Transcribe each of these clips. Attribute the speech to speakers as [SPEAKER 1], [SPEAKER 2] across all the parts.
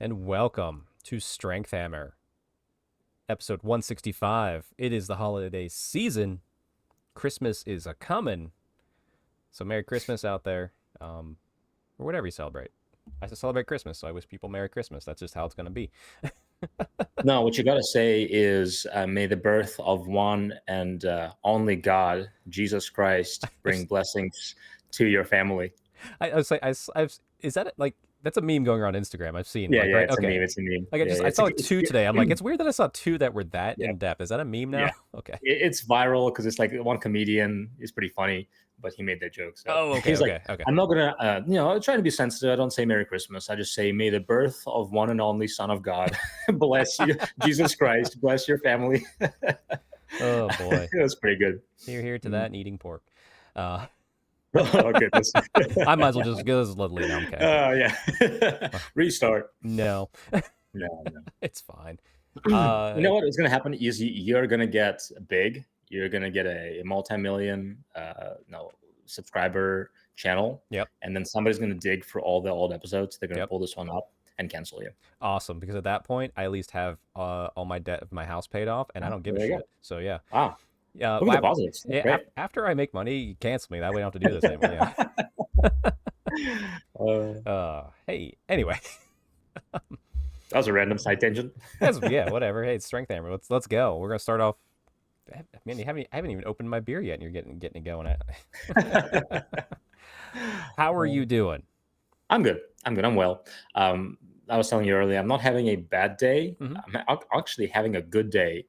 [SPEAKER 1] and welcome to Strength Hammer, episode 165. It is the holiday season. Christmas is a coming. So Merry Christmas out there, or whatever you celebrate. I celebrate Christmas, so I wish people Merry Christmas. That's just how it's going to be.
[SPEAKER 2] No, what you gotta say is, may the birth of one and only God, Jesus Christ, bring blessings to your family.
[SPEAKER 1] I was like, is that like that's a meme going around Instagram? I've seen
[SPEAKER 2] Yeah,
[SPEAKER 1] like
[SPEAKER 2] yeah,
[SPEAKER 1] right,
[SPEAKER 2] it's a
[SPEAKER 1] okay.
[SPEAKER 2] meme. It's a meme.
[SPEAKER 1] Like
[SPEAKER 2] Yeah,
[SPEAKER 1] I
[SPEAKER 2] it's
[SPEAKER 1] saw like two today. I'm like, it's weird that I saw two that were that
[SPEAKER 2] yeah,
[SPEAKER 1] in depth. Is that a meme
[SPEAKER 2] yeah.
[SPEAKER 1] now? Okay.
[SPEAKER 2] It's viral because it's like one comedian is pretty funny, but he made that joke. So
[SPEAKER 1] Oh, okay,
[SPEAKER 2] he's like,
[SPEAKER 1] okay.
[SPEAKER 2] I'm not gonna, trying to be sensitive. I don't say Merry Christmas. I just say, may the birth of one and only Son of God bless you, Jesus Christ, bless your family.
[SPEAKER 1] Oh boy,
[SPEAKER 2] It was pretty good.
[SPEAKER 1] here to that and eating pork.
[SPEAKER 2] Oh goodness.
[SPEAKER 1] I might as well just go as Ludley now. I'm kidding.
[SPEAKER 2] Yeah. Restart.
[SPEAKER 1] No,
[SPEAKER 2] No, no.
[SPEAKER 1] it's fine.
[SPEAKER 2] You know what is going to happen is you're going to get big. You're going to get a multi-million subscriber channel.
[SPEAKER 1] Yep.
[SPEAKER 2] And then somebody's going to dig for all the old episodes. They're going to
[SPEAKER 1] Yep.
[SPEAKER 2] pull this one up and cancel you.
[SPEAKER 1] Awesome, because at that point, I at least have all my debt of my house paid off, and I don't give a
[SPEAKER 2] There you
[SPEAKER 1] shit. So yeah.
[SPEAKER 2] Wow.
[SPEAKER 1] Yeah.
[SPEAKER 2] Look at the positives. That's great.
[SPEAKER 1] After I make money, you cancel me. That way I don't have to do this anymore. Yeah. Hey. Anyway.
[SPEAKER 2] That was a random side tangent.
[SPEAKER 1] Yeah. Whatever. Hey, it's Strength Hammer. Let's go. We're gonna start off. Man, I haven't even opened my beer yet, and you're getting it going. How are you doing?
[SPEAKER 2] I'm good. I'm well. I was telling you earlier, I'm not having a bad day.
[SPEAKER 1] Mhm.
[SPEAKER 2] I'm actually having a good day,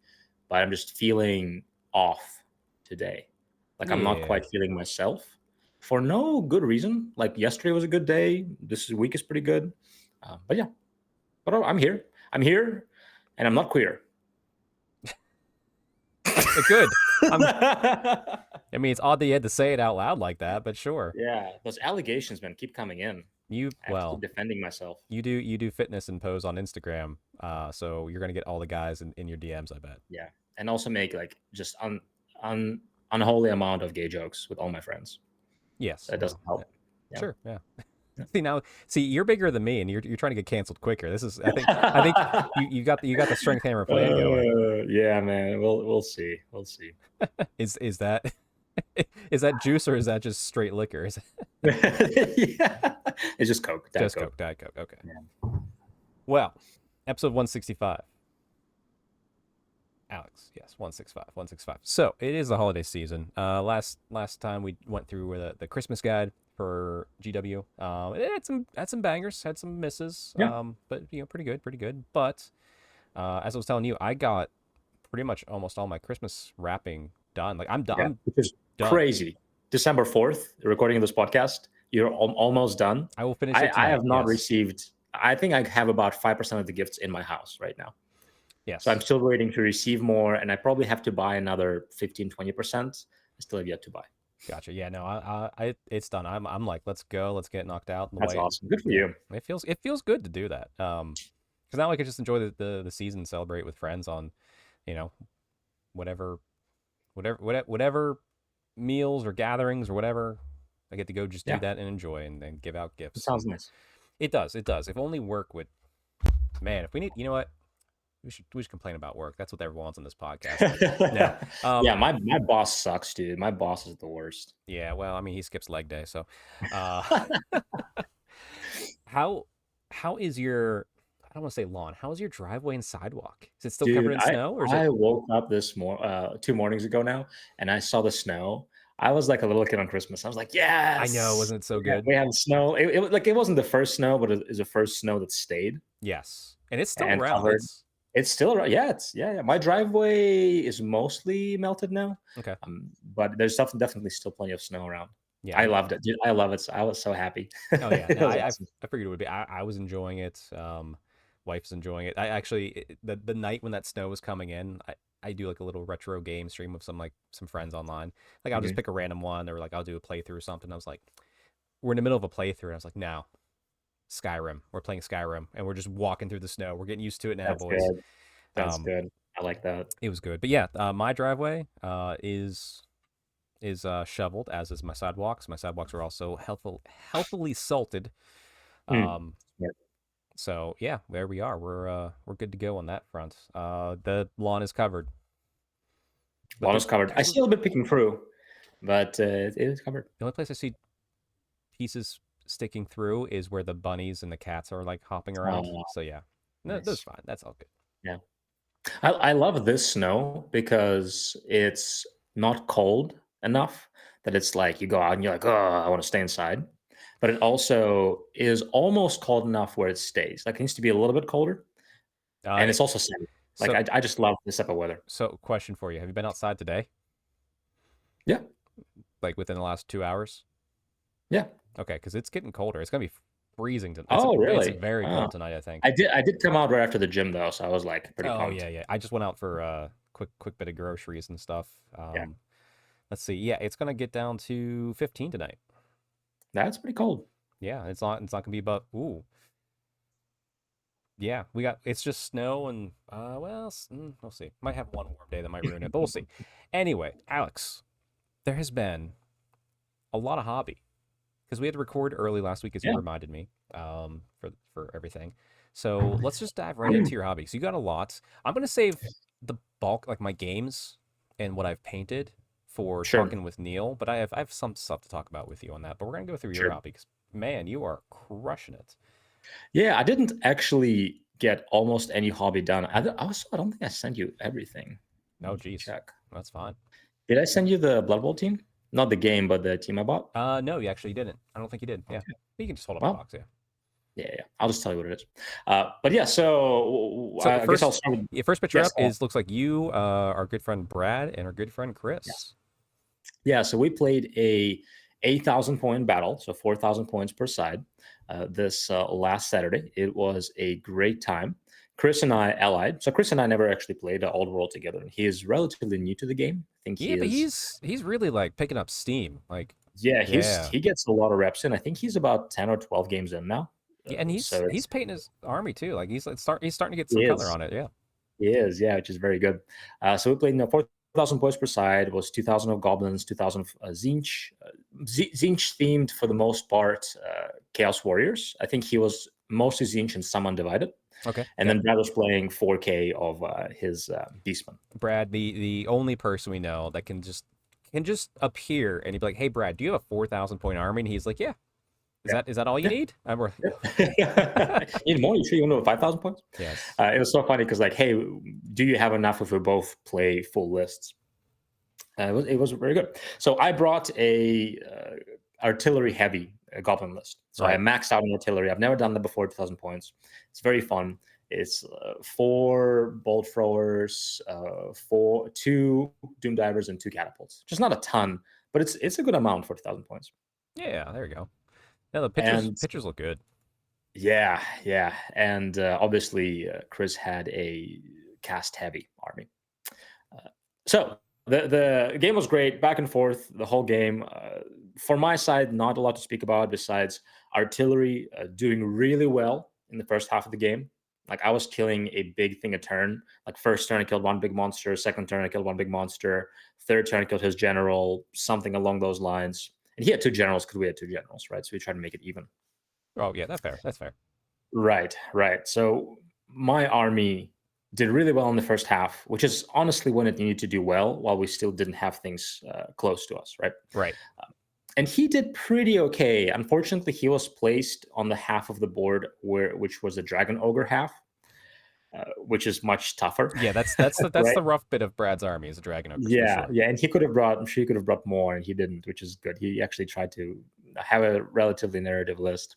[SPEAKER 2] but I'm just feeling off today. Like I'm not
[SPEAKER 1] Yeah.
[SPEAKER 2] quite feeling myself for no good reason. Like yesterday was a good day. This week is pretty good. But yeah, but I'm here. I'm here, and I'm not queer.
[SPEAKER 1] Good. I mean, it's odd that you had to say it out loud like that, but sure.
[SPEAKER 2] Yeah, those allegations, man, keep coming in. I have to keep defending myself.
[SPEAKER 1] You do fitness and pose on Instagram, so you're gonna get all the guys in your DMs, I bet.
[SPEAKER 2] Yeah, and also make like just unholy amount of gay jokes with all my friends.
[SPEAKER 1] Yes,
[SPEAKER 2] That doesn't help.
[SPEAKER 1] Yeah. Sure, yeah. See, you're bigger than me, and you're trying to get canceled quicker. This is, I think you got the Strength Hammer plan going.
[SPEAKER 2] Yeah, man. We'll see. We'll see.
[SPEAKER 1] Is that is that juice or is that just straight liquor?
[SPEAKER 2] Yeah, it's just Coke.
[SPEAKER 1] Diet Coke. Okay. Yeah. Well, episode 165. Alex, yes, 165. So it is the holiday season. Last time we went through the Christmas guide for GW. It had some bangers, had some misses.
[SPEAKER 2] Yeah.
[SPEAKER 1] But pretty good. But as I was telling you, I got pretty much almost all my Christmas wrapping done. Like I'm done.
[SPEAKER 2] Yeah, which is crazy. December 4th, recording this podcast. You're almost done.
[SPEAKER 1] I will finish it tonight.
[SPEAKER 2] I have not received. I think I have about 5% of the gifts in my house right now.
[SPEAKER 1] Yes.
[SPEAKER 2] So I'm still waiting to receive more, and I probably have to buy another 15-20%. I still have yet to buy.
[SPEAKER 1] Gotcha. Yeah, no, it's done. I'm like, let's go, let's get it knocked out.
[SPEAKER 2] That's awesome. Good for you.
[SPEAKER 1] It feels good to do that. Because now I can just enjoy the season, celebrate with friends on, whatever meals or gatherings or whatever. I get to go just do that and enjoy and give out gifts.
[SPEAKER 2] It sounds nice.
[SPEAKER 1] It does. If only work would. Man, if we need, you know what? We should complain about work. That's what everyone wants on this podcast.
[SPEAKER 2] Yeah, my boss sucks, dude. My boss is the worst.
[SPEAKER 1] Yeah, well, I mean, he skips leg day, so how is your, I don't want to say lawn, how is your driveway and sidewalk? Is it still covered in snow? Or
[SPEAKER 2] I woke up 2 mornings ago now, and I saw the snow. I was like a little kid on Christmas. I was like, yes!
[SPEAKER 1] I know, wasn't it so good?
[SPEAKER 2] We had snow. It wasn't the first snow, but it was the first snow that stayed.
[SPEAKER 1] Yes, and it's still around.
[SPEAKER 2] It's still around. Yeah, yeah. My driveway is mostly melted now.
[SPEAKER 1] Okay.
[SPEAKER 2] But there's definitely still plenty of snow around.
[SPEAKER 1] Yeah,
[SPEAKER 2] I loved it, dude. I love it. I was so happy.
[SPEAKER 1] Oh yeah, no, I figured it would be. I was enjoying it. Wife's enjoying it. I actually the night when that snow was coming in, I do like a little retro game stream with some friends online. Like I'll just pick a random one, or like I'll do a playthrough or something. I was like, we're in the middle of a playthrough, and I was like, no. Skyrim. We're playing Skyrim, and we're just walking through the snow. We're getting used to it now, boys.
[SPEAKER 2] Good. That's good. I like that.
[SPEAKER 1] It was good, but yeah, my driveway is shoveled, as is my sidewalks. My sidewalks are also healthily salted. So yeah, there we are. We're good to go on that front. The lawn is covered, but
[SPEAKER 2] Lawn is covered. I
[SPEAKER 1] there's
[SPEAKER 2] see a little bit picking through, but it is covered.
[SPEAKER 1] the only place I see pieces sticking through is where the bunnies and the cats are like hopping around.
[SPEAKER 2] Oh,
[SPEAKER 1] So yeah, no, that's
[SPEAKER 2] nice.
[SPEAKER 1] fine. That's all good.
[SPEAKER 2] Yeah. I love this snow because it's not cold enough that it's like you go out and you're like, oh, I want to stay inside. But it also is almost cold enough where it stays. Like it needs to be a little bit colder. And
[SPEAKER 1] Uh,
[SPEAKER 2] it's also sunny. Like
[SPEAKER 1] so
[SPEAKER 2] I just love this type of weather.
[SPEAKER 1] question for you: have you been outside today?
[SPEAKER 2] Yeah.
[SPEAKER 1] Like within the last 2 hours?
[SPEAKER 2] Yeah.
[SPEAKER 1] Okay, because it's getting colder. It's gonna be freezing.
[SPEAKER 2] Oh,
[SPEAKER 1] It's
[SPEAKER 2] really?
[SPEAKER 1] very
[SPEAKER 2] Oh.
[SPEAKER 1] cold tonight, I think.
[SPEAKER 2] I did come out right after the gym though, so I was like pretty
[SPEAKER 1] Oh yeah,
[SPEAKER 2] pumped.
[SPEAKER 1] yeah. I just went out for a quick bit of groceries and stuff.
[SPEAKER 2] Yeah.
[SPEAKER 1] Let's see. Yeah, it's gonna get down to 15 tonight.
[SPEAKER 2] That's pretty cold.
[SPEAKER 1] Yeah, it's not gonna be but ooh. Yeah, we got it's just snow and well, we'll see. Might have one warm day that might ruin it, but we'll see. Anyway, Alex, there has been a lot of hobby because we had to record early last week, as you
[SPEAKER 2] Yeah.
[SPEAKER 1] reminded me, for everything. So let's just dive right into your hobby. So you got a lot. I'm gonna save the bulk, like my games and what I've painted, for
[SPEAKER 2] Sure.
[SPEAKER 1] talking with Neil. But I have some stuff to talk about with you on that. But we're gonna go through your
[SPEAKER 2] Sure.
[SPEAKER 1] hobby because man, you are crushing it.
[SPEAKER 2] Yeah, I didn't actually get almost any hobby done. I don't think I sent you everything. Let
[SPEAKER 1] Oh,
[SPEAKER 2] me
[SPEAKER 1] geez,
[SPEAKER 2] check.
[SPEAKER 1] that's fine.
[SPEAKER 2] Did I send you the Blood Bowl team? Not the game, but the team I bought?
[SPEAKER 1] No, you actually didn't. I don't think you did. Yeah,
[SPEAKER 2] Okay.
[SPEAKER 1] you can just hold up the
[SPEAKER 2] Well,
[SPEAKER 1] box. Yeah.
[SPEAKER 2] yeah, yeah. I'll just tell you what it is. But yeah, so
[SPEAKER 1] So
[SPEAKER 2] I guess I'll start with,
[SPEAKER 1] your first picture
[SPEAKER 2] yes.
[SPEAKER 1] up is looks like you, our good friend Brad, and our good friend
[SPEAKER 2] Yes.
[SPEAKER 1] Chris.
[SPEAKER 2] Yeah, so we played a 8,000 point battle, so 4,000 points per side, this last Saturday. It was a great time. Chris and I allied. So Chris and I never actually played Old World together. And he is relatively new to the game. I think he
[SPEAKER 1] Yeah, but
[SPEAKER 2] is.
[SPEAKER 1] he's really like picking up steam. Like,
[SPEAKER 2] Yeah,
[SPEAKER 1] yeah,
[SPEAKER 2] he gets a lot of reps in. I think he's about 10 or 12 games in now.
[SPEAKER 1] yeah, and
[SPEAKER 2] So
[SPEAKER 1] he's painting his army too. Like he's starting to get
[SPEAKER 2] he
[SPEAKER 1] some color
[SPEAKER 2] is.
[SPEAKER 1] on it. Yeah.
[SPEAKER 2] He is, yeah, which is very good. So we played 4,000 points per side. It was 2,000 of goblins, 2,000 of Zinch. Zinch themed for the most part, Chaos Warriors. I think he was mostly Zinch and some Undivided.
[SPEAKER 1] Okay.
[SPEAKER 2] And
[SPEAKER 1] Yep.
[SPEAKER 2] then Brad was playing 4K of his Beastman.
[SPEAKER 1] Brad, the only person we know that can just appear and he'd be like, "Hey, Brad, do you have a 4,000 point army?" And he's like, "Yeah."
[SPEAKER 2] Yeah.
[SPEAKER 1] Is that all you
[SPEAKER 2] Yeah.
[SPEAKER 1] need? I'm like,
[SPEAKER 2] Yeah. You need more? You sure you want to know 5,000 points?
[SPEAKER 1] yes.
[SPEAKER 2] It was so funny because, like, hey, do you have enough if we both play full lists? It was very good. So I brought a artillery heavy goblin list. So I
[SPEAKER 1] Right.
[SPEAKER 2] maxed out on artillery. I've never done that before. 2,000 points. It's very fun. It's four bolt throwers, two doom divers, and two catapults. Just not a ton, but it's a good amount for 2,000 points.
[SPEAKER 1] Yeah. There you go. Yeah, the
[SPEAKER 2] And
[SPEAKER 1] pictures look good.
[SPEAKER 2] yeah, yeah, and obviously Chris had a cast heavy army. So the game was great, back and forth the whole game. For my side, not a lot to speak about besides artillery doing really well in the first half of the game. Like I was killing a big thing a turn. Like first turn I killed one big monster, second turn I killed one big monster, third turn I killed his general, something along those lines. And he had two generals because we had two generals, right? So we tried to make it even.
[SPEAKER 1] Oh yeah, that's fair. That's fair.
[SPEAKER 2] Right, right. So my army did really well in the first half, which is honestly when it needed to do well, while we still didn't have things close to us, right?
[SPEAKER 1] Right.
[SPEAKER 2] And he did pretty okay. Unfortunately, he was placed on the half of the board which was the dragon ogre half, which is much tougher,
[SPEAKER 1] Yeah, that's
[SPEAKER 2] right?
[SPEAKER 1] the rough bit of Brad's army is the dragon ogres for
[SPEAKER 2] Yeah,
[SPEAKER 1] sure.
[SPEAKER 2] yeah. And he could have brought, I'm sure he could have brought more, and he didn't, which is good. He actually tried to have a relatively narrative list.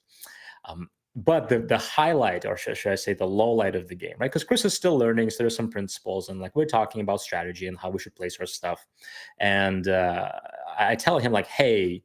[SPEAKER 2] But the highlight, or should I say the low light of the game, right? Because Chris is still learning, so there's some principles, and like we're talking about strategy and how we should place our stuff. And I tell him like, hey,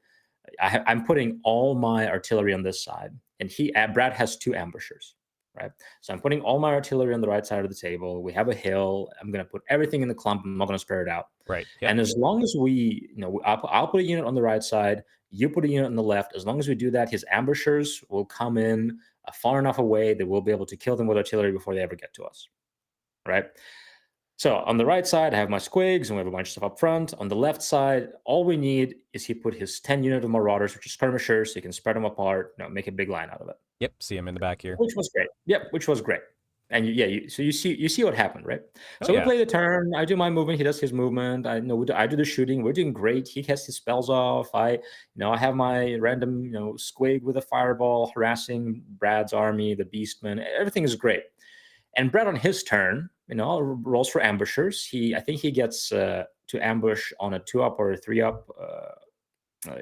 [SPEAKER 2] I'm putting all my artillery on this side, and Brad has two ambushers, right? So I'm putting all my artillery on the right side of the table. We have a hill. I'm going to put everything in the clump. I'm not going to spread it out.
[SPEAKER 1] Right. Yep.
[SPEAKER 2] And as long as we, I'll put a unit on the right side, you put a unit on the left. As long as we do that, his ambushers will come in far enough away that we'll be able to kill them with artillery before they ever get to us, right? So on the right side, I have my squigs, and we have a bunch of stuff up front. On the left side, all we need is he put his 10 unit of marauders, which are skirmishers, so you can spread them apart, make a big line out of it.
[SPEAKER 1] Yep, see him in the back here.
[SPEAKER 2] Which was great. Yep, which was great. And so you see what happened, right?
[SPEAKER 1] Oh
[SPEAKER 2] So we
[SPEAKER 1] yeah.
[SPEAKER 2] play the turn. I do my movement. He does his movement. I do the shooting. We're doing great. He casts his spells off. I have my random squig with a fireball harassing Brad's army, the Beastmen. Everything is great. And Brad on his turn, rolls for ambushers. I think he gets to ambush on a 2-up or a 3-up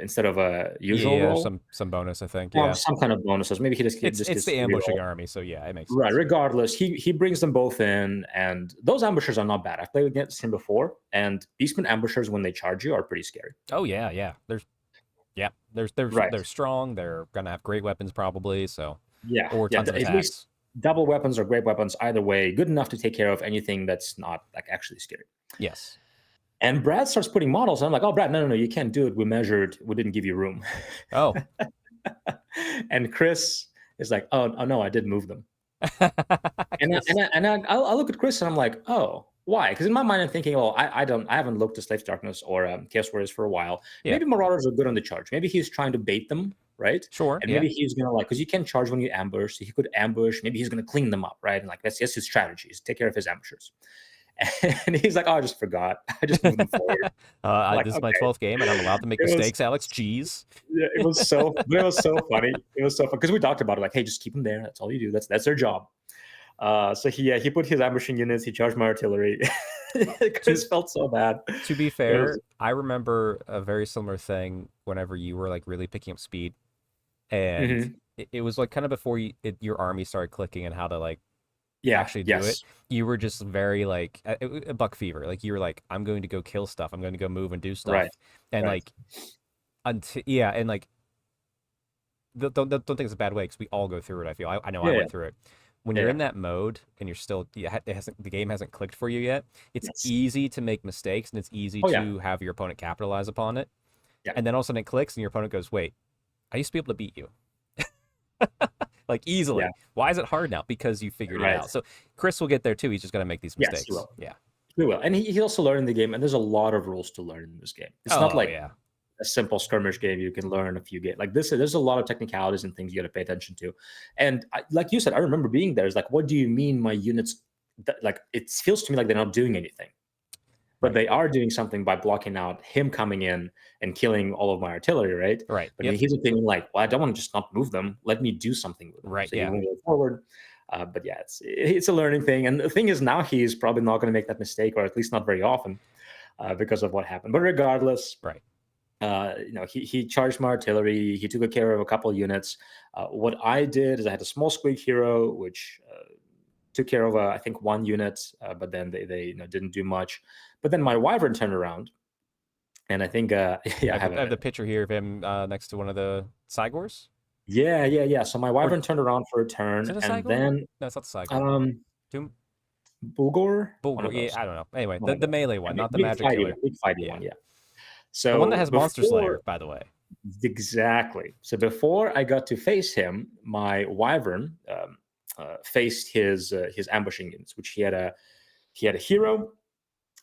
[SPEAKER 2] instead of a usual
[SPEAKER 1] Yeah,
[SPEAKER 2] roll.
[SPEAKER 1] some bonus, I think. Yeah.
[SPEAKER 2] Some kind of bonuses. Maybe he just
[SPEAKER 1] It's
[SPEAKER 2] gets
[SPEAKER 1] the
[SPEAKER 2] to
[SPEAKER 1] ambushing
[SPEAKER 2] reroll.
[SPEAKER 1] army, so yeah, it makes
[SPEAKER 2] Right.
[SPEAKER 1] sense.
[SPEAKER 2] Regardless, he brings them both in, and those ambushers are not bad. I've played against him before, and Beastman ambushers when they charge you are pretty scary.
[SPEAKER 1] Oh yeah, yeah.
[SPEAKER 2] Right.
[SPEAKER 1] They're strong. They're gonna have great weapons probably. So
[SPEAKER 2] Yeah.
[SPEAKER 1] or
[SPEAKER 2] Yeah.
[SPEAKER 1] tons of
[SPEAKER 2] At least
[SPEAKER 1] attacks.
[SPEAKER 2] double weapons or great weapons, either way, good enough to take care of anything that's not like actually scary.
[SPEAKER 1] Yes.
[SPEAKER 2] And Brad starts putting models, and I'm like, "Oh, Brad, no, you can't do it. We measured. We didn't give you room."
[SPEAKER 1] Oh.
[SPEAKER 2] And Chris is like, "Oh, no, I did move them." And
[SPEAKER 1] Chris.
[SPEAKER 2] I look at Chris and I'm like, oh, why? Because in my mind I'm thinking, oh, I haven't looked at Slaves Darkness or Chaos Warriors for a while.
[SPEAKER 1] Yeah.
[SPEAKER 2] Maybe Marauders are good on the charge. Maybe he's trying to bait them, right?
[SPEAKER 1] Sure.
[SPEAKER 2] And
[SPEAKER 1] Yeah.
[SPEAKER 2] maybe he's gonna because you can charge when you ambush. So he could ambush. Maybe he's gonna clean them up, right? And like that's his strategy is take care of his ambushers. And he's like, oh, I just forgot. I just moved them forward. I'm like,
[SPEAKER 1] This is my
[SPEAKER 2] okay.
[SPEAKER 1] 12th game, and I'm allowed to make
[SPEAKER 2] It was
[SPEAKER 1] mistakes, Alex. Jeez.
[SPEAKER 2] yeah, it was so funny. It was so fun because we talked about it. Like, hey, just keep them there. That's all you do. That's their job. So he put his ambushing units. He charged my artillery. Chris felt so bad.
[SPEAKER 1] To be
[SPEAKER 2] It was
[SPEAKER 1] fair, I remember a very similar thing whenever you were like really picking up speed, and
[SPEAKER 2] mhm.
[SPEAKER 1] it was like kind of before your army started clicking and how to like
[SPEAKER 2] Yeah,
[SPEAKER 1] actually do it.
[SPEAKER 2] yes,
[SPEAKER 1] You were just very like a buck fever. Like you were like, I'm going to go kill stuff. I'm going to go move and do stuff,
[SPEAKER 2] right,
[SPEAKER 1] and
[SPEAKER 2] right.
[SPEAKER 1] like until yeah, and like don't think it's a bad way because we all go through it. I feel I know I
[SPEAKER 2] Yeah, yeah,
[SPEAKER 1] went through it. When you're
[SPEAKER 2] yeah.
[SPEAKER 1] in that mode and you're still the game hasn't clicked for you yet, it's
[SPEAKER 2] Yes.
[SPEAKER 1] easy to make mistakes and it's easy
[SPEAKER 2] Oh yeah,
[SPEAKER 1] to have your opponent capitalize upon it.
[SPEAKER 2] yeah,
[SPEAKER 1] And then all of a sudden it clicks and your opponent goes, "Wait, I used to be able to beat you." Like
[SPEAKER 2] yeah.
[SPEAKER 1] easily. Why is it hard now? Because you figured it
[SPEAKER 2] Right.
[SPEAKER 1] out. So Chris will get there too. He's just gonna make these
[SPEAKER 2] Yes, he
[SPEAKER 1] mistakes.
[SPEAKER 2] will.
[SPEAKER 1] Yeah.
[SPEAKER 2] He will. And he also learned the game. And there's a lot of rules to learn in this game. It's not
[SPEAKER 1] Oh
[SPEAKER 2] like
[SPEAKER 1] yeah.
[SPEAKER 2] a simple skirmish game you can learn a few games like this. There's a lot of technicalities and things you got to pay attention to. And like you said, I remember being there. It's like, what do you mean my units? Like it feels to me like they're not doing anything, but
[SPEAKER 1] Right.
[SPEAKER 2] they are doing something by blocking out him coming in and killing all of my artillery, right?
[SPEAKER 1] Right.
[SPEAKER 2] But
[SPEAKER 1] Yep.
[SPEAKER 2] he's thinking like, well, I don't want to just not move them. Let me do something with them.
[SPEAKER 1] Right.
[SPEAKER 2] So he
[SPEAKER 1] Yeah.
[SPEAKER 2] won't go forward. But yeah, it's a learning thing. And the thing is, now he's probably not going to make that mistake, or at least not very often, because of what happened. But regardless,
[SPEAKER 1] Right.
[SPEAKER 2] he charged my artillery. He took care of a couple of units. What I did is I had a small squig hero, which took care of I think one unit, but then they didn't do much. But then my wyvern turned around, and I think yeah,
[SPEAKER 1] I have the picture here of him next to one of the Cygors.
[SPEAKER 2] yeah. So my
[SPEAKER 1] Or
[SPEAKER 2] wyvern turned around for a
[SPEAKER 1] is
[SPEAKER 2] turn,
[SPEAKER 1] it a
[SPEAKER 2] and
[SPEAKER 1] Cygor?
[SPEAKER 2] then
[SPEAKER 1] No, it's not the Cygor.
[SPEAKER 2] um
[SPEAKER 1] Doom
[SPEAKER 2] Bulgor, one
[SPEAKER 1] Bulgur.
[SPEAKER 2] of
[SPEAKER 1] Yeah,
[SPEAKER 2] those,
[SPEAKER 1] I don't know. Anyway,
[SPEAKER 2] one of
[SPEAKER 1] the
[SPEAKER 2] those.
[SPEAKER 1] melee
[SPEAKER 2] Yeah,
[SPEAKER 1] one, not the
[SPEAKER 2] big
[SPEAKER 1] magic killer.
[SPEAKER 2] big fighty
[SPEAKER 1] Yeah.
[SPEAKER 2] one, yeah.
[SPEAKER 1] The one that
[SPEAKER 2] So
[SPEAKER 1] has Monster Slayer,
[SPEAKER 2] before
[SPEAKER 1] by the way.
[SPEAKER 2] exactly, so before I got to face him, my wyvern faced his ambushing units, which he had a hero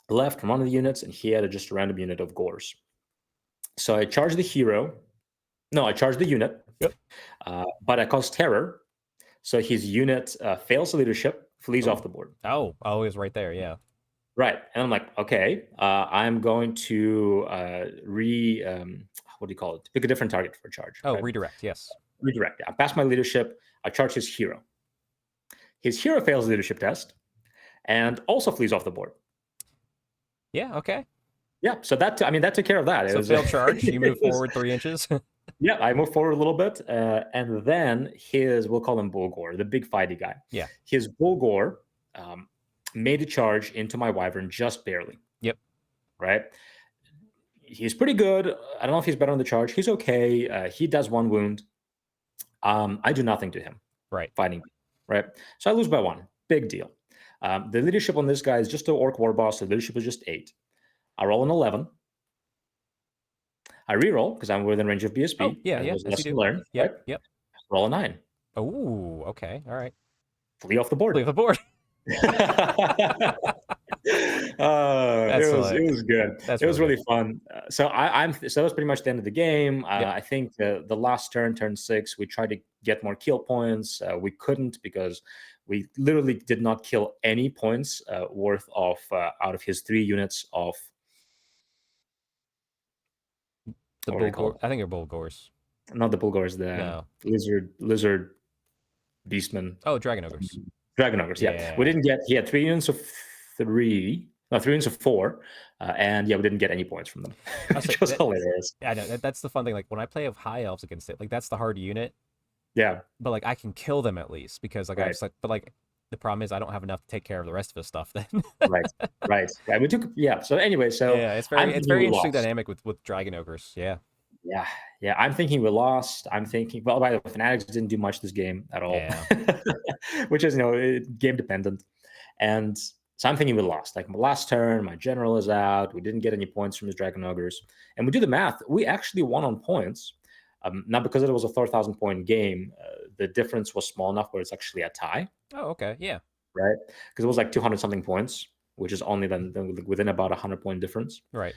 [SPEAKER 2] left from one of the units, and he had just a random unit of gores. So I charged the hero. No, I charged the unit,
[SPEAKER 1] Yep.
[SPEAKER 2] but I caused terror. So his unit fails leadership, flees off
[SPEAKER 1] Oh.
[SPEAKER 2] the board.
[SPEAKER 1] Oh, it was right there. Yeah.
[SPEAKER 2] Right, and I'm like, okay, I'm going to what do you call it? Pick a different target for a charge.
[SPEAKER 1] Oh,
[SPEAKER 2] Right,
[SPEAKER 1] redirect. Yes.
[SPEAKER 2] redirect. I pass my leadership. I charge his hero. His hero fails the leadership test, and also flees off the board.
[SPEAKER 1] Yeah. Okay.
[SPEAKER 2] Yeah, so that took care of that. It
[SPEAKER 1] So
[SPEAKER 2] was,
[SPEAKER 1] failed charge. You move
[SPEAKER 2] it was-
[SPEAKER 1] forward 3 inches.
[SPEAKER 2] yeah, I moved forward a little bit, and then we'll call him Bulgor, the big fighty guy.
[SPEAKER 1] Yeah.
[SPEAKER 2] His Bulgor made a charge into my wyvern just barely.
[SPEAKER 1] Yep.
[SPEAKER 2] Right. He's pretty good. I don't know if he's better on the charge. He's okay. He does one wound. I do nothing to him
[SPEAKER 1] Right.
[SPEAKER 2] fighting. Right. So I lose by one. Big deal. The leadership on this guy is just an orc war boss. The leadership is just 8. I roll an 11. I reroll because I'm within range of BSB.
[SPEAKER 1] Oh, yeah.
[SPEAKER 2] There's
[SPEAKER 1] Yes, you
[SPEAKER 2] lesson
[SPEAKER 1] do.
[SPEAKER 2] learned.
[SPEAKER 1] Yep.
[SPEAKER 2] Right?
[SPEAKER 1] Yep.
[SPEAKER 2] Roll a 9.
[SPEAKER 1] Oh. Okay. All right.
[SPEAKER 2] Flee off the board.
[SPEAKER 1] Leave the board. That's
[SPEAKER 2] It
[SPEAKER 1] hilarious.
[SPEAKER 2] was good.
[SPEAKER 1] That's
[SPEAKER 2] It was
[SPEAKER 1] really good.
[SPEAKER 2] really fun. So that was pretty much the end of the game.
[SPEAKER 1] Yep.
[SPEAKER 2] I think the last turn 6, we tried to get more kill points. We couldn't because we literally did not kill any points worth of out of his 3 units of
[SPEAKER 1] The
[SPEAKER 2] what are they
[SPEAKER 1] Bulgor.
[SPEAKER 2] called?
[SPEAKER 1] I think they're Bulgors.
[SPEAKER 2] Not the Bulgars, the
[SPEAKER 1] No.
[SPEAKER 2] lizard beastmen,
[SPEAKER 1] Oh, Dragon Ogres.
[SPEAKER 2] dragon ogres. Yeah, we
[SPEAKER 1] Yeah.
[SPEAKER 2] didn't get. He had 3 units of 3, no, 3 units of 4, and yeah, we didn't get any points from them,
[SPEAKER 1] I'll say
[SPEAKER 2] which was
[SPEAKER 1] that.
[SPEAKER 2] hilarious.
[SPEAKER 1] I know that's the fun thing. Like when I play of high elves against it, like that's the hard unit.
[SPEAKER 2] Yeah,
[SPEAKER 1] But like I can kill them at least because like I've
[SPEAKER 2] right,
[SPEAKER 1] like. But like the problem is I don't have enough to take care of the rest of the stuff. Then.
[SPEAKER 2] right, right. Yeah, we took. Yeah. So anyway, so
[SPEAKER 1] Yeah,
[SPEAKER 2] I'm
[SPEAKER 1] it's
[SPEAKER 2] thinking
[SPEAKER 1] very
[SPEAKER 2] we
[SPEAKER 1] interesting
[SPEAKER 2] lost.
[SPEAKER 1] dynamic with Dragon Ogres. Yeah.
[SPEAKER 2] Yeah, yeah. I'm thinking we lost. I'm thinking. Well, by the way, Fanatics didn't do much this game at all,
[SPEAKER 1] Yeah.
[SPEAKER 2] which is game dependent. And so I'm thinking we lost. Like my last turn, my general is out. We didn't get any points from his dragon ogres, and we do the math. We actually won on points. Not because it was a 4,000 point game. The difference was small enough where it's actually a tie,
[SPEAKER 1] Oh, okay. Yeah.
[SPEAKER 2] right? Because it was like 200 something points, which is only then within about a 100 point difference.
[SPEAKER 1] Right.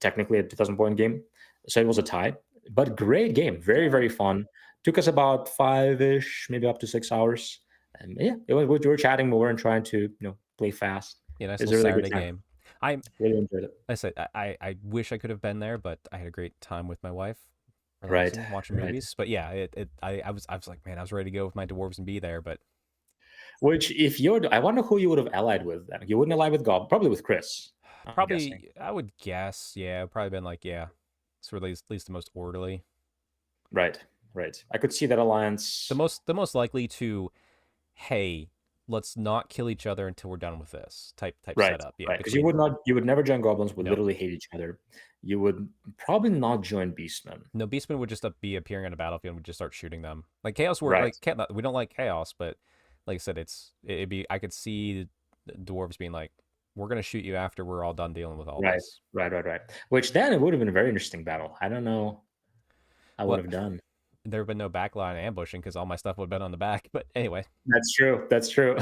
[SPEAKER 2] Technically a 2,000 point game. So it was a tie, but great game. Very, very fun. Took us about 5-ish, maybe up to 6 hours. And yeah, we were chatting. We weren't trying to, play fast.
[SPEAKER 1] Yeah. Nice
[SPEAKER 2] It's
[SPEAKER 1] little
[SPEAKER 2] a really good
[SPEAKER 1] Saturday
[SPEAKER 2] time.
[SPEAKER 1] game. I
[SPEAKER 2] Really enjoyed it.
[SPEAKER 1] I said I wish I could have been there, but I had a great time with my wife,
[SPEAKER 2] Right,
[SPEAKER 1] relaxing, watching
[SPEAKER 2] right.
[SPEAKER 1] movies. But yeah, I was like, man, I was ready to go with my dwarves and be there, but
[SPEAKER 2] Which, if I wonder who you would have allied with then. You wouldn't ally with Gob, probably with Chris, I'm guessing.
[SPEAKER 1] probably I would guess, yeah, probably been like, yeah, it's really at least the most orderly,
[SPEAKER 2] Right, right. I could see that alliance.
[SPEAKER 1] the most likely to, hey, let's not kill each other until we're done with this type
[SPEAKER 2] Right,
[SPEAKER 1] setup. Yeah,
[SPEAKER 2] right. Because
[SPEAKER 1] between
[SPEAKER 2] you would never join goblins. Would
[SPEAKER 1] no
[SPEAKER 2] literally hate each other. You would probably not join beastmen.
[SPEAKER 1] no beastmen would just be appearing on a battlefield and would just start shooting them. Like chaos were
[SPEAKER 2] Right.
[SPEAKER 1] like we don't like chaos, but like I said, it'd be I could see the dwarves being like, we're gonna shoot you after we're all done dealing with all
[SPEAKER 2] Right,
[SPEAKER 1] this.
[SPEAKER 2] right, right, right. Which then it would have been a very interesting battle. I don't know I would
[SPEAKER 1] Well,
[SPEAKER 2] have done.
[SPEAKER 1] there have been no backline ambushing because all my stuff would have been on the back. But anyway,
[SPEAKER 2] That's true. That's true.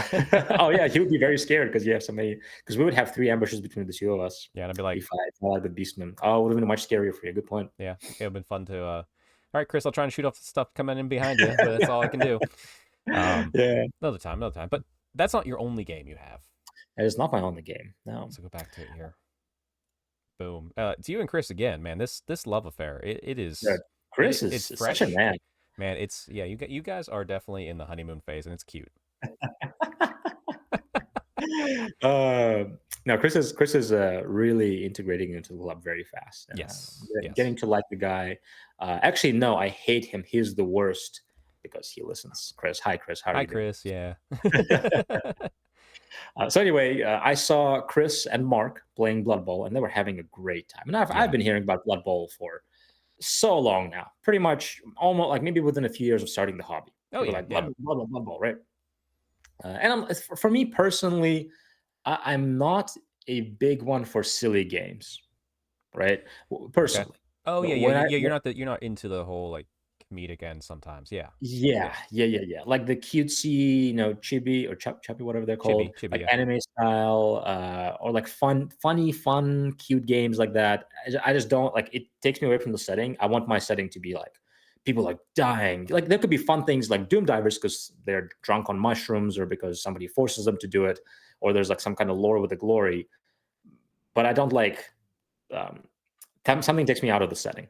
[SPEAKER 2] Oh yeah, he would be very scared because you have so many. Because we would have 3 ambushes between the 2 of us.
[SPEAKER 1] yeah, and I'd be like,
[SPEAKER 2] If I had the beastman, oh, it would have been much scarier for you. Good point.
[SPEAKER 1] yeah, it would have been fun to. All right, Chris, I'll try and shoot off the stuff coming in behind you, but that's all I can do.
[SPEAKER 2] Yeah,
[SPEAKER 1] Another time. But that's not your only game you have.
[SPEAKER 2] it is not my only game. No.
[SPEAKER 1] So go back to it here. Boom. It's you and Chris again, man. This love affair, it
[SPEAKER 2] Yeah,
[SPEAKER 1] is,
[SPEAKER 2] Chris is
[SPEAKER 1] it's
[SPEAKER 2] such a
[SPEAKER 1] fresh,
[SPEAKER 2] man.
[SPEAKER 1] man. It's yeah. You guys are definitely in the honeymoon phase, and it's cute.
[SPEAKER 2] uh, no, Chris is really integrating into the club very fast. And,
[SPEAKER 1] Yes,
[SPEAKER 2] getting
[SPEAKER 1] yes.
[SPEAKER 2] to like the guy. Actually, no, I hate him. He's the worst because he listens. Chris, hi Chris, how are
[SPEAKER 1] Hi,
[SPEAKER 2] you doing?
[SPEAKER 1] Chris. Yeah.
[SPEAKER 2] So anyway, I saw Chris and Mark playing Blood Bowl, and they were having a great time. And I've
[SPEAKER 1] Yeah.
[SPEAKER 2] been hearing about Blood Bowl for so long now, pretty much almost like maybe within a few years of starting the hobby.
[SPEAKER 1] Oh
[SPEAKER 2] People
[SPEAKER 1] yeah,
[SPEAKER 2] like
[SPEAKER 1] yeah.
[SPEAKER 2] Blood Bowl, right? And for me personally, I'm not a big one for silly games, right?
[SPEAKER 1] Okay.
[SPEAKER 2] Personally,
[SPEAKER 1] Oh yeah, yeah,
[SPEAKER 2] when I
[SPEAKER 1] yeah. You're not into the whole like comedic end sometimes. Yeah.
[SPEAKER 2] yeah,
[SPEAKER 1] Yeah.
[SPEAKER 2] yeah. Like the cutesy, chibi or chubby, whatever they're called,
[SPEAKER 1] Chibi.
[SPEAKER 2] like
[SPEAKER 1] Yeah.
[SPEAKER 2] anime style, or like fun, cute games like that. I just don't like. It takes me away from the setting. I want my setting to be like people like dying. Like there could be fun things like Doom Divers because they're drunk on mushrooms or because somebody forces them to do it, or there's like some kind of lore with the glory. But I don't like um, something takes me out of the setting.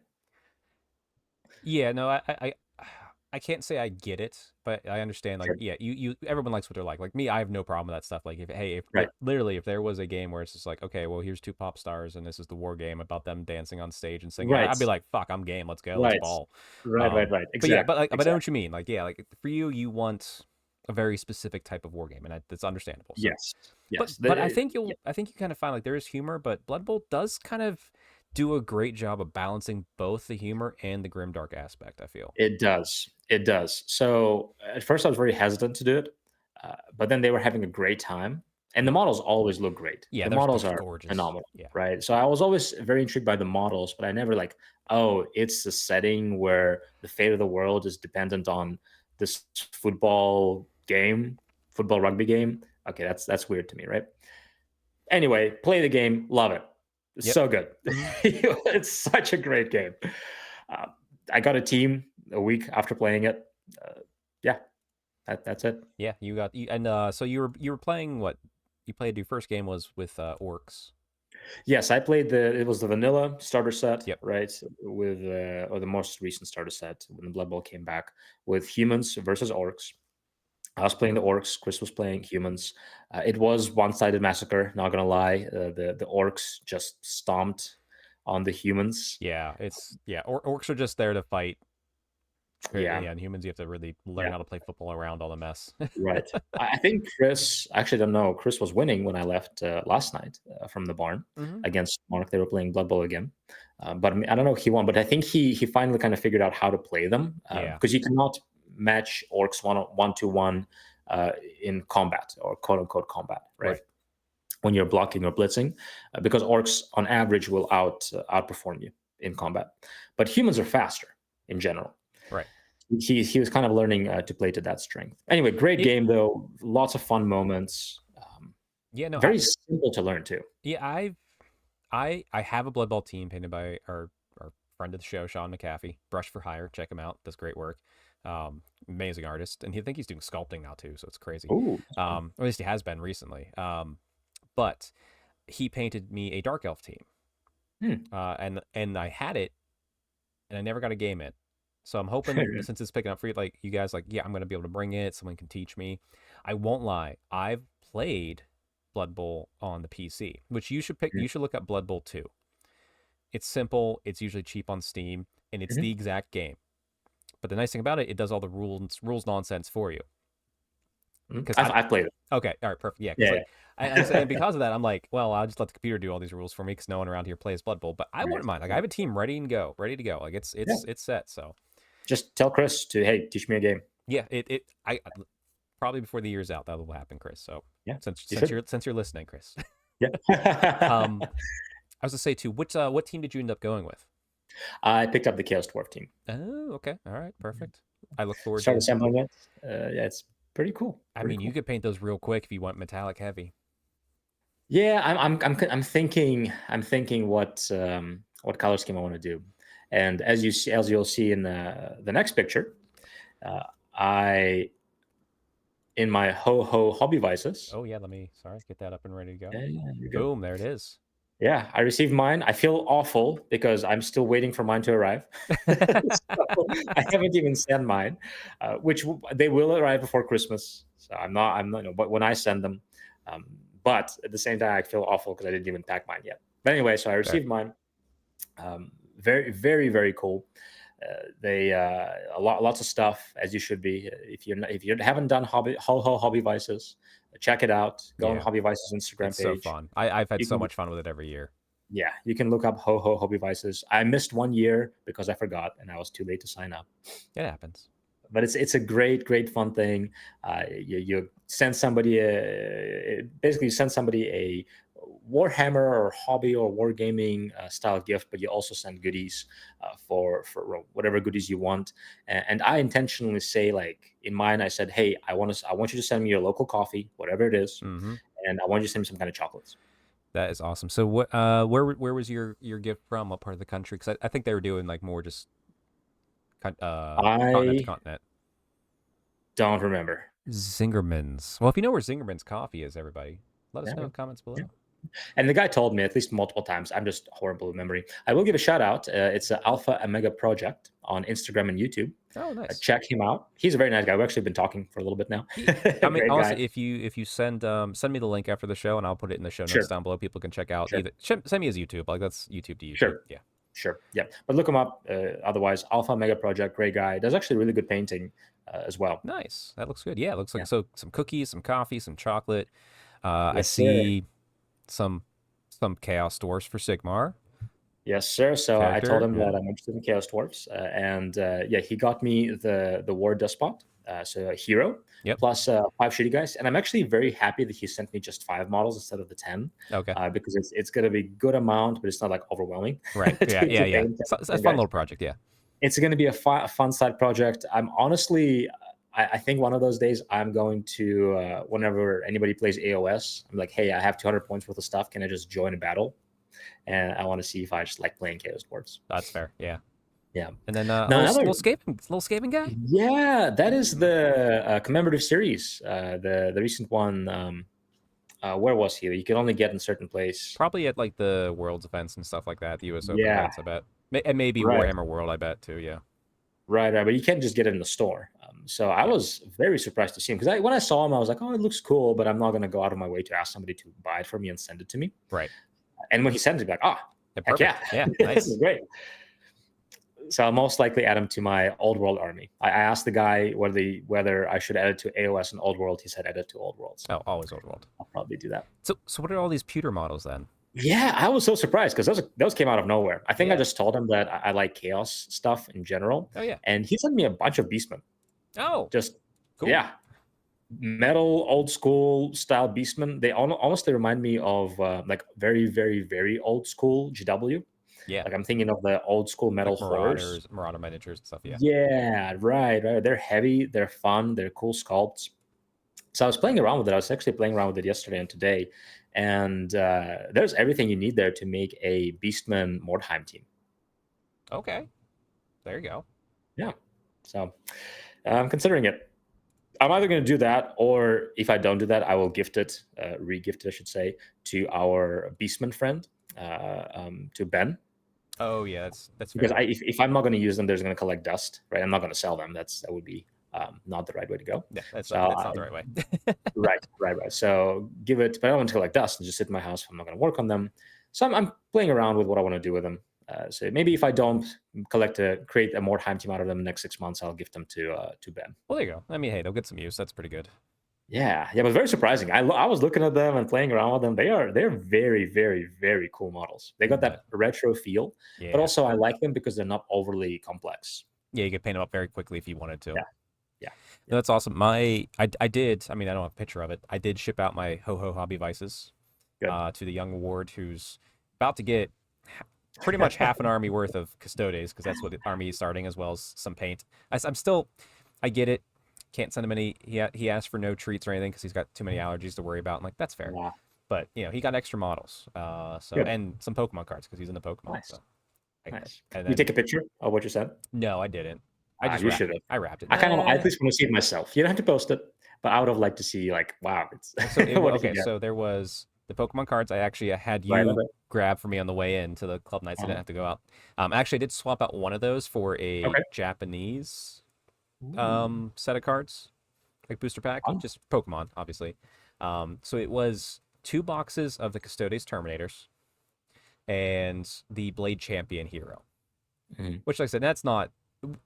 [SPEAKER 1] Yeah. No, I can't say I get it, but I understand. Like,
[SPEAKER 2] Sure.
[SPEAKER 1] yeah, everyone likes what they're like. Like me, I have no problem with that stuff. Like, if
[SPEAKER 2] Right.
[SPEAKER 1] literally if there was a game where it's just like, okay, well, here's two pop stars and this is the war game about them dancing on stage and singing,
[SPEAKER 2] Right.
[SPEAKER 1] I'd be like, fuck, I'm game. Let's go. Let's
[SPEAKER 2] Right.
[SPEAKER 1] ball.
[SPEAKER 2] Right.
[SPEAKER 1] But yeah,
[SPEAKER 2] Exactly.
[SPEAKER 1] but I know
[SPEAKER 2] Exactly.
[SPEAKER 1] what you mean. Like, yeah, like for you, you want a very specific type of war game, and that's understandable. So,
[SPEAKER 2] Yes. Yes.
[SPEAKER 1] but
[SPEAKER 2] Yeah,
[SPEAKER 1] I think you kind of find like there is humor, but Blood Bowl does kind of do a great job of balancing both the humor and the grimdark aspect. I feel.
[SPEAKER 2] it does. It does. So at first, I was very hesitant to do it, but then they were having a great time, and the models always look great.
[SPEAKER 1] Yeah,
[SPEAKER 2] The models
[SPEAKER 1] they're
[SPEAKER 2] are
[SPEAKER 1] gorgeous.
[SPEAKER 2] phenomenal,
[SPEAKER 1] Yeah.
[SPEAKER 2] right? So I was always very intrigued by the models, but I never like, oh, it's a setting where the fate of the world is dependent on this football rugby game. Okay, that's weird to me, right? Anyway, play the game, love it. It's
[SPEAKER 1] Yep.
[SPEAKER 2] so good.
[SPEAKER 1] Mhm.
[SPEAKER 2] It's such a great game. Uh, I got a team a week after playing it. Yeah, that's it.
[SPEAKER 1] Yeah, you got and so you were playing what? You played your first game was with orcs.
[SPEAKER 2] Yes, I played it was the vanilla starter set,
[SPEAKER 1] Yep.
[SPEAKER 2] right? With or the most recent starter set when the Blood Bowl came back with humans versus orcs. I was playing the orcs. Chris was playing humans. It was one-sided massacre. Not gonna lie, the orcs just stomped on the humans.
[SPEAKER 1] Yeah, it's yeah. Orcs are just there to fight.
[SPEAKER 2] Yeah,
[SPEAKER 1] Yeah, and humans you have to really learn
[SPEAKER 2] yeah,
[SPEAKER 1] how to play football around all the mess.
[SPEAKER 2] right. I think Chris. I actually don't know. Chris was winning when I left last night from the barn
[SPEAKER 1] Hmm.
[SPEAKER 2] against Mark. They were playing Blood Bowl again, but I don't know if he won. But I think he finally kind of figured out how to play them
[SPEAKER 1] Yeah.
[SPEAKER 2] because you cannot match orcs one to one in combat or quote unquote combat, right?
[SPEAKER 1] Right.
[SPEAKER 2] When you're blocking or blitzing, because orcs on average will outperform you in combat, but humans are faster in general.
[SPEAKER 1] Right.
[SPEAKER 2] He was kind of learning to play to that strength. Anyway, great
[SPEAKER 1] It,
[SPEAKER 2] game though, lots of fun moments.
[SPEAKER 1] yeah. No.
[SPEAKER 2] Very simple to learn too.
[SPEAKER 1] Yeah. I have a Blood Bowl team painted by our friend of the show, Sean McAfee. Brush for Hire. Check him out. Does great work. Amazing artist, and I think he's doing sculpting now too. So it's crazy.
[SPEAKER 2] Oh,
[SPEAKER 1] Or at least he has been recently. But he painted me a dark elf team. And I had it, and I never got a game in. So I'm hoping since it's picking up for you, like you guys, like yeah, I'm gonna be able to bring it. Someone can teach me. I won't lie, I've played Blood Bowl on the PC, which you should pick. You should look up Blood Bowl 2. It's simple. It's usually cheap on Steam, and it's the exact game. But the nice thing about it, it does all the rules nonsense for you. Because
[SPEAKER 2] I've played it.
[SPEAKER 1] okay, all right, perfect, yeah. Because
[SPEAKER 2] Yeah,
[SPEAKER 1] like I say, and because of that, I'm like, well, I'll just let the computer do all these rules for me because no one around here plays Blood Bowl. But I
[SPEAKER 2] yeah,
[SPEAKER 1] wouldn't mind. Like I have a team ready to go. Like
[SPEAKER 2] yeah.
[SPEAKER 1] it's set. So
[SPEAKER 2] Just tell Chris to hey, teach me a game.
[SPEAKER 1] yeah, I probably before the year's out that will happen, Chris. So
[SPEAKER 2] Yeah,
[SPEAKER 1] since
[SPEAKER 2] you
[SPEAKER 1] since
[SPEAKER 2] should.
[SPEAKER 1] you're since you're listening, Chris,
[SPEAKER 2] Yeah.
[SPEAKER 1] I was gonna say too, what team did you end up going with?
[SPEAKER 2] I picked up the Chaos Dwarf team.
[SPEAKER 1] Oh, okay, all right, perfect. I look forward
[SPEAKER 2] Started
[SPEAKER 1] to.
[SPEAKER 2] assembling it. Yeah, it's pretty cool.
[SPEAKER 1] I
[SPEAKER 2] Pretty
[SPEAKER 1] mean, you
[SPEAKER 2] cool.
[SPEAKER 1] could paint those real quick if you want metallic heavy.
[SPEAKER 2] Yeah, I'm thinking what color scheme I want to do, and as you'll see in the next picture, uh, I in my ho ho hobby vices.
[SPEAKER 1] Oh yeah, let me sorry get that up and ready to go.
[SPEAKER 2] Yeah, you're good.
[SPEAKER 1] Boom, there it is.
[SPEAKER 2] Yeah, I received mine. I feel awful because I'm still waiting for mine to arrive. So I haven't even sent mine, they will arrive before Christmas. So I'm not, but when I send them, um, but at the same time, I feel awful because I didn't even pack mine yet. But anyway, so I
[SPEAKER 1] Fair.
[SPEAKER 2] received mine. Very, very, very cool. They lots of stuff as you should be. If you haven't done hobby vices, check it out. Go on
[SPEAKER 1] Yeah,
[SPEAKER 2] Hobby Vices Instagram
[SPEAKER 1] it's so
[SPEAKER 2] page.
[SPEAKER 1] fun. I've had
[SPEAKER 2] You
[SPEAKER 1] so
[SPEAKER 2] can
[SPEAKER 1] much fun with it every year.
[SPEAKER 2] Yeah, you can look up Hobby Vices. I missed 1 year because I forgot and I was too late to sign up.
[SPEAKER 1] It happens.
[SPEAKER 2] But it's a great fun thing. You send somebody basically you send somebody a Warhammer or hobby or wargaming style gift, but you also send goodies for whatever goodies you want. And I intentionally say like in mine, I said, hey, I want you to send me your local coffee, whatever it is,
[SPEAKER 1] Mm-hmm.
[SPEAKER 2] and I want you to send me some kind of chocolates.
[SPEAKER 1] That is awesome. So what? Where was your gift from? What part of the country? Because I think they were doing like more just continent to
[SPEAKER 2] I
[SPEAKER 1] continent.
[SPEAKER 2] don't remember.
[SPEAKER 1] Zingerman's. Well, if you know where Zingerman's coffee is, everybody, let us
[SPEAKER 2] Yeah,
[SPEAKER 1] know in the comments
[SPEAKER 2] yeah.
[SPEAKER 1] below.
[SPEAKER 2] And the guy told me at least multiple times. I'm just horrible with memory. I will give a shout out. It's an Alpha Omega Project on Instagram and YouTube.
[SPEAKER 1] Oh, nice.
[SPEAKER 2] Check him out. He's a very nice guy. We've actually been talking for a little bit now.
[SPEAKER 1] I mean,
[SPEAKER 2] Great
[SPEAKER 1] honestly,
[SPEAKER 2] guy.
[SPEAKER 1] if you send me the link after the show, and I'll put it in the show notes
[SPEAKER 2] Sure,
[SPEAKER 1] down below. People can check out
[SPEAKER 2] sure,
[SPEAKER 1] either send me his YouTube. Like that's YouTube to YouTube.
[SPEAKER 2] sure,
[SPEAKER 1] Yeah.
[SPEAKER 2] sure. Yeah, but look him up. Otherwise, Alpha Omega Project, great guy. Does actually really good painting as well.
[SPEAKER 1] Nice. That looks good. Yeah, it looks like
[SPEAKER 2] Yeah.
[SPEAKER 1] so some cookies, some coffee, some chocolate. I
[SPEAKER 2] Yes, sir.
[SPEAKER 1] see some chaos doors for Sigmar
[SPEAKER 2] Yes, sir. So I told
[SPEAKER 1] character.
[SPEAKER 2] him
[SPEAKER 1] Yeah.
[SPEAKER 2] that I'm interested in Chaos Dwarfs, and yeah, he got me the War Despot, so a hero,
[SPEAKER 1] Yep.
[SPEAKER 2] plus 5 shitty guys. And I'm actually very happy that he sent me just 5 models instead of the 10,
[SPEAKER 1] Okay.
[SPEAKER 2] because it's gonna be good amount, but it's not like overwhelming
[SPEAKER 1] Right. Yeah.
[SPEAKER 2] to
[SPEAKER 1] Yeah. Yeah.
[SPEAKER 2] paint
[SPEAKER 1] So, it's a
[SPEAKER 2] 10
[SPEAKER 1] fun
[SPEAKER 2] guys.
[SPEAKER 1] little project. Yeah.
[SPEAKER 2] It's gonna be a fun side project. I'm honestly, I think one of those days I'm going to, whenever anybody plays AOS, I'm like, hey, I have 200 points worth of stuff. Can I just join a battle? And I want to see if I just like playing Chaos boards.
[SPEAKER 1] That's fair. Yeah.
[SPEAKER 2] Yeah.
[SPEAKER 1] And then
[SPEAKER 2] Now another,
[SPEAKER 1] little scaping guy.
[SPEAKER 2] yeah, that is the commemorative series, the recent one. Where was he? You could only get in certain place.
[SPEAKER 1] Probably at like the Worlds events and stuff like that, the US Open
[SPEAKER 2] Yeah,
[SPEAKER 1] events, I bet. And maybe
[SPEAKER 2] right,
[SPEAKER 1] Warhammer World, I bet too. Yeah.
[SPEAKER 2] right. But you can't just get it in the store. So I
[SPEAKER 1] Yeah.
[SPEAKER 2] was very surprised to see him because when I saw him, I was like, oh, it looks cool, but I'm not going to go out of my way to ask somebody to buy it for me and send it to me.
[SPEAKER 1] Right.
[SPEAKER 2] And when he sends it, like, oh,
[SPEAKER 1] Yeah,
[SPEAKER 2] heck yeah,
[SPEAKER 1] perfect. Yeah.
[SPEAKER 2] this is
[SPEAKER 1] Nice.
[SPEAKER 2] great. So I'll most likely add him to my old world army. I asked the guy whether I should add it to AOS and old world. He said add it to old world. So
[SPEAKER 1] Oh, always old world.
[SPEAKER 2] I'll probably do that.
[SPEAKER 1] So what are all these pewter models then?
[SPEAKER 2] Yeah, I was so surprised because those came out of nowhere. I think I
[SPEAKER 1] Yeah.
[SPEAKER 2] just told him that I like chaos stuff in general,
[SPEAKER 1] Oh yeah.
[SPEAKER 2] and he sent me a bunch of beastmen.
[SPEAKER 1] Oh,
[SPEAKER 2] Just
[SPEAKER 1] cool.
[SPEAKER 2] yeah, metal old school style beastmen. They honestly remind me of like very very very old school GW.
[SPEAKER 1] Yeah.
[SPEAKER 2] Like I'm thinking of the old school metal
[SPEAKER 1] Like
[SPEAKER 2] horrors.
[SPEAKER 1] Marauder miniatures and stuff. Yeah.
[SPEAKER 2] Yeah, right, right. They're heavy, they're fun, they're cool sculpts. So I was playing around with it. I was actually playing around with it yesterday and today, and there's everything you need there to make a Beastman Mordheim team.
[SPEAKER 1] Okay. There you go.
[SPEAKER 2] Yeah, so I'm considering it. I'm either going to do that, or if I don't do that, I will gift it, re-gift it, I should say, to our Beastman friend, to Ben.
[SPEAKER 1] Oh yeah, that's
[SPEAKER 2] Because
[SPEAKER 1] fair.
[SPEAKER 2] if I'm not going to use them, they're going to collect dust, right? I'm not going to sell them. That would be not the right way to go.
[SPEAKER 1] Yeah,
[SPEAKER 2] So
[SPEAKER 1] that's not the right way.
[SPEAKER 2] right, right, right. So give it, but I don't want to collect dust and just sit in my house if I'm not going to work on them. So I'm playing around with what I want to do with them. So maybe if I don't create a more time team out of them in the next 6 months, I'll gift them to Ben.
[SPEAKER 1] Well, there you go. I mean, hey, they'll get some use. That's pretty good.
[SPEAKER 2] Yeah, yeah, but very surprising. I was looking at them and playing around with them. They're very, very, very cool models. They got that retro feel, but
[SPEAKER 1] Yeah.
[SPEAKER 2] also I like them because they're not overly complex.
[SPEAKER 1] Yeah, you could paint them up very quickly if you wanted to.
[SPEAKER 2] Yeah, yeah,
[SPEAKER 1] No, that's awesome. I did. I mean, I don't have a picture of it. I did ship out my Ho Ho Hobby Vices
[SPEAKER 2] good.
[SPEAKER 1] to the young ward who's about to get pretty much half an army worth of Custodes because that's what the army is starting, as well as some paint. I'm still, I get it. Can't send him any. He asked for no treats or anything because he's got too many allergies to worry about. I'm like, that's fair.
[SPEAKER 2] Yeah,
[SPEAKER 1] But he got extra models.
[SPEAKER 2] good.
[SPEAKER 1] And some Pokemon cards because he's into Pokemon.
[SPEAKER 2] Nice,
[SPEAKER 1] So
[SPEAKER 2] nice.
[SPEAKER 1] and
[SPEAKER 2] You
[SPEAKER 1] then
[SPEAKER 2] take a picture of what you said.
[SPEAKER 1] no, I didn't. I just
[SPEAKER 2] You
[SPEAKER 1] wrapped
[SPEAKER 2] should
[SPEAKER 1] it.
[SPEAKER 2] have.
[SPEAKER 1] I wrapped it.
[SPEAKER 2] I at least want to see it myself. You don't have to post it, but I would have liked to see like, wow, it's
[SPEAKER 1] So
[SPEAKER 2] what did
[SPEAKER 1] okay.
[SPEAKER 2] you get?
[SPEAKER 1] So there was the Pokemon cards. I actually had
[SPEAKER 2] Right,
[SPEAKER 1] you
[SPEAKER 2] okay.
[SPEAKER 1] grab for me on the way into the club nights. I didn't
[SPEAKER 2] Uh-huh.
[SPEAKER 1] have to go out. Actually, I did swap out one of those for a
[SPEAKER 2] Okay.
[SPEAKER 1] Japanese
[SPEAKER 2] Ooh,
[SPEAKER 1] set of cards, like booster pack,
[SPEAKER 2] fun.
[SPEAKER 1] just Pokemon, obviously. So it was 2 boxes of the Custodes Terminators and the Blade Champion Hero.
[SPEAKER 2] Mhm.
[SPEAKER 1] Which, like I said, that's not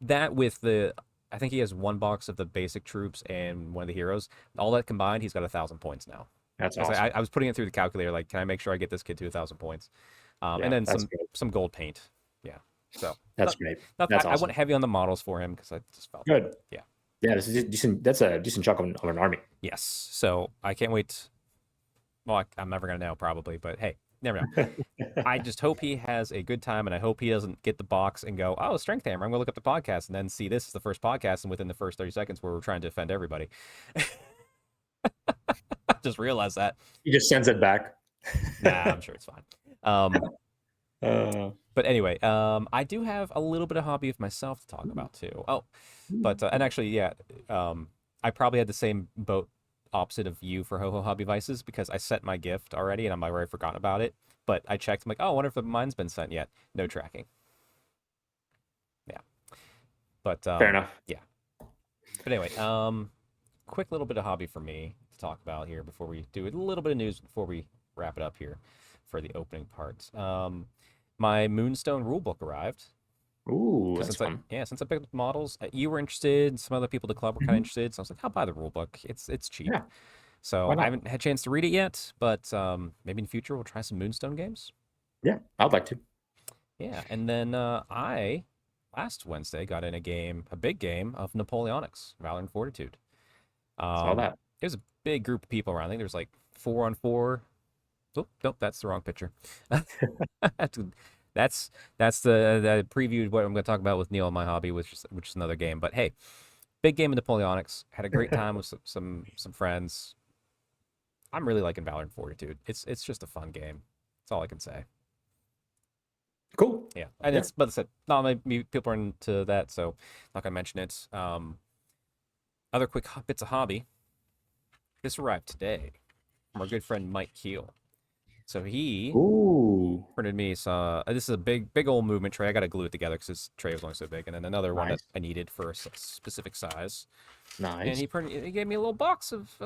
[SPEAKER 1] that with the. I think he has 1 box of the basic troops and one of the heroes. All that combined, he's got 1,000 points now.
[SPEAKER 2] That's
[SPEAKER 1] I was, like,
[SPEAKER 2] awesome.
[SPEAKER 1] I was putting it through the calculator, like, can I make sure I get this kid to 1,000 points? And
[SPEAKER 2] Yeah,
[SPEAKER 1] then
[SPEAKER 2] that's great.
[SPEAKER 1] some gold paint. Yeah. So
[SPEAKER 2] That's
[SPEAKER 1] not,
[SPEAKER 2] great.
[SPEAKER 1] not
[SPEAKER 2] That's
[SPEAKER 1] I went
[SPEAKER 2] awesome.
[SPEAKER 1] heavy on the models for him because I just felt
[SPEAKER 2] Good.
[SPEAKER 1] yeah.
[SPEAKER 2] Yeah, this is decent. That's a decent chunk of an army.
[SPEAKER 1] Yes. So I can't wait. Well, I'm never gonna know probably, but hey, never know. I just hope he has a good time, and I hope he doesn't get the box and go, "Oh, Strength Hammer. I'm gonna look up the podcast," and then see this is the first podcast, and within the first 30 seconds, where we're trying to offend everybody. Just realize that.
[SPEAKER 2] He just sends it back.
[SPEAKER 1] Nah, I'm sure it's fine. Um,
[SPEAKER 2] Uh,
[SPEAKER 1] but anyway, I do have a little bit of hobby of myself to talk about too. Oh, but and actually, yeah, I probably had the same boat opposite of you for Ho Ho Hobby Vices because I sent my gift already, and I'm already forgotten about it. But I checked. I'm like, oh, I wonder if mine's been sent yet. No tracking. Yeah. But
[SPEAKER 2] fair enough.
[SPEAKER 1] yeah. But anyway, quick little bit of hobby for me to talk about here before we do a little bit of news before we wrap it up here for the opening parts. My Moonstone rulebook arrived.
[SPEAKER 2] Ooh,
[SPEAKER 1] Because
[SPEAKER 2] that's fun.
[SPEAKER 1] since I picked up the models, you were interested. Some other people at the club were kind of
[SPEAKER 2] Mhm.
[SPEAKER 1] interested. So I was like, I'll buy the rulebook. It's cheap.
[SPEAKER 2] Yeah,
[SPEAKER 1] So
[SPEAKER 2] why
[SPEAKER 1] I
[SPEAKER 2] not?
[SPEAKER 1] haven't had a chance to read it yet, but maybe in the future we'll try some Moonstone games.
[SPEAKER 2] Yeah, I'd like to.
[SPEAKER 1] Yeah, and then I last Wednesday got in a big game of Napoleonics, Valor and Fortitude.
[SPEAKER 2] Saw
[SPEAKER 1] Um,
[SPEAKER 2] that.
[SPEAKER 1] it was a big group of people around. I think there's like 4-on-4. Oh, nope, that's the wrong picture. That's that's the preview what I'm going to talk about with Neil on my hobby, which is another game. But hey, Big game of Napoleonics. Had a great time with some friends. I'm really liking Valor and Fortitude. It's just a fun game. That's all I can say.
[SPEAKER 2] Cool.
[SPEAKER 1] Yeah, and
[SPEAKER 2] Yeah.
[SPEAKER 1] it's but I said not many people are into that, so not gonna mention it. Other quick bits of hobby. This arrived today from our good friend Mike Keel. So he
[SPEAKER 2] Ooh,
[SPEAKER 1] printed me some. This is a big old movement tray. I got to glue it together because this tray was only so big, and then another one that
[SPEAKER 2] nice,
[SPEAKER 1] I needed for a specific size. And
[SPEAKER 2] nice.
[SPEAKER 1] he gave me a little box of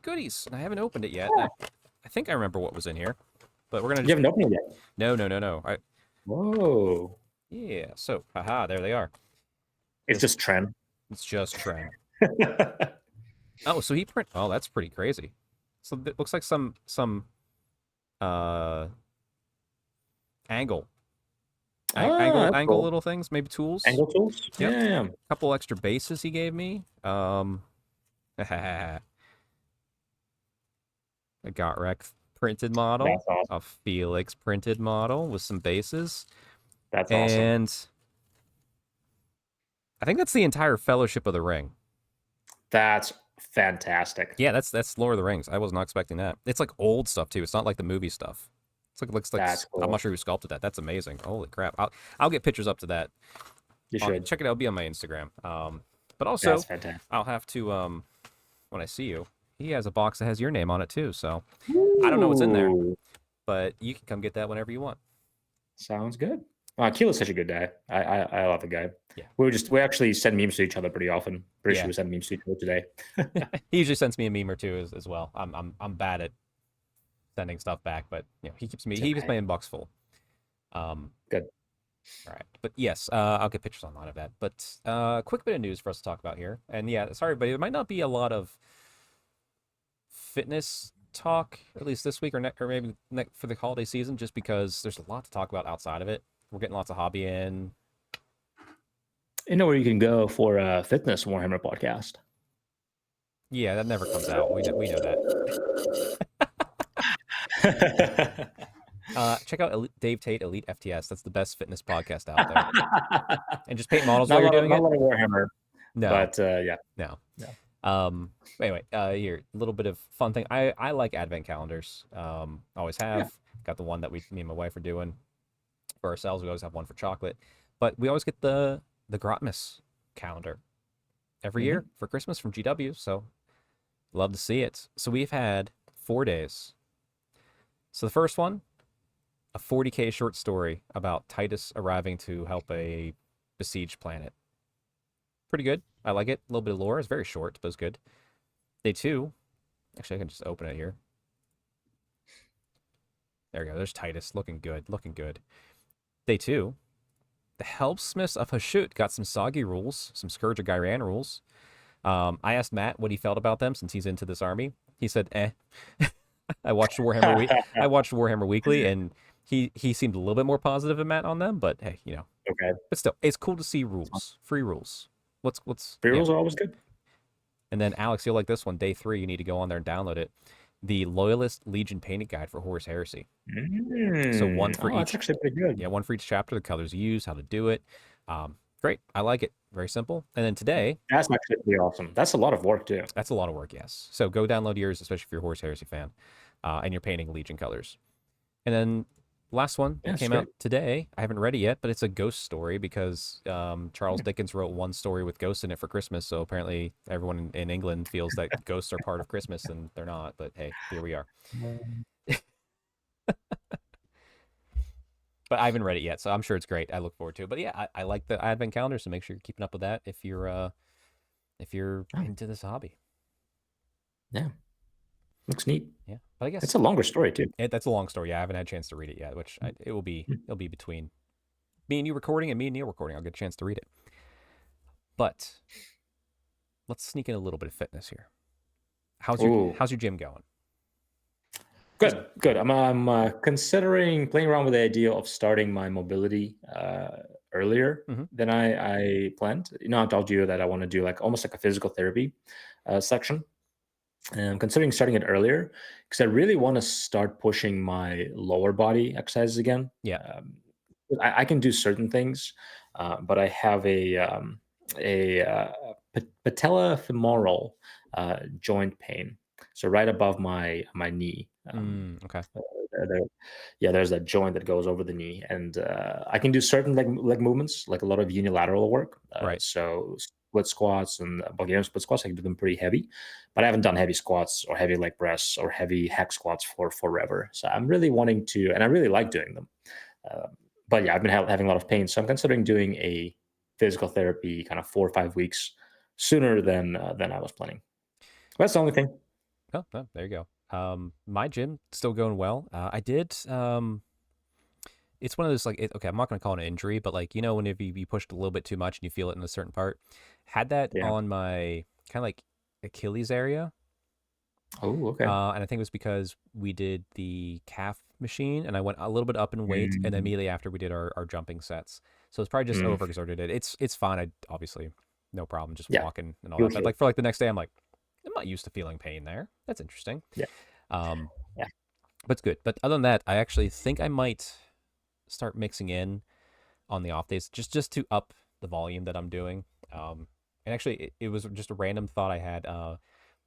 [SPEAKER 1] goodies, and I haven't opened it yet.
[SPEAKER 2] Yeah.
[SPEAKER 1] I think I remember what was in here, but we're gonna
[SPEAKER 2] You
[SPEAKER 1] just
[SPEAKER 2] haven't opened it yet.
[SPEAKER 1] no.
[SPEAKER 2] Whoa.
[SPEAKER 1] Yeah. So haha, there they are.
[SPEAKER 2] It's
[SPEAKER 1] This
[SPEAKER 2] just trend.
[SPEAKER 1] it's just Tren. Oh, so he print. Oh, that's pretty crazy. So it looks like some uh angle
[SPEAKER 2] That's
[SPEAKER 1] angle
[SPEAKER 2] cool.
[SPEAKER 1] little things, maybe tools.
[SPEAKER 2] Angle tools?
[SPEAKER 1] Yep.
[SPEAKER 2] Yeah.
[SPEAKER 1] Couple extra bases he gave me. A got wrecked printed model,
[SPEAKER 2] That's awesome.
[SPEAKER 1] a Felix printed model with some bases,
[SPEAKER 2] That's awesome.
[SPEAKER 1] and I think that's the entire Fellowship of the Ring.
[SPEAKER 2] That's fantastic.
[SPEAKER 1] Yeah, that's Lord of the Rings. I was not expecting that. It's like old stuff too. It's not like the movie stuff. It's like looks like
[SPEAKER 2] That's
[SPEAKER 1] I'm
[SPEAKER 2] cool.
[SPEAKER 1] not sure who sculpted that. That's amazing. Holy crap! I'll get pictures up to that.
[SPEAKER 2] You should.
[SPEAKER 1] Check it out. It'll be on my Instagram. But
[SPEAKER 2] That's
[SPEAKER 1] also
[SPEAKER 2] fantastic.
[SPEAKER 1] I'll have to when I see you. He has a box that has your name on it too. So I don't know what's in there,
[SPEAKER 2] Ooh,
[SPEAKER 1] but you can come get that whenever you want.
[SPEAKER 2] sounds good. Keel is such a good guy. I love the guy.
[SPEAKER 1] Yeah,
[SPEAKER 2] We actually send memes to each other pretty often. Pretty sure
[SPEAKER 1] yeah.
[SPEAKER 2] we send memes to each other today.
[SPEAKER 1] He usually sends me a meme or two as well. I'm bad at sending stuff back, but he keeps
[SPEAKER 2] It's
[SPEAKER 1] he keeps my
[SPEAKER 2] okay.
[SPEAKER 1] inbox full. Um,
[SPEAKER 2] Good.
[SPEAKER 1] all right, but yes, I'll get pictures online of that. But quick bit of news for us to talk about here, and yeah, sorry, but there might not be a lot of fitness talk at least this week or maybe for the holiday season, just because there's a lot to talk about outside of it. We're getting lots of hobby in.
[SPEAKER 2] You know where you can go for a fitness Warhammer podcast?
[SPEAKER 1] Yeah, that never comes out. We know that. Check out Dave Tate Elite FTS. That's the best fitness podcast out there. And just paint models while you're doing
[SPEAKER 2] not a
[SPEAKER 1] it.
[SPEAKER 2] lot of Warhammer,
[SPEAKER 1] No,
[SPEAKER 2] but yeah,
[SPEAKER 1] no.
[SPEAKER 2] yeah.
[SPEAKER 1] Anyway, here a little bit of fun thing. I like advent calendars. Always
[SPEAKER 2] Yeah.
[SPEAKER 1] have. Got the one that me and my wife are doing for ourselves. We always have one for chocolate, but we always get the Grotmas calendar every
[SPEAKER 2] Mhm.
[SPEAKER 1] year for Christmas from GW. So love to see it. So we've had 4 days. So the first one, a 40K short story about Titus arriving to help a besieged planet. Pretty good. I like it. A little bit of lore. It's very short, but it's good. Day two, actually, I can just open it here. There we go. There's Titus. Looking good. Looking good. Day two, the Helpsmiths of Hashut got some soggy rules, some Scourge of Gyran rules. I asked Matt what he felt about them since he's into this army. He said, "Eh." I watched Warhammer I watched Warhammer Weekly, and he seemed a little bit more positive than Matt on them. But hey,
[SPEAKER 2] Okay.
[SPEAKER 1] but still, it's cool to see rules, free rules. What's
[SPEAKER 2] Free rolls are always good.
[SPEAKER 1] And then Alex, you'll like this one. Day 3, you need to go on there and download it. The Loyalist Legion Painting Guide for Horus Heresy. So one for
[SPEAKER 2] Oh, that's
[SPEAKER 1] each.
[SPEAKER 2] actually pretty good.
[SPEAKER 1] Yeah, one for each chapter. The colors you use, how to do it. Great. I like it. Very simple. And then today,
[SPEAKER 2] That's actually pretty awesome. That's a lot of work too.
[SPEAKER 1] that's a lot of work. Yes. So go download yours, especially if you're a Horus Heresy fan, and you're painting Legion colors. And then last one
[SPEAKER 2] Yeah,
[SPEAKER 1] that
[SPEAKER 2] it's
[SPEAKER 1] came
[SPEAKER 2] great.
[SPEAKER 1] out today. I haven't read it yet, but it's a ghost story because Charles Dickens wrote one story with ghosts in it for Christmas. So apparently everyone in England feels that ghosts are part of Christmas, and they're not. But hey, here we are. But I haven't read it yet, so I'm sure it's great. I look forward to it. But yeah, I like the advent calendar, so make sure you're keeping up with that if you're
[SPEAKER 2] Oh,
[SPEAKER 1] into this hobby.
[SPEAKER 2] yeah, looks neat.
[SPEAKER 1] Yeah, but I
[SPEAKER 2] It's
[SPEAKER 1] guess
[SPEAKER 2] a longer story too.
[SPEAKER 1] that's a long story. Yeah, I haven't had a chance to read it yet, which it'll be between me and you recording and me and Neil recording. I'll get a chance to read it. But let's sneak in a little bit of fitness here.
[SPEAKER 2] Ooh,
[SPEAKER 1] How's your gym going? Just
[SPEAKER 2] good, good. I'm considering playing around with the idea of starting my mobility earlier
[SPEAKER 1] mhm.
[SPEAKER 2] than I planned. I told you that I want to do like almost like a physical therapy section. And I'm considering starting it earlier because I really want to start pushing my lower body exercises again.
[SPEAKER 1] Yeah.
[SPEAKER 2] Um, I can do certain things, but I have a a patellofemoral joint pain. So right above my knee.
[SPEAKER 1] Okay.
[SPEAKER 2] There, yeah, there's that joint that goes over the knee, and I can do certain leg movements, like a lot of unilateral work.
[SPEAKER 1] Right.
[SPEAKER 2] So split squats and Bulgarian split squats, I can do them pretty heavy, but I haven't done heavy squats or heavy leg press or heavy hack squats for forever. So I'm really wanting to, and I really like doing them. Uh, but yeah, I've been having a lot of pain, so I'm considering doing a physical therapy kind of 4 or 5 weeks sooner than I was planning. That's the only thing.
[SPEAKER 1] Oh, oh, there you go. My gym still going well. I did. It's one of those like, okay, I'm not going to call it an injury, but like whenever you pushed a little bit too much and you feel it in a certain part, had that
[SPEAKER 2] Yeah.
[SPEAKER 1] on my kind of like Achilles area.
[SPEAKER 2] Oh, okay.
[SPEAKER 1] And I think it was because we did the calf machine and I went a little bit up in weight, and then
[SPEAKER 2] Mm,
[SPEAKER 1] immediately after we did our jumping sets. So it's probably just
[SPEAKER 2] mm,
[SPEAKER 1] overexerted it. It's fine. I obviously no problem just
[SPEAKER 2] yeah,
[SPEAKER 1] walking and all
[SPEAKER 2] you'll
[SPEAKER 1] that. But
[SPEAKER 2] heal.
[SPEAKER 1] like for like the next day, I'm like, I'm not used to feeling pain there. That's interesting.
[SPEAKER 2] Yeah,
[SPEAKER 1] Um,
[SPEAKER 2] yeah.
[SPEAKER 1] but it's good. But other than that, I actually think I might start mixing in on the off days just to up the volume that I'm doing. And actually, it was just a random thought I had.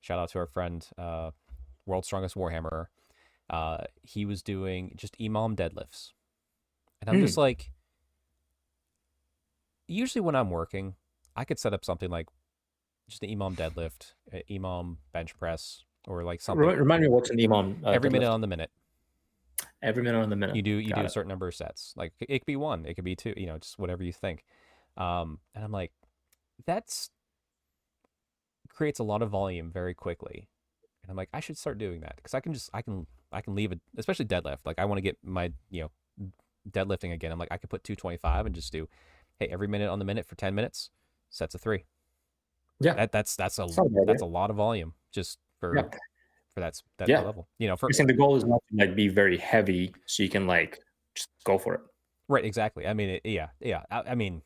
[SPEAKER 1] Shout out to our friend, World's Strongest Warhammer. He was doing just EMOM deadlifts, and I'm just
[SPEAKER 2] Mm.
[SPEAKER 1] like, usually when I'm working, I could set up something like just an EMOM deadlift, EMOM bench press, or like something
[SPEAKER 2] Remind me what's an imam
[SPEAKER 1] every minute
[SPEAKER 2] deadlift?
[SPEAKER 1] on the minute.
[SPEAKER 2] Every minute on the minute.
[SPEAKER 1] You do
[SPEAKER 2] Got
[SPEAKER 1] a
[SPEAKER 2] it.
[SPEAKER 1] certain number of sets. Like it could be one, it could be two, just whatever you think. And I'm like, that's creates a lot of volume very quickly. And I'm like, I should start doing that because I can leave it, especially deadlift. Like I want to get my deadlifting again. I'm like, I could put 225 and just do, hey, every minute on the minute for 10 minutes, sets of three.
[SPEAKER 2] Yeah,
[SPEAKER 1] That's a
[SPEAKER 2] it's not a bad idea.
[SPEAKER 1] that's a lot of volume just
[SPEAKER 2] Yeah,
[SPEAKER 1] for that
[SPEAKER 2] yeah.
[SPEAKER 1] level. For
[SPEAKER 2] You're saying the goal is not to like be very heavy, so you can like just go for it.
[SPEAKER 1] right, exactly. I mean, yeah, yeah. I mean,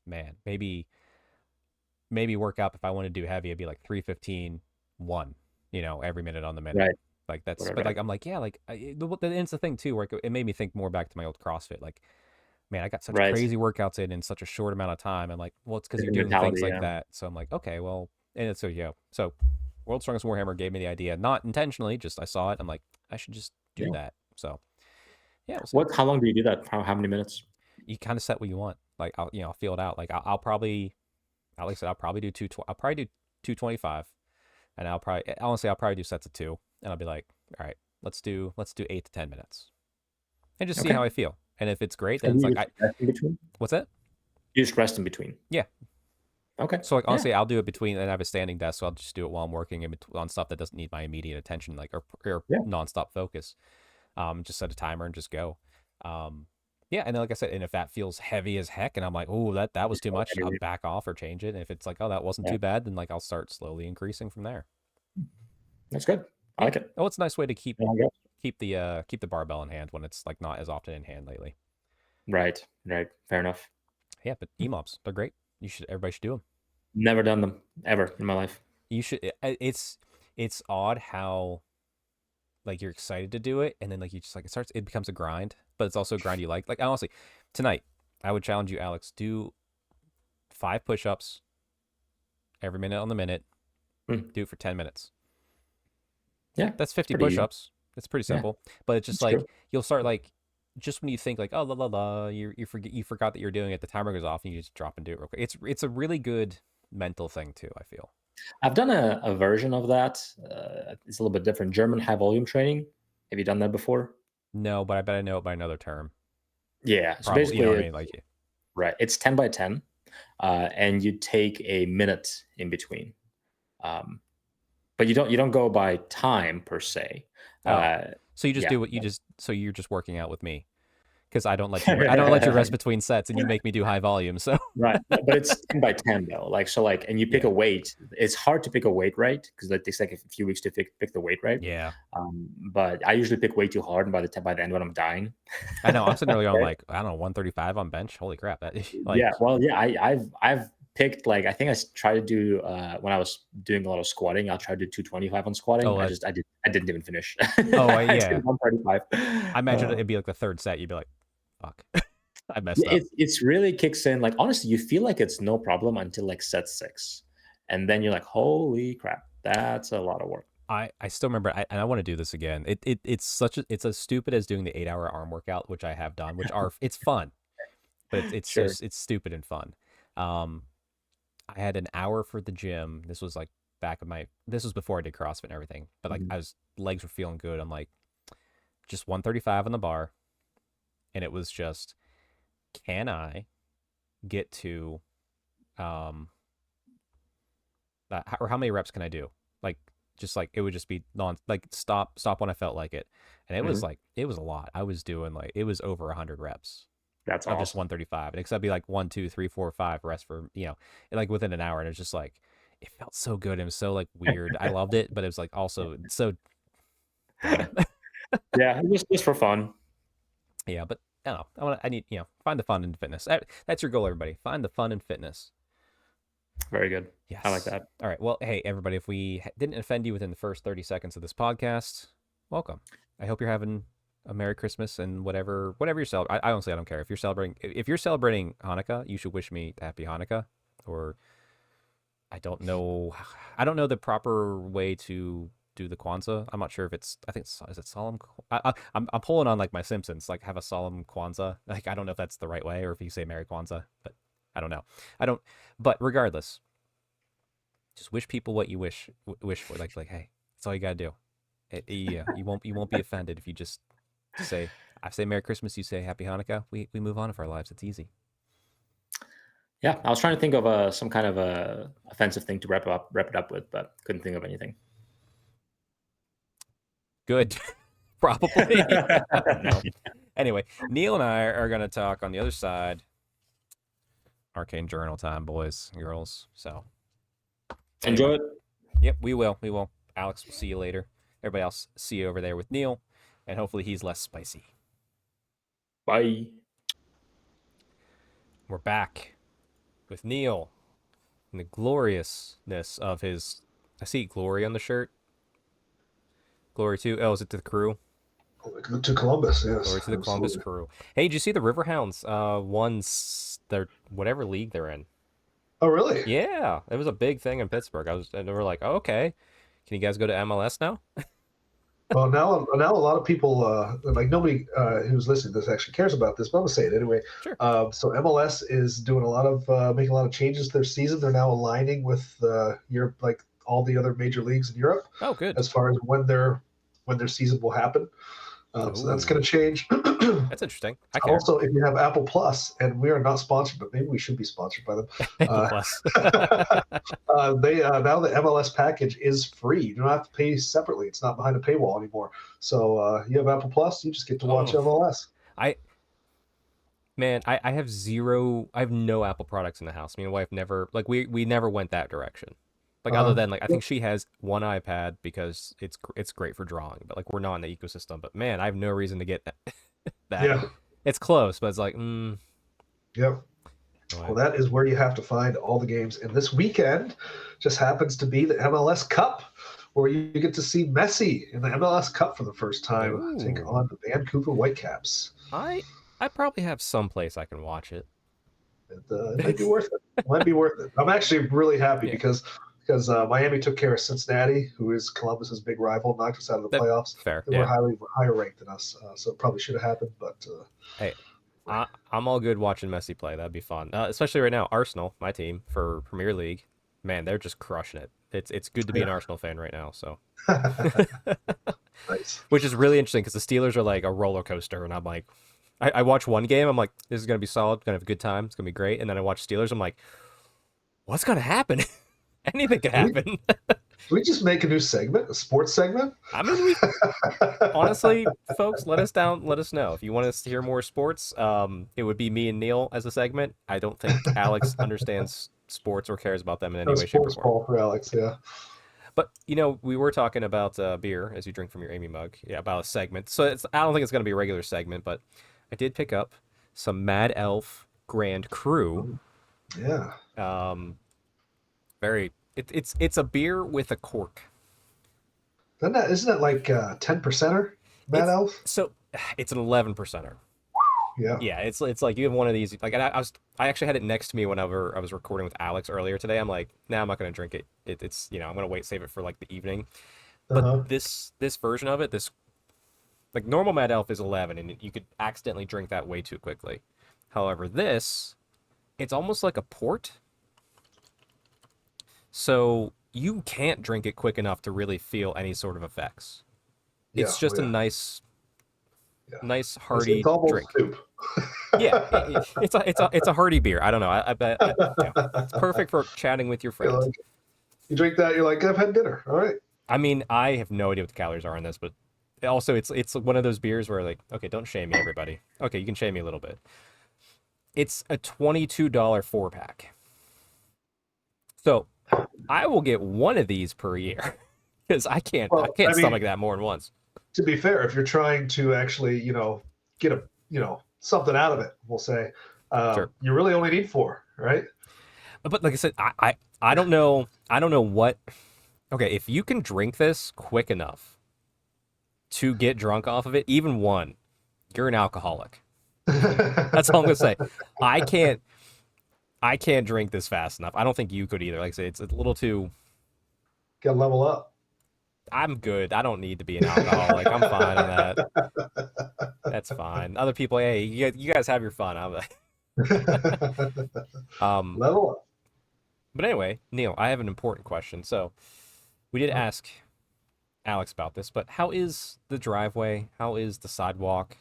[SPEAKER 1] man, maybe work up if I want to do heavy, it'd be like 315 1, every minute on the minute.
[SPEAKER 2] Right.
[SPEAKER 1] Like that's,
[SPEAKER 2] Right.
[SPEAKER 1] but
[SPEAKER 2] Right.
[SPEAKER 1] like I'm like, yeah, like it's the thing too, where it made me think more back to my old CrossFit. Like, man, I got such
[SPEAKER 2] Right.
[SPEAKER 1] crazy workouts in such a short amount of time. I'm like, well, it's because you're
[SPEAKER 2] Different
[SPEAKER 1] doing things
[SPEAKER 2] mentality.
[SPEAKER 1] like
[SPEAKER 2] Yeah.
[SPEAKER 1] that. So I'm like, okay, well, and it's so World's Strongest Warhammer gave me the idea, not intentionally, just I saw it. I'm like, I should just do
[SPEAKER 2] Yeah.
[SPEAKER 1] that. So yeah, we'll see.
[SPEAKER 2] What? How long do you do that? How many minutes?
[SPEAKER 1] You kind of set what you want. Like I'll feel it out. Like I'll probably, like I said, I'll probably do I'll probably do 225, and I'll probably do sets of two, and I'll be like, all right, let's do 8 to 10 minutes, and just see how
[SPEAKER 2] Okay.
[SPEAKER 1] I feel. And if it's great, then
[SPEAKER 2] And
[SPEAKER 1] it's
[SPEAKER 2] you
[SPEAKER 1] like
[SPEAKER 2] just rest in between.
[SPEAKER 1] what's that?
[SPEAKER 2] You just rest in between.
[SPEAKER 1] Yeah.
[SPEAKER 2] Okay.
[SPEAKER 1] So like
[SPEAKER 2] Yeah.
[SPEAKER 1] honestly, I'll do it between, and I have a standing desk, so I'll just do it while I'm working on stuff that doesn't need my immediate attention, like or
[SPEAKER 2] Yeah.
[SPEAKER 1] nonstop focus. Just set a timer and just go. Um, yeah, and then like I said, and if that feels heavy as heck, and I'm like, oh, that was
[SPEAKER 2] Just
[SPEAKER 1] too
[SPEAKER 2] go
[SPEAKER 1] much, I'll
[SPEAKER 2] ahead.
[SPEAKER 1] back off or change it. And if it's like, oh, that wasn't
[SPEAKER 2] Yeah.
[SPEAKER 1] too bad, then like I'll start slowly increasing from there.
[SPEAKER 2] That's good. I
[SPEAKER 1] Yeah.
[SPEAKER 2] like it.
[SPEAKER 1] Oh, it's a nice way to keep
[SPEAKER 2] Yeah, I guess.
[SPEAKER 1] keep the barbell in hand when it's like not as often in hand lately.
[SPEAKER 2] Right. Right. Fair enough.
[SPEAKER 1] Yeah, but EMOBs, they're great. Everybody should do them.
[SPEAKER 2] Never done them ever in my life.
[SPEAKER 1] You should. It's odd how like you're excited to do it, and then like you just like it becomes a grind, but it's also a grind you like. Like honestly, tonight I would challenge you, Alex, do 5 push-ups every minute on the minute.
[SPEAKER 2] Mm.
[SPEAKER 1] Do it for 10 minutes.
[SPEAKER 2] Yeah.
[SPEAKER 1] That's
[SPEAKER 2] It's
[SPEAKER 1] 50
[SPEAKER 2] pretty easy.
[SPEAKER 1] push-ups. It's pretty
[SPEAKER 2] Yeah.
[SPEAKER 1] simple, but it's just
[SPEAKER 2] That's true.
[SPEAKER 1] like you'll start like just when you think like, oh la la la, you forgot that you're doing it. The timer goes off and you just drop and do it real quick. It's a really good mental thing too, I feel.
[SPEAKER 2] I've done a version of that. It's a little bit different. German high volume training. Have you done that before?
[SPEAKER 1] No, but I bet I know it by another term.
[SPEAKER 2] Yeah. So
[SPEAKER 1] Probably,
[SPEAKER 2] basically,
[SPEAKER 1] what I mean? Like,
[SPEAKER 2] right. It's 10 by 10, and you take a minute in between. Um, but you don't go by time per se.
[SPEAKER 1] oh,
[SPEAKER 2] Uh,
[SPEAKER 1] so you just
[SPEAKER 2] yeah.
[SPEAKER 1] do so you're just working out with me because I don't let you rest between sets, and you make me do high volume. So
[SPEAKER 2] Right, but it's 10 by 10 though. Like, so like, and you pick a
[SPEAKER 1] yeah,
[SPEAKER 2] weight. It's hard to pick a weight right because it takes like a few weeks to pick the weight right.
[SPEAKER 1] yeah.
[SPEAKER 2] But I usually pick way too hard, and by the end when I'm dying.
[SPEAKER 1] I know. I'm sitting early on like I don't know 135 on bench. Holy crap! That like
[SPEAKER 2] Yeah, well, yeah, I've picked like I think tried to do when I was doing a lot of squatting. I'll try to do 225 on squatting.
[SPEAKER 1] oh
[SPEAKER 2] I didn't even finish.
[SPEAKER 1] oh
[SPEAKER 2] I did
[SPEAKER 1] yeah. I
[SPEAKER 2] 135.
[SPEAKER 1] imagine it'd be like the third set. You'd be like, fuck. I messed
[SPEAKER 2] Yeah,
[SPEAKER 1] up.
[SPEAKER 2] it's really kicks in. Like honestly, you feel like it's no problem until like set 6, and then you're like, holy crap, that's a lot of work.
[SPEAKER 1] I still remember, and I want to do this again. It's as stupid as doing the 8 hour arm workout, which I have done, which are it's fun, but
[SPEAKER 2] Sure.
[SPEAKER 1] it's stupid and fun. Um, I had an hour for the gym. This was like this was before I did CrossFit and everything, but like
[SPEAKER 2] Mhm.
[SPEAKER 1] legs were feeling good. I'm like just 135 on the bar, and it was just, can I get to um or how many reps can I do? Like just like it would just be non like stop when I felt like it, and
[SPEAKER 2] Mhm.
[SPEAKER 1] it was a lot. I was doing like it was over 100 reps
[SPEAKER 2] That's
[SPEAKER 1] of just
[SPEAKER 2] awesome.
[SPEAKER 1] 135, and except be like 1, 2, 3, 4, 5 rest for like within an hour, and it's just like it felt so good. It was so like weird. I loved it, but it was like also so dumb.
[SPEAKER 2] Yeah, just for fun.
[SPEAKER 1] Yeah, but I don't know. I need find the fun in fitness. That's your goal, everybody. Find the fun in fitness.
[SPEAKER 2] Very good. I like
[SPEAKER 1] Yes.
[SPEAKER 2] that.
[SPEAKER 1] All right. Well, hey, everybody, if we didn't offend you within the first 30 seconds of this podcast, welcome. I hope you're having a Merry Christmas and whatever you're celebrating. I honestly, I don't care. If you're celebrating Hanukkah, you should wish me Happy Hanukkah. Or I don't know. I don't know the proper way to do the Kwanzaa. I'm not sure if is it solemn? I'm pulling on like my Simpsons, like have a solemn Kwanzaa. Like I don't know if that's the right way or if you say Merry Kwanzaa, but I don't know. I don't. But regardless, just wish people what you wish for. Like hey, that's all you gotta do. Yeah, you won't be offended if you just say I say Merry Christmas, you say Happy Hanukkah. We move on with our lives. It's easy.
[SPEAKER 2] Yeah, I was trying to think of some kind of a offensive thing to wrap it up with, but couldn't think of anything.
[SPEAKER 1] Good, probably. I don't know. Anyway, Neil and I are gonna talk on the other side. Arcane Journal time, boys and girls. So anyway,
[SPEAKER 2] Enjoy it.
[SPEAKER 1] yep, we will. We will. Alex, we'll see you later. Everybody else, see you over there with Neil, and hopefully he's less spicy.
[SPEAKER 2] Bye.
[SPEAKER 1] We're back with Neil and the gloriousness of his. I see glory on the shirt. Glory to. Oh, is it to the crew?
[SPEAKER 3] To Columbus,
[SPEAKER 1] Glory
[SPEAKER 3] yes,
[SPEAKER 1] to the Columbus
[SPEAKER 3] absolutely.
[SPEAKER 1] crew. Hey, did you see the Riverhounds? Won their whatever league they're in.
[SPEAKER 3] Oh, really?
[SPEAKER 1] Yeah, it was a big thing in Pittsburgh. And they were like, oh, okay, can you guys go to MLS now?
[SPEAKER 3] Well, now a lot of people, like nobody who's listening to this actually cares about this, but I'm gonna say it anyway.
[SPEAKER 1] Sure.
[SPEAKER 3] So MLS is doing a lot of making a lot of changes to their season. They're now aligning with Europe, like all the other major leagues in Europe,
[SPEAKER 1] Oh, good.
[SPEAKER 3] as far as when their season will happen. So that's going
[SPEAKER 1] Oh,
[SPEAKER 3] to change.
[SPEAKER 1] that's interesting. I care.
[SPEAKER 3] Also, if you have Apple Plus, and we are not sponsored, but maybe we should be sponsored by them.
[SPEAKER 1] Apple
[SPEAKER 3] Uh,
[SPEAKER 1] Plus.
[SPEAKER 3] they now the MLS package is free. You don't have to pay separately. It's not behind a paywall anymore. So you have Apple Plus, you just get to watch
[SPEAKER 1] Oh,
[SPEAKER 3] MLS.
[SPEAKER 1] I man, I have zero. I have no Apple products in the house. Me and my wife never like we never went that direction. Like other
[SPEAKER 3] Uh,
[SPEAKER 1] than like I think she has one iPad because it's great for drawing, but like we're not in the ecosystem. But man, I have no reason to get that.
[SPEAKER 3] yeah,
[SPEAKER 1] It's close, but it's like
[SPEAKER 3] yeah.
[SPEAKER 1] anyway.
[SPEAKER 3] Well, that is where you have to find all the games. And this weekend just happens to be the MLS Cup, where you get to see Messi in the MLS Cup for the first time take
[SPEAKER 1] Ooh,
[SPEAKER 3] on the Vancouver Whitecaps.
[SPEAKER 1] I I probably have some place I can watch it.
[SPEAKER 3] It might be worth it. It might be worth it. I'm actually really happy
[SPEAKER 1] Yeah,
[SPEAKER 3] because Miami took care of Cincinnati, who is Columbus's big rival, knocked us out of the
[SPEAKER 1] that
[SPEAKER 3] playoffs.
[SPEAKER 1] fair.
[SPEAKER 3] They were
[SPEAKER 1] Yeah.
[SPEAKER 3] higher ranked than us, so it probably should have happened. But
[SPEAKER 1] Hey, I'm all good watching Messi play. That'd be fun, especially right now. Arsenal, my team for Premier League, man, they're just crushing it. It's good to be an
[SPEAKER 3] yeah,
[SPEAKER 1] Arsenal fan right now. So,
[SPEAKER 3] nice.
[SPEAKER 1] which is really interesting because the Steelers are like a roller coaster, and I'm like, I watch one game, I'm like, this is gonna be solid, gonna have a good time, it's gonna be great, and then I watch Steelers, I'm like, what's gonna happen? Anything could
[SPEAKER 3] Can we,
[SPEAKER 1] happen.
[SPEAKER 3] can we just make a new segment, a sports segment?
[SPEAKER 1] I mean, we honestly, folks, let us know if you want us to hear more sports. It would be me and Neil as a segment. I don't think Alex understands sports or cares about them in any
[SPEAKER 3] No
[SPEAKER 1] way, shape, or
[SPEAKER 3] sports
[SPEAKER 1] form.
[SPEAKER 3] ball for Alex. Yeah.
[SPEAKER 1] But we were talking about beer as you drink from your Amy mug. Yeah, about a segment. So I don't think it's going to be a regular segment, but I did pick up some Mad Elf Grand Cru.
[SPEAKER 3] Yeah.
[SPEAKER 1] Um, it's a beer with a cork.
[SPEAKER 3] Isn't that like 10 percenter, Matt
[SPEAKER 1] It's
[SPEAKER 3] Elf?
[SPEAKER 1] so it's an 11 percenter.
[SPEAKER 3] Yeah.
[SPEAKER 1] Yeah, it's like you have one of these. Like, and I actually had it next to me whenever I was recording with Alex earlier today. I'm like, nah, I'm not gonna drink it. It's I'm gonna save it for like the evening. But
[SPEAKER 3] Uh-huh.
[SPEAKER 1] this version of it, this like normal Mad Elf is 11, and you could accidentally drink that way too quickly. However, this it's almost like a port, so you can't drink it quick enough to really feel any sort of effects.
[SPEAKER 3] Yeah.
[SPEAKER 1] It's just a
[SPEAKER 3] Yeah. Yeah.
[SPEAKER 1] nice
[SPEAKER 3] It's
[SPEAKER 1] hearty
[SPEAKER 3] almost
[SPEAKER 1] drink.
[SPEAKER 3] soup.
[SPEAKER 1] Yeah, it's a hearty beer. I don't know. I bet it's perfect for chatting with your
[SPEAKER 3] You're
[SPEAKER 1] friends.
[SPEAKER 3] like, you drink that, you're like, I've had dinner. All right.
[SPEAKER 1] I mean, I have no idea what the calories are in this, but also it's one of those beers where like, okay, don't shame me, everybody. Okay, you can shame me a little bit. It's a $22 4-pack. So I will get one of these per year because I can't
[SPEAKER 3] Well, I mean,
[SPEAKER 1] stomach that more than once.
[SPEAKER 3] to be fair, if you're trying to actually, get something out of it, we'll say,
[SPEAKER 1] Sure.
[SPEAKER 3] you really only need four, right?
[SPEAKER 1] But like I said, I don't know what. Okay, if you can drink this quick enough to get drunk off of it, even one, you're an alcoholic. That's all I'm gonna say. I can't drink this fast enough. I don't think you could either. Like I say, it's a little too.
[SPEAKER 3] Gotta level up.
[SPEAKER 1] I'm good. I don't need to be an alcoholic. I'm fine on that. That's fine. Other people, hey, you guys have your fun. Um,
[SPEAKER 3] Level up.
[SPEAKER 1] but anyway, Neil, I have an important question. So we did ask Alex about this, but how is the driveway? How is the sidewalk?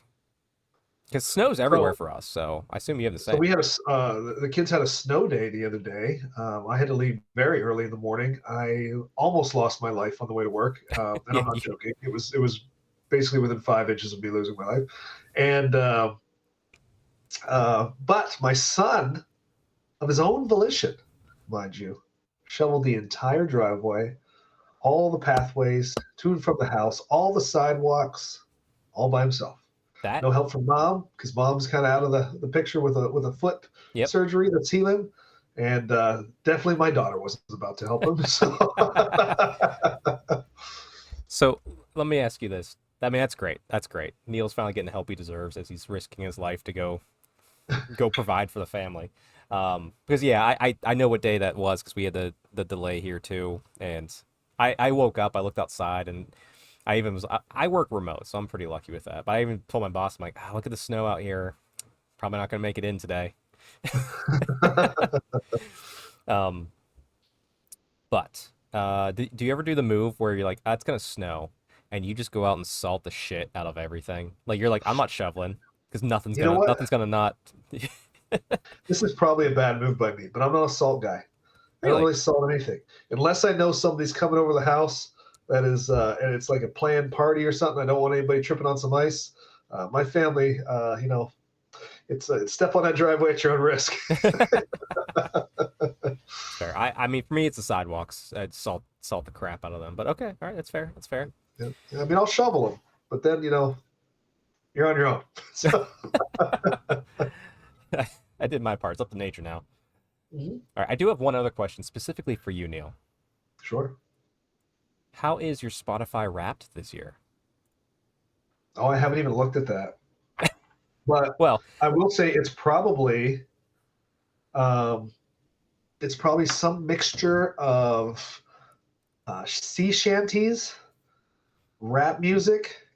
[SPEAKER 1] Because snow's everywhere for us, so I assume you have the
[SPEAKER 3] So
[SPEAKER 1] same.
[SPEAKER 3] we had the kids had a snow day the other day. I had to leave very early in the morning. I almost lost my life on the way to work, and
[SPEAKER 1] Yeah,
[SPEAKER 3] I'm not joking. It was basically within 5 inches of me losing my life. And but my son, of his own volition, mind you, shoveled the entire driveway, all the pathways to and from the house, all the sidewalks, all by himself.
[SPEAKER 1] that.
[SPEAKER 3] No help from mom because mom's kind of out of the picture with a foot
[SPEAKER 1] Yep.
[SPEAKER 3] surgery that's healing, and definitely my daughter wasn't about to help him. So,
[SPEAKER 1] So let me ask you this. I mean, that's great. That's great. Neil's finally getting the help he deserves as he's risking his life to go provide for the family. Because yeah, I know what day that was because we had the delay here too, and I woke up, I looked outside, and I even was I work remote, so I'm pretty lucky with that. But I even told my boss, I'm like, oh, look at the snow out here. Probably not gonna make it in today. Um, but do you ever do the move where you're like, ah, it's gonna snow, and you just go out and salt the shit out of everything? Like you're like, I'm not shoveling because
[SPEAKER 3] you know what?
[SPEAKER 1] nothing's gonna not.
[SPEAKER 3] This is probably a bad move by me, but I'm not a salt guy. I don't
[SPEAKER 1] Really?
[SPEAKER 3] really salt anything unless I know somebody's coming over the house. That is, and it's like a planned party or something. I don't want anybody tripping on some ice. My family, it's step on that driveway at your own risk.
[SPEAKER 1] Fair. I mean, for me, it's the sidewalks. I'd salt the crap out of them. But okay, all right, that's fair. That's fair.
[SPEAKER 3] Yeah. I mean, I'll shovel them, but then you're on your own. So,
[SPEAKER 1] I did my part. It's up to nature now.
[SPEAKER 3] Mhm.
[SPEAKER 1] All right, I do have one other question specifically for you, Neil.
[SPEAKER 3] Sure.
[SPEAKER 1] How is your Spotify Wrapped this year?
[SPEAKER 3] Oh, I haven't even looked at that, but
[SPEAKER 1] Well,
[SPEAKER 3] I will say um, it's probably some mixture of sea shanties, rap music,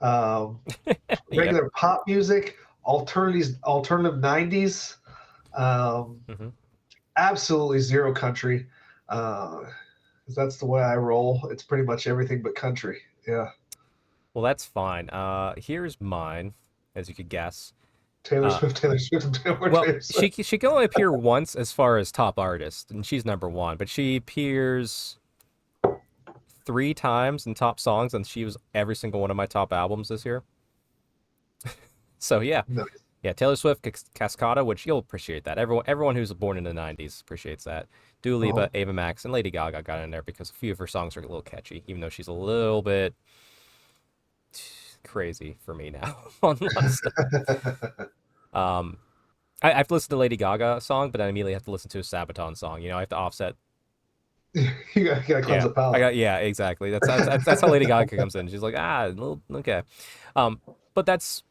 [SPEAKER 3] um,
[SPEAKER 1] yep.
[SPEAKER 3] regular pop music, alternative 90s, um,
[SPEAKER 1] Hmm.
[SPEAKER 3] absolutely zero country. 'Cause that's the way I roll. It's pretty much everything but country. Yeah.
[SPEAKER 1] Well, that's fine. Here's mine, as you could guess.
[SPEAKER 3] Taylor
[SPEAKER 1] Uh,
[SPEAKER 3] Swift, Taylor Swift, and Taylor
[SPEAKER 1] well,
[SPEAKER 3] Swift.
[SPEAKER 1] she can only appear once as far as top artist, and she's number one. But she appears 3 times in top songs, and she was every single one of my top albums this year. So yeah,
[SPEAKER 3] No.
[SPEAKER 1] yeah, Taylor Swift, Cascada, which you'll appreciate that. Everyone who's born in the '90s appreciates that. Dua Lipa,
[SPEAKER 3] Oh,
[SPEAKER 1] Ava Max, and Lady Gaga got in there because a few of her songs are a little catchy, even though she's a little bit crazy for me now on a lot of stuff. Um, I have to listen to Lady Gaga song, but I immediately have to listen to a Sabaton song. I have to offset.
[SPEAKER 3] you got to cleanse
[SPEAKER 1] Yeah,
[SPEAKER 3] the palate.
[SPEAKER 1] yeah, exactly. That's how Lady Gaga comes in. She's like, okay. But that's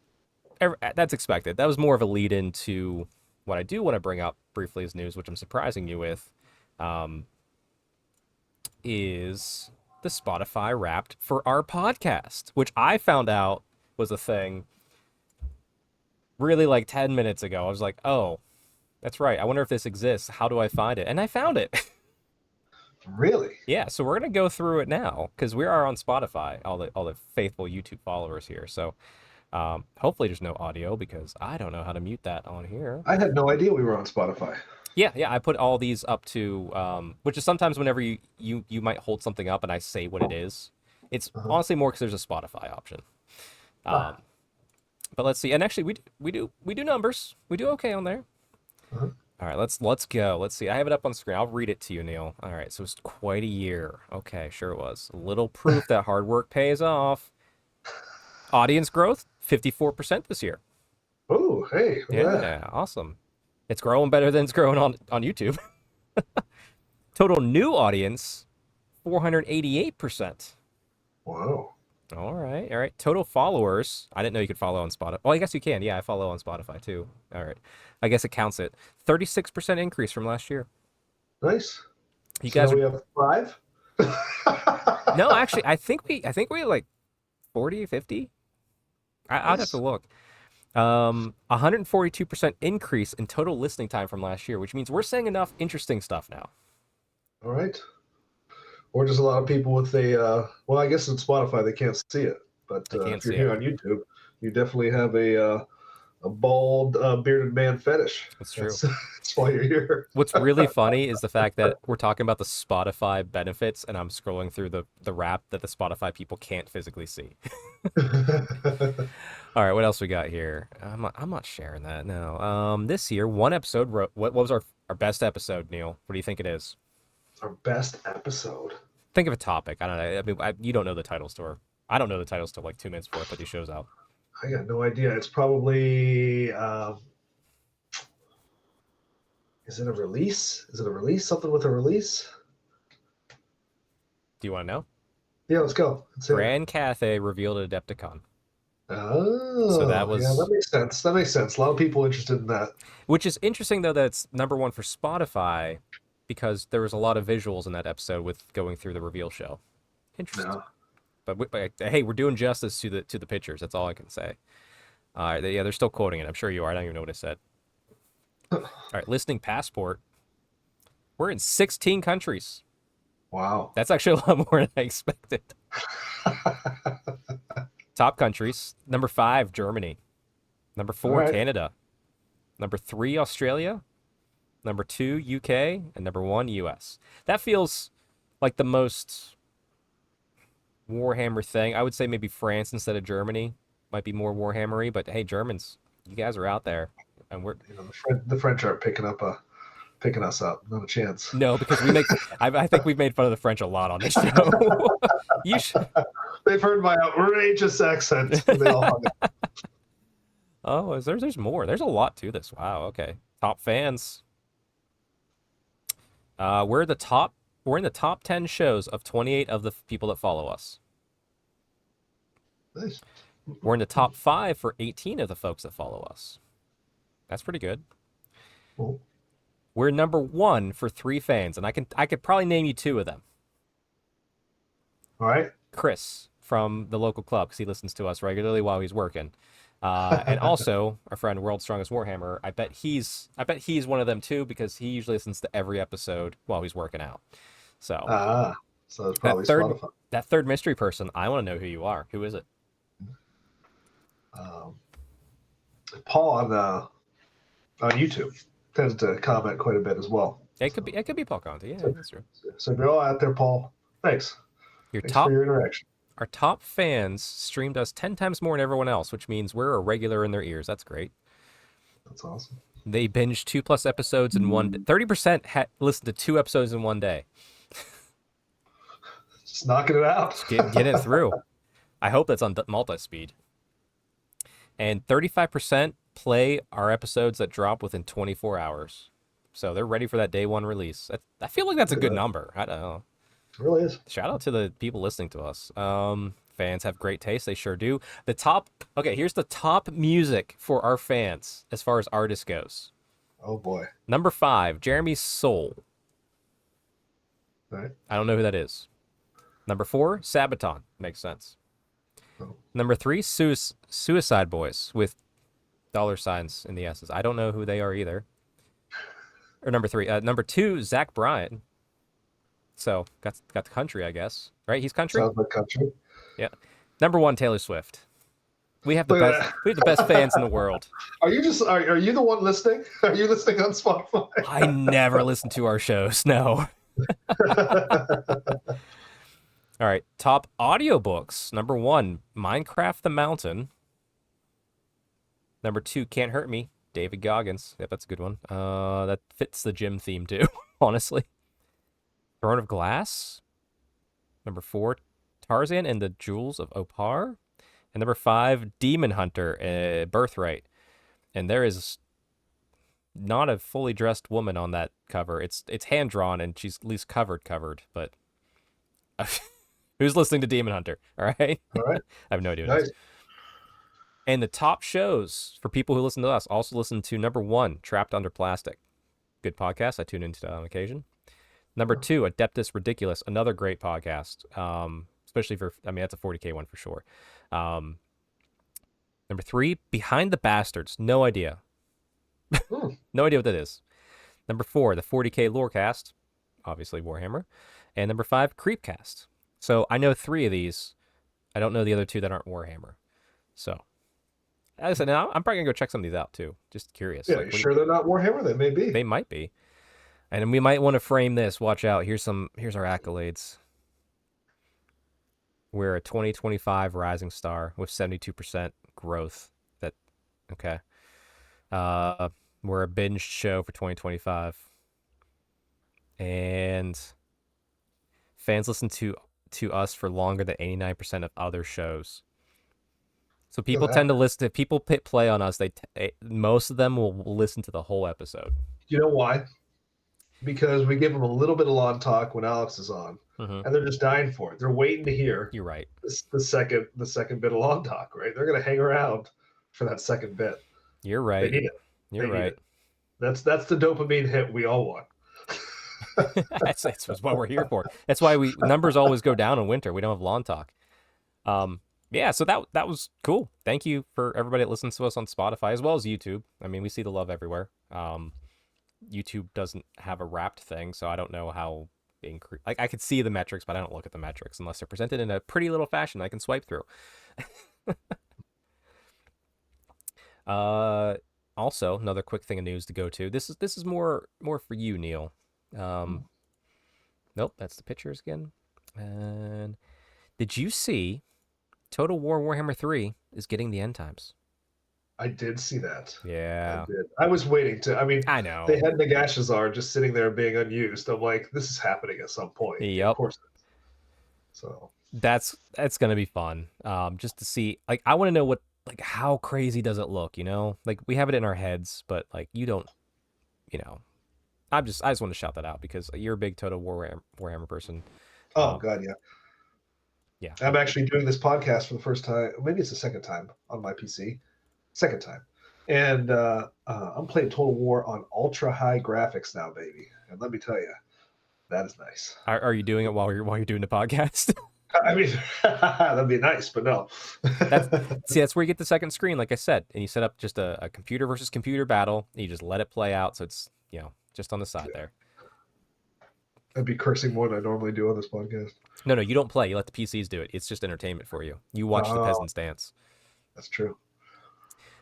[SPEAKER 1] That's expected. That was more of a lead into what I do want to bring up briefly as news, which I'm surprising you with, um, is the Spotify Wrapped for our podcast, which I found out was a thing really like 10 minutes ago. I was like, oh, that's right. I wonder if this exists. How do I find it? And I found it.
[SPEAKER 3] Really?
[SPEAKER 1] Yeah, so we're gonna go through it now because we are on Spotify, all the faithful YouTube followers here. So hopefully there's no audio because I don't know how to mute that on here.
[SPEAKER 3] I had no idea we were on Spotify.
[SPEAKER 1] Yeah, I put all these up to, which is sometimes whenever you might hold something up and I say what it is. It's honestly more because there's a Spotify option.
[SPEAKER 3] Ah.
[SPEAKER 1] But let's see, and actually we do numbers. We do okay on there. All right, let's go. Let's see. I have it up on screen. I'll read it to you, Neil. All right, so it's quite a year. Okay, sure it was. A little proof that hard work pays off. Audience growth, 54% this year.
[SPEAKER 3] Oh, hey.
[SPEAKER 1] Yeah, awesome. It's growing better than it's growing on YouTube. Total new audience, 488%.
[SPEAKER 3] Wow.
[SPEAKER 1] All right. Total followers. I didn't know you could follow on Spotify. Oh, I guess you can. Yeah, I follow on Spotify too. All right. I guess it counts it. 36% increase from last year.
[SPEAKER 3] Nice.
[SPEAKER 1] You
[SPEAKER 3] So
[SPEAKER 1] guys
[SPEAKER 3] now we have 5?
[SPEAKER 1] No, actually, I think we have like 40, 50. I'd have to look. 142% increase in total listening time from last year, which means we're saying enough interesting stuff now.
[SPEAKER 3] All right. Or just a lot of people with a, well, I guess in Spotify they can't see it, but if you're here on YouTube, you definitely have a bald, bearded man fetish.
[SPEAKER 1] That's true.
[SPEAKER 3] That's why you're here.
[SPEAKER 1] What's really funny is the fact that we're talking about the Spotify benefits, and I'm scrolling through the wrap that the Spotify people can't physically see. All right, what else we got here? I'm not sharing that. No. This year, one episode. What was our best episode, Neil? What do you think it is?
[SPEAKER 3] Our best episode.
[SPEAKER 1] Think of a topic. I don't know. I mean, you don't know the titles to her. I don't know the titles till like 2 minutes before I put these shows out.
[SPEAKER 3] I got no idea. It's probably. Is it a release? Is it a release? Something with a release?
[SPEAKER 1] Do you want to know?
[SPEAKER 3] Yeah, let's go.
[SPEAKER 1] Grand Cathay revealed at Adepticon.
[SPEAKER 3] Oh,
[SPEAKER 1] so that was.
[SPEAKER 3] Yeah, that makes sense. That makes sense. A lot of people interested in that.
[SPEAKER 1] Which is interesting, though, that it's #1 for Spotify because there was a lot of visuals in that episode with going through the reveal show. Interesting. Yeah. But hey, we're doing justice to the pictures. That's all I can say. Yeah, they're still quoting it. I'm sure you are. I don't even know what it said. All right, listening passport. We're in 16 countries.
[SPEAKER 3] Wow.
[SPEAKER 1] That's actually a lot more than I expected. Top countries. #5, Germany. #4, Canada. #3, Australia. #2, UK. And #1, US. That feels like the most Warhammer thing. I would say maybe France instead of Germany might be more Warhammery, but hey, Germans, you guys are out there. And we're
[SPEAKER 3] the French aren't picking us up. Not a chance.
[SPEAKER 1] No, because we make. I think we've made fun of the French a lot on this show. You should.
[SPEAKER 3] They've heard my outrageous accent. They all hung it.
[SPEAKER 1] Oh, there's more. There's a lot to this. Wow. Okay. Top fans. We're in the top 10 shows of 28 of the people that follow us.
[SPEAKER 3] Nice.
[SPEAKER 1] We're in the top 5 for 18 of the folks that follow us. That's pretty good.
[SPEAKER 3] Cool.
[SPEAKER 1] We're #1 for 3 fans, and I could probably name you 2 of them.
[SPEAKER 3] All right.
[SPEAKER 1] Chris from the local club, because he listens to us regularly while he's working, and also our friend World's Strongest Warhammer. I bet he's one of them too, because he usually listens to every episode while he's working out. So
[SPEAKER 3] so it's probably Spotify.
[SPEAKER 1] That third mystery person. I want to know who you are. Who is it?
[SPEAKER 3] Paul on YouTube tends to comment quite a bit as well.
[SPEAKER 1] It could be Paul Conti. Yeah, that's true.
[SPEAKER 3] So if you're all out there, Paul, thanks. Thanks for your interaction.
[SPEAKER 1] Our top fans streamed us 10 times more than everyone else, which means we're a regular in their ears. That's great.
[SPEAKER 3] That's awesome.
[SPEAKER 1] They binged 2+ episodes in one. 30% listened to 2 episodes in one day.
[SPEAKER 3] Just knocking it out.
[SPEAKER 1] Just get it through. I hope that's on multi-speed. And 35% play our episodes that drop within 24 hours. So they're ready for that day 1 release. I feel like that's a good number. I don't know.
[SPEAKER 3] It really is.
[SPEAKER 1] Shout out to the people listening to us. Fans have great taste. They sure do. Okay, here's the top music for our fans as far as artist goes.
[SPEAKER 3] Oh boy.
[SPEAKER 1] Number 5, Jeremy Soule.
[SPEAKER 3] All right.
[SPEAKER 1] I don't know who that is. Number 4, Sabaton. Makes sense.
[SPEAKER 3] Oh.
[SPEAKER 1] Number 3, Suicide Boys with dollar signs in the S's. I don't know who they are either. Or number 3. Number 2, Zach Bryan. So got the country, I guess. Right? He's country?
[SPEAKER 3] Sounds like country.
[SPEAKER 1] Yeah. Number 1, Taylor Swift. We have the best fans in the world.
[SPEAKER 3] Are you the one listening? Are you listening on Spotify?
[SPEAKER 1] I never listen to our shows. No. All right. Top audiobooks. Number 1, Minecraft the Mountain. Number 2, Can't Hurt Me, David Goggins. Yep, that's a good one. That fits the gym theme too, honestly. Throne of Glass. Number 4, Tarzan and the Jewels of Opar. And number 5, Demon Hunter, Birthright. And there is not a fully dressed woman on that cover. It's hand drawn and she's at least covered, but who's listening to Demon Hunter? All right.
[SPEAKER 3] All right.
[SPEAKER 1] I have no idea what it is. And the top shows for people who listen to us also listen to number 1, Trapped Under Plastic. Good podcast. I tune into that on occasion. Number 2, Adeptus Ridiculous, another great podcast. Especially that's a 40K one for sure. Number 3, Behind the Bastards. No idea. No idea what that is. Number 4, the 40K Lorecast, obviously Warhammer. And number 5, Creepcast. So I know 3 of these. I don't know the other 2 that aren't Warhammer. So, as I said, now I'm probably going to go check some of these out too. Just curious.
[SPEAKER 3] Yeah, sure they're not Warhammer? They may be.
[SPEAKER 1] They might be. And we might want to frame this. Watch out. Here's our accolades. We're a 2025 Rising Star with 72% growth. Okay. We're a binged show for 2025. And fans listen to us for longer than 89% of other shows. So people tend to listen. If people hit play on us, most of them will listen to the whole episode.
[SPEAKER 3] You know why? Because we give them a little bit of lawn talk when Alex is on, and they're just dying for it. They're waiting to hear.
[SPEAKER 1] You're right.
[SPEAKER 3] The second bit of lawn talk, right? They're going to hang around for that second bit.
[SPEAKER 1] You're right.
[SPEAKER 3] They need it.
[SPEAKER 1] You're right.
[SPEAKER 3] That's the dopamine hit we all want.
[SPEAKER 1] That's what we're here for. That's why numbers always go down in winter. We don't have lawn talk. Yeah, so that was cool. Thank you for everybody that listens to us on Spotify as well as YouTube. I mean, we see the love everywhere. YouTube doesn't have a wrapped thing, so I don't know how I could see the metrics, but I don't look at the metrics unless they're presented in a pretty little fashion I can swipe through. Also, another quick thing of news to go to. This is more for you, Neil. Nope, that's the pictures again. And did you see Total War Warhammer 3 is getting the end times?
[SPEAKER 3] I did see that.
[SPEAKER 1] Yeah.
[SPEAKER 3] I did. I was waiting to. I mean,
[SPEAKER 1] I know.
[SPEAKER 3] They had Nagashazar just sitting there being unused. I'm like, this is happening at some point.
[SPEAKER 1] Yep.
[SPEAKER 3] Of course. So
[SPEAKER 1] that's gonna be fun. Just to see. Like, I want to know how crazy does it look? You know, like we have it in our heads, but like you don't. You know, I just want to shout that out because you're a big Total War Warhammer person.
[SPEAKER 3] Oh God, yeah.
[SPEAKER 1] Yeah.
[SPEAKER 3] I'm actually doing this podcast for the first time. Maybe it's the second time on my PC. Second time. And I'm playing Total War on ultra high graphics now, baby. And let me tell you, that is nice.
[SPEAKER 1] Are you doing it while you're doing the podcast?
[SPEAKER 3] I mean, that'd be nice, but no.
[SPEAKER 1] That's where you get the second screen, like I said, and you set up just a computer versus computer battle. And you just let it play out, so it's just on the side there.
[SPEAKER 3] I'd be cursing more than I normally do on this podcast.
[SPEAKER 1] No, you don't play. You let the PCs do it. It's just entertainment for you. You watch the peasants dance.
[SPEAKER 3] That's true.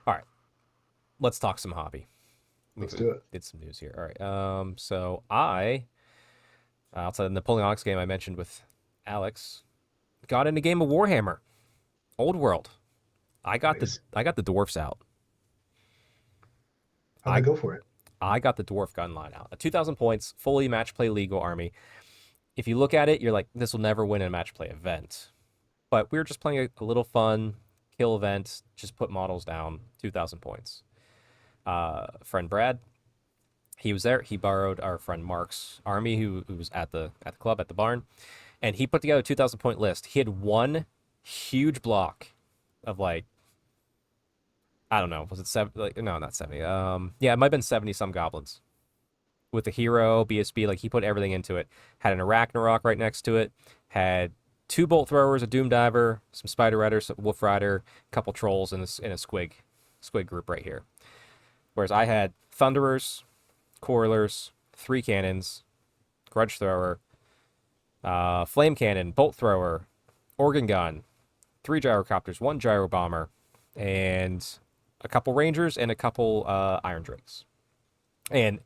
[SPEAKER 1] All right, let's talk some hobby.
[SPEAKER 3] Let's do it.
[SPEAKER 1] Did some news here. All right. So I, outside of the Napoleonics game I mentioned with Alex, got in a game of Warhammer, Old World. I got the dwarfs out.
[SPEAKER 3] How'd I go for it?
[SPEAKER 1] I got the dwarf gun line out. 2,000 points, fully match play legal army. If you look at it, you're like, this will never win a match play event. But we were just playing a little fun kill event, just put models down, 2,000 points. Friend Brad, he was there. He borrowed our friend Mark's army, who was at the club at the barn, and he put together a 2,000 point list. He had one huge block of like, I don't know, was it 7? Like, no, not 70. Yeah, it might have been 70 some goblins with the hero BSB. Like he put everything into it. Had an Arachnarok right next to it. Had 2 bolt throwers, a Doom Diver, some Spider Riders, a Wolf Rider, a couple trolls, and a squig group right here. Whereas I had Thunderers, Coilers, 3 cannons, Grudge Thrower, Flame Cannon, Bolt Thrower, Organ Gun, 3 Gyrocopters, 1 Gyro Bomber, and a couple Rangers and a couple Iron Drakes. And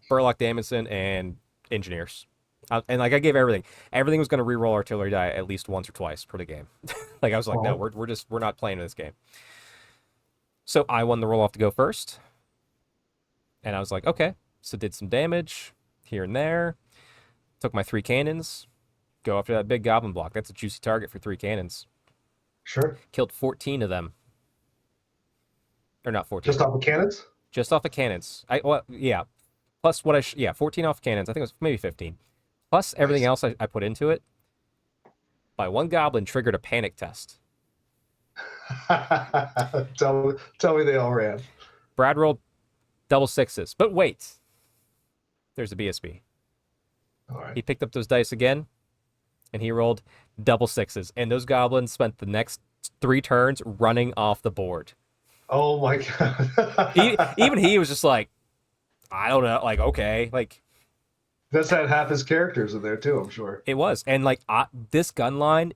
[SPEAKER 1] Burlock Damison and Engineers. And like I gave everything. Everything was going to reroll artillery die at least once or twice per the game. Like I was like, no, we're not playing this game. So I won the roll off to go first. And I was like, okay. So did some damage here and there. Took my 3 cannons. Go after that big goblin block. That's a juicy target for 3 cannons.
[SPEAKER 3] Sure.
[SPEAKER 1] Killed 14 of them. Or not 14.
[SPEAKER 3] Just off the cannons?
[SPEAKER 1] Just off the cannons. Yeah. Plus 14 off cannons. I think it was maybe 15. Plus everything else I put into it. By 1 goblin triggered a panic test.
[SPEAKER 3] tell me they all ran.
[SPEAKER 1] Brad rolled double 6s. But wait. There's a BSB.
[SPEAKER 3] All right.
[SPEAKER 1] He picked up those dice again, and he rolled double 6s. And those goblins spent the next 3 turns running off the board.
[SPEAKER 3] Oh my god.
[SPEAKER 1] Even he was just like, I don't know, like, okay. Like,
[SPEAKER 3] that's had half his characters in there too, I'm sure.
[SPEAKER 1] It was. And like this gun line,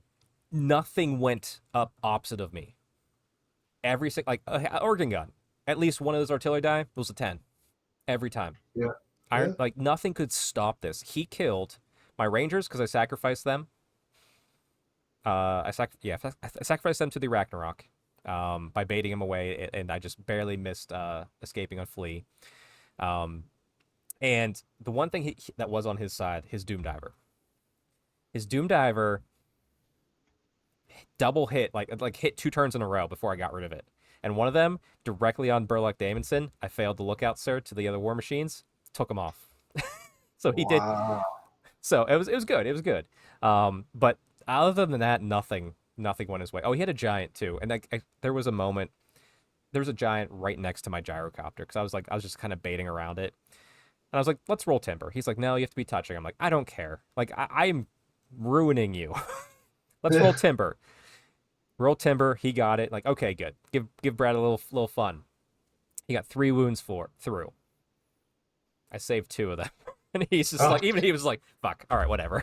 [SPEAKER 1] nothing went up opposite of me. Every like organ gun, at least one of those artillery die was a 10 every time.
[SPEAKER 3] Yeah.
[SPEAKER 1] Like nothing could stop this. He killed my Rangers because I sacrificed them. I sacrificed them to the Ragnarok by baiting him away, and I just barely missed escaping on flee. And the one thing that was on his side, his Doom Diver. His Doom Diver double hit, like hit 2 turns in a row before I got rid of it. And one of them, directly on Burlock Damison, I failed to look out, sir, to the other war machines, took him off. So he did. So it was good. It was good. But other than that, nothing went his way. Oh, he had a giant too. And there was a moment, there was a giant right next to my gyrocopter because I was just kind of baiting around it. And I was like, let's roll timber. He's like, no, you have to be touching. I'm like, I don't care. Like, I'm ruining you. Let's roll timber. Roll timber. He got it. Like, okay, good. Give Brad a little fun. He got 3 wounds through. I saved 2 of them. And he's just like, even he was like, fuck. All right, whatever.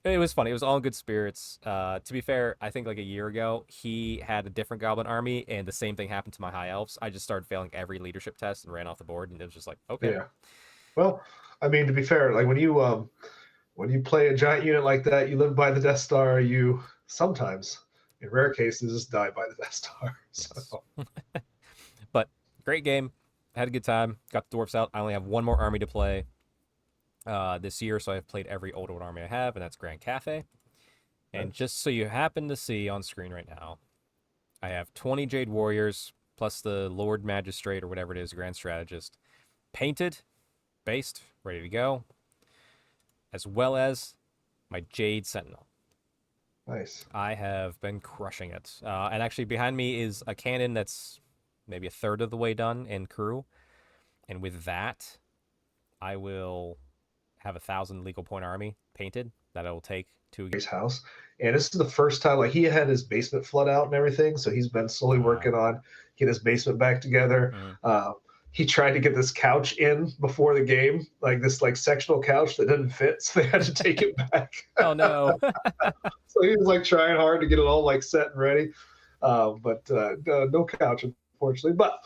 [SPEAKER 1] It was funny. It was all in good spirits. To be fair, I think like a year ago, he had a different goblin army, and the same thing happened to my high elves. I just started failing every leadership test and ran off the board, and it was just like, okay.
[SPEAKER 3] Yeah. Well, I mean, to be fair, like when you play a giant unit like that, you live by the Death Star. You sometimes, in rare cases, just die by the Death Star. So.
[SPEAKER 1] But great game. Had a good time. Got the dwarfs out. I only have 1 more army to play this year, so I've played every old army I have, and that's Grand Cafe. And just so you happen to see on screen right now, I have 20 Jade Warriors plus the Lord Magistrate or whatever it is, Grand Strategist, painted, based, ready to go, as well as my Jade Sentinel.
[SPEAKER 3] Nice.
[SPEAKER 1] I have been crushing it. And actually behind me is a cannon that's maybe a third of the way done in crew. And with that, I will have 1,000 legal point army painted that I will take to
[SPEAKER 3] his house. And this is the first time, like, he had his basement flood out and everything, so he's been slowly working on getting his basement back together. He tried to get this couch in before the game, like this like sectional couch that didn't fit, so they had to take it back.
[SPEAKER 1] Oh no.
[SPEAKER 3] So he was like trying hard to get it all like set and ready, but no couch, unfortunately. But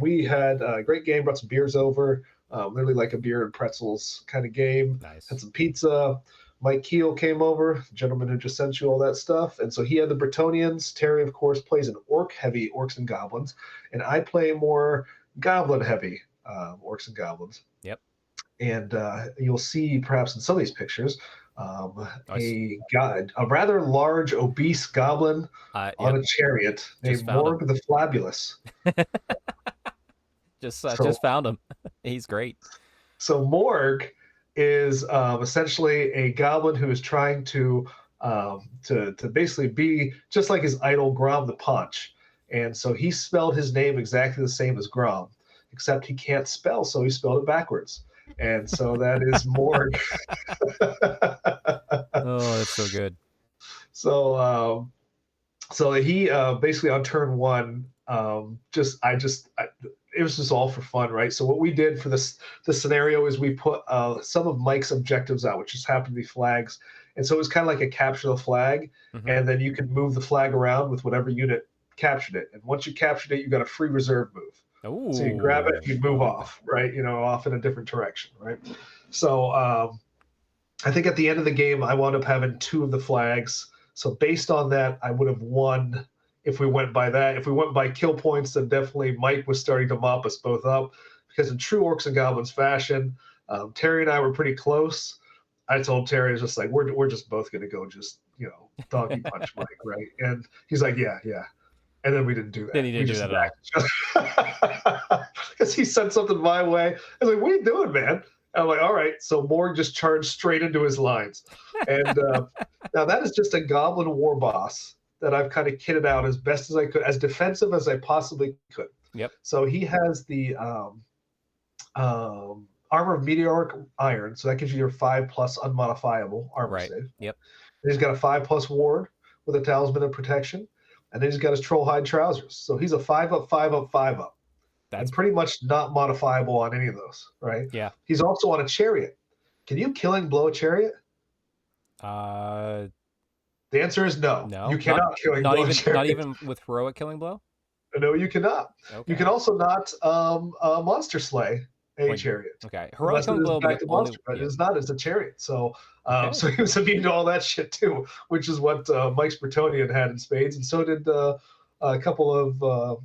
[SPEAKER 3] we had a great game, brought some beers over. Literally like a beer and pretzels kind of game.
[SPEAKER 1] Nice.
[SPEAKER 3] Had some pizza. Mike Keel came over, the gentleman who just sent you all that stuff. And so he had the Bretonians. Terry, of course, plays an orc-heavy orcs and goblins. And I play more goblin-heavy orcs and goblins.
[SPEAKER 1] Yep.
[SPEAKER 3] And you'll see perhaps in some of these pictures a rather large, obese goblin on a chariot named Morg the Flabulous.
[SPEAKER 1] Just found him. He's great.
[SPEAKER 3] So Morg is essentially a goblin who is trying to basically be just like his idol Grom the Punch, and so he spelled his name exactly the same as Grom, except he can't spell, so he spelled it backwards, and so that is Morg.
[SPEAKER 1] Oh, that's so good.
[SPEAKER 3] So so he basically on turn one, it was just all for fun, right? So what we did for the scenario is we put some of Mike's objectives out, which just happened to be flags, and so it was kind of like a capture the flag, and then you could move the flag around with whatever unit captured it, and once you captured it, you got a free reserve move.
[SPEAKER 1] Ooh,
[SPEAKER 3] So you grab it, you move off, right? Off in a different direction, right? So I think at the end of the game, I wound up having 2 of the flags. So based on that, I would have won if we went by that. If we went by kill points, then definitely Mike was starting to mop us both up. Because in true Orcs and Goblins fashion, Terry and I were pretty close. I told Terry, I was just like, we're just both going to go just, doggy punch Mike, right? And he's like, yeah. And then we didn't do that.
[SPEAKER 1] Then he didn't do that at
[SPEAKER 3] all. Because he said something my way. I was like, what are you doing, man? And I'm like, all right. So Morg just charged straight into his lines. And now that is just a goblin war boss that I've kind of kitted out as best as I could, as defensive as I possibly could.
[SPEAKER 1] Yep.
[SPEAKER 3] So he has the armor of meteoric iron. So that gives you your 5+ unmodifiable armor save.
[SPEAKER 1] Yep.
[SPEAKER 3] And he's got a 5+ ward with a talisman of protection. And then he's got his troll hide trousers. So he's a 5-up, 5-up, 5-up. That's pretty much not modifiable on any of those, right?
[SPEAKER 1] Yeah.
[SPEAKER 3] He's also on a chariot. Can you killing blow a chariot?
[SPEAKER 1] The
[SPEAKER 3] answer is no.
[SPEAKER 1] No.
[SPEAKER 3] You cannot killing blow a chariot.
[SPEAKER 1] Not even with heroic killing blow?
[SPEAKER 3] No, you cannot.
[SPEAKER 1] Okay.
[SPEAKER 3] You can also not monster slay a chariot.
[SPEAKER 1] Okay. Heroic killing blow,
[SPEAKER 3] but it's not. It's a chariot. So so he was immune to all that shit too, which is what Mike's Bretonian had in spades, and so did a couple of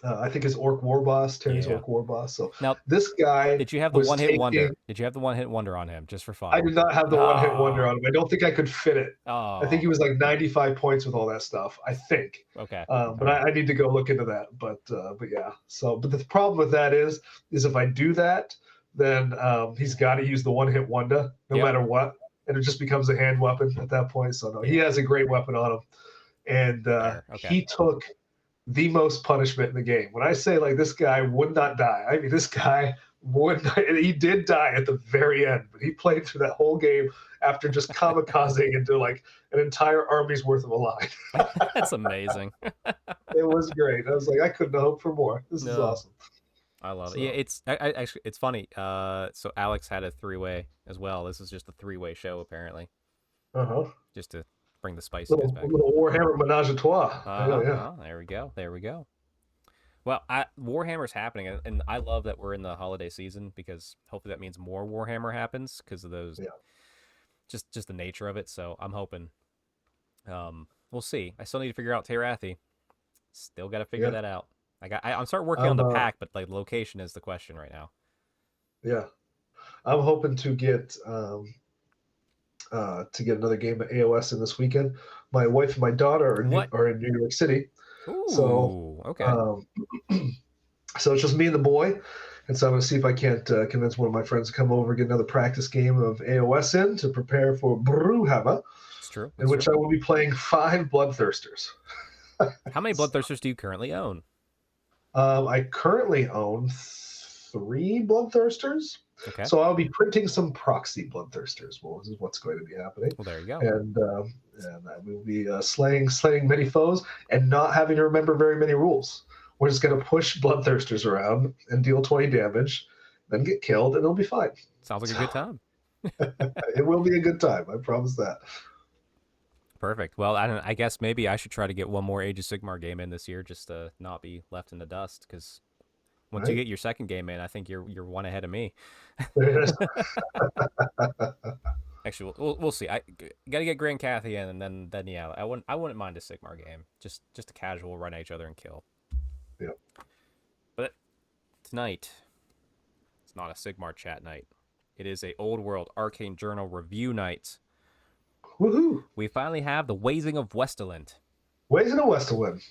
[SPEAKER 3] I think his Orc War Boss, Terry's Orc War Boss. So
[SPEAKER 1] now
[SPEAKER 3] this guy,
[SPEAKER 1] did you have the one-hit wonder? Did you have the one-hit wonder on him just for fun?
[SPEAKER 3] I did not have the one-hit wonder on him. I don't think I could fit it.
[SPEAKER 1] Oh.
[SPEAKER 3] I think he was like 95 points with all that stuff. I think.
[SPEAKER 1] Okay.
[SPEAKER 3] But I need to go look into that. But yeah. So, but the problem with that is if I do that, then he's got to use the one-hit wonder no matter what, and it just becomes a hand weapon at that point. So no, he has a great weapon on him, and he took the most punishment in the game. When I say like this guy would not die, I mean this guy would not, and he did die at the very end, but he played through that whole game after just kamikazing into like an entire army's worth of a line.
[SPEAKER 1] That's amazing.
[SPEAKER 3] It was great. I was like, I couldn't hope for more. This is awesome.
[SPEAKER 1] I love it. Yeah, it's actually it's funny. So Alex had a 3-way as well. This is just a 3-way show apparently. Just to bring the spiciness back.
[SPEAKER 3] Little Warhammer menage a trois.
[SPEAKER 1] There we go. There we go. Well, Warhammer's happening, and I love that we're in the holiday season because hopefully that means more Warhammer happens because of those, just the nature of it. So I'm hoping. We'll see. I still need to figure out Terathi. Still got to figure that out. I'm starting working on the pack, but like location is the question right now.
[SPEAKER 3] Yeah, I'm hoping to get another game of AOS in this weekend. My wife and my daughter are in New York City.
[SPEAKER 1] Ooh,
[SPEAKER 3] so
[SPEAKER 1] okay.
[SPEAKER 3] So it's just me and the boy, and so I'm going to see if I can't convince one of my friends to come over and get another practice game of AOS in to prepare for Warhammer.
[SPEAKER 1] It's true.
[SPEAKER 3] In which I will be playing 5 Bloodthirsters.
[SPEAKER 1] How many Bloodthirsters do you currently own?
[SPEAKER 3] I currently own 3 Bloodthirsters.
[SPEAKER 1] Okay.
[SPEAKER 3] So I'll be printing some proxy Bloodthirsters. Well, this is what's going to be happening.
[SPEAKER 1] Well, there you go.
[SPEAKER 3] And I will be slaying many foes and not having to remember very many rules. We're just going to push Bloodthirsters around and deal 20 damage, then get killed, and it'll be fine.
[SPEAKER 1] Sounds like a good time.
[SPEAKER 3] It will be a good time. I promise that.
[SPEAKER 1] Perfect. Well, I guess maybe I should try to get one more Age of Sigmar game in this year just to not be left in the dust because once you get your second game in, I think you're one ahead of me. Actually, we'll see. I got to get Grand Cathy in, and then yeah, I wouldn't mind a Sigmar game. Just a casual run at each other and kill.
[SPEAKER 3] Yeah.
[SPEAKER 1] But tonight, it's not a Sigmar chat night. It is a Old World Arcane Journal review night.
[SPEAKER 3] Woohoo!
[SPEAKER 1] We finally have the Razing of Westerland.
[SPEAKER 3] Razing of Westerland.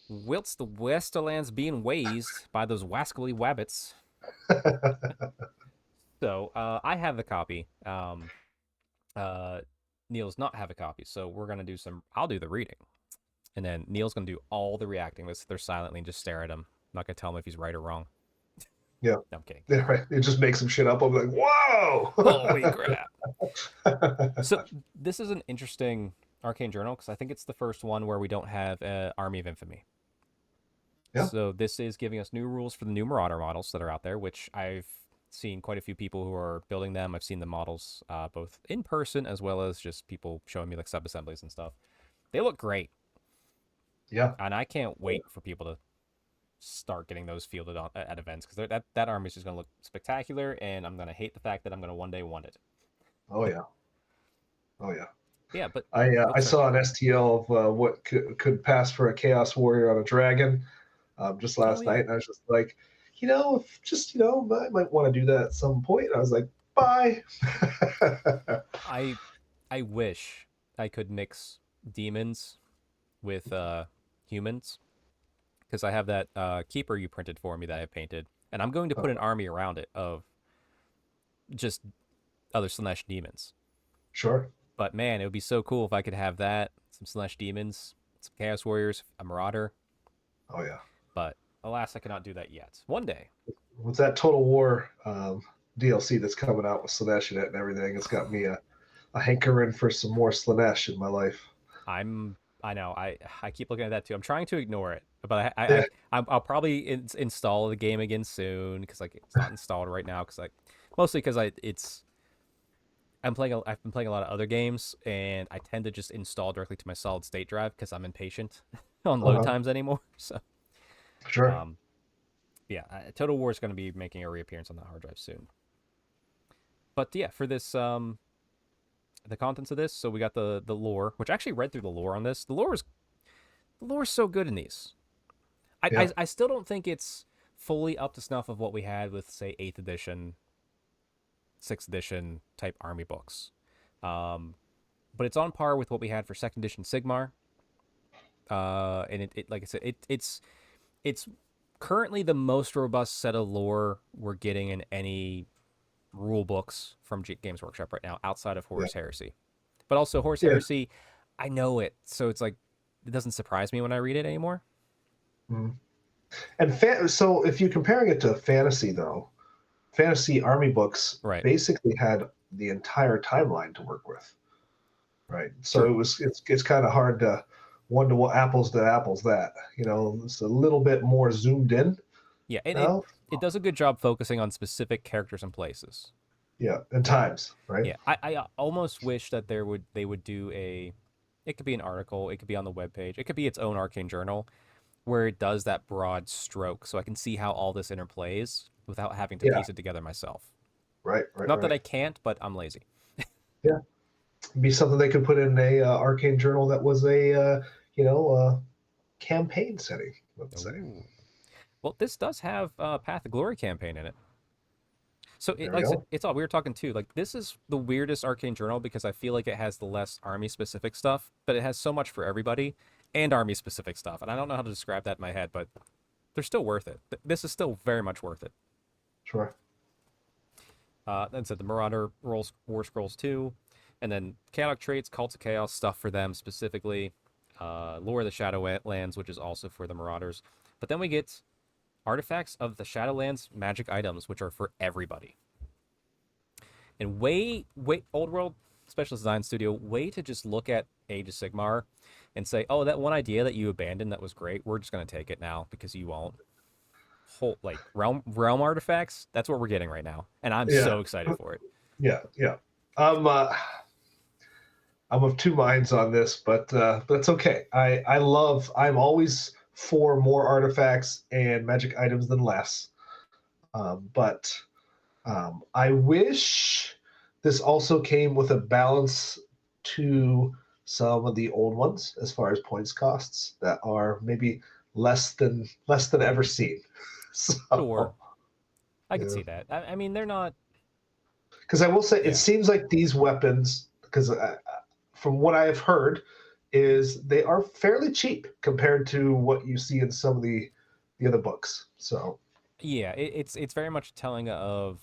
[SPEAKER 1] Whilst the Westerland's being wazed by those wascally wabbits. So, I have the copy. Neil's not have a copy, so we're gonna do some. I'll do the reading, and then Neil's gonna do all the reacting. Let's sit there silently and just stare at him. I'm not gonna tell him if he's right or wrong.
[SPEAKER 3] Yeah.
[SPEAKER 1] No, I'm kidding.
[SPEAKER 3] Yeah, right. It just makes some shit up. I'm like, whoa!
[SPEAKER 1] Holy crap! So this is an interesting Arcane Journal because I think it's the first one where we don't have Army of Infamy.
[SPEAKER 3] Yeah.
[SPEAKER 1] So this is giving us new rules for the new Marauder models that are out there, which I've seen quite a few people who are building them. I've seen the models both in person as well as just people showing me like sub-assemblies and stuff. They look great.
[SPEAKER 3] Yeah.
[SPEAKER 1] And I can't wait for people to start getting those fielded at events because that army is just going to look spectacular, and I'm going to hate the fact that I'm going to one day want it.
[SPEAKER 3] Oh yeah. Oh yeah.
[SPEAKER 1] Yeah, but
[SPEAKER 3] I saw an STL of what could pass for a Chaos Warrior on a dragon just last night, and I was just like, I might want to do that at some point. I was like, bye.
[SPEAKER 1] I wish I could mix demons with humans because I have that keeper you printed for me that I painted, and I'm going to put an army around it of just other Slanesh demons.
[SPEAKER 3] Sure.
[SPEAKER 1] But man, it would be so cool if I could have that, some Slanesh demons, some Chaos Warriors, a Marauder.
[SPEAKER 3] Oh yeah.
[SPEAKER 1] But alas, I cannot do that yet. One day.
[SPEAKER 3] With that Total War DLC that's coming out with Slanesh in it and everything, it's got me a hankering for some more Slanesh in my life.
[SPEAKER 1] I know. I keep looking at that too. I'm trying to ignore it, but I'll probably install the game again soon because like it's not installed right now because mostly because I've been playing a lot of other games and I tend to just install directly to my solid state drive because I'm impatient on load times anymore. So
[SPEAKER 3] sure.
[SPEAKER 1] Yeah, Total War is going to be making a reappearance on the hard drive soon. But yeah, for this the contents of this, so we got the lore, which I actually read through the lore on this. The lore is so good in these. I still don't think it's fully up to snuff of what we had with say 8th edition, 6th edition type army books. But it's on par with what we had for 2nd edition Sigmar. And it like I said, it's currently the most robust set of lore we're getting in any rule books from Games Workshop right now, outside of Horus Heresy. But also Horus Heresy, I know it, so it's like it doesn't surprise me when I read it anymore.
[SPEAKER 3] Mm-hmm. And so if you're comparing it to fantasy, though, fantasy army books basically had the entire timeline to work with, right? So it's kind of hard to one-to-one apples to apples that, it's a little bit more zoomed in.
[SPEAKER 1] Yeah, and it does a good job focusing on specific characters and places.
[SPEAKER 3] Yeah, and times, right?
[SPEAKER 1] Yeah, I almost wish that they would do it could be an article, it could be on the webpage, it could be its own Arcane Journal, where it does that broad stroke so I can see how all this interplays without having to piece it together myself.
[SPEAKER 3] Right.
[SPEAKER 1] Not that I can't, but I'm lazy.
[SPEAKER 3] Yeah. It'd be something they could put in a Arcane Journal that was a campaign setting, let's say.
[SPEAKER 1] Well, this does have Path of Glory campaign in it. So it's all we were talking too. Like this is the weirdest Arcane Journal because I feel like it has the less army specific stuff, but it has so much for everybody and army specific stuff. And I don't know how to describe that in my head, but they're still worth it. This is still very much worth it.
[SPEAKER 3] Sure.
[SPEAKER 1] That's it. The Marauder War Scrolls 2, and then Chaotic Traits, Cults of Chaos stuff for them specifically. Lore of the Shadowlands, which is also for the Marauders. But then we get Artifacts of the Shadowlands magic items, which are for everybody. And Old World Specialist Design Studio, way to just look at Age of Sigmar and say, oh, that one idea that you abandoned that was great, we're just going to take it now because you won't. Realm artifacts, that's what we're getting right now. And I'm so excited for it.
[SPEAKER 3] Yeah. I'm of two minds on this, but that's okay. I'm always for more artifacts and magic items than less. But I wish this also came with a balance to some of the old ones as far as points costs that are maybe less than ever seen. So,
[SPEAKER 1] sure. I can see that. I mean, they're not.
[SPEAKER 3] Because I will say, it seems like these weapons, because from what I have heard, is they are fairly cheap compared to what you see in some of the other books. So
[SPEAKER 1] yeah, it's very much telling of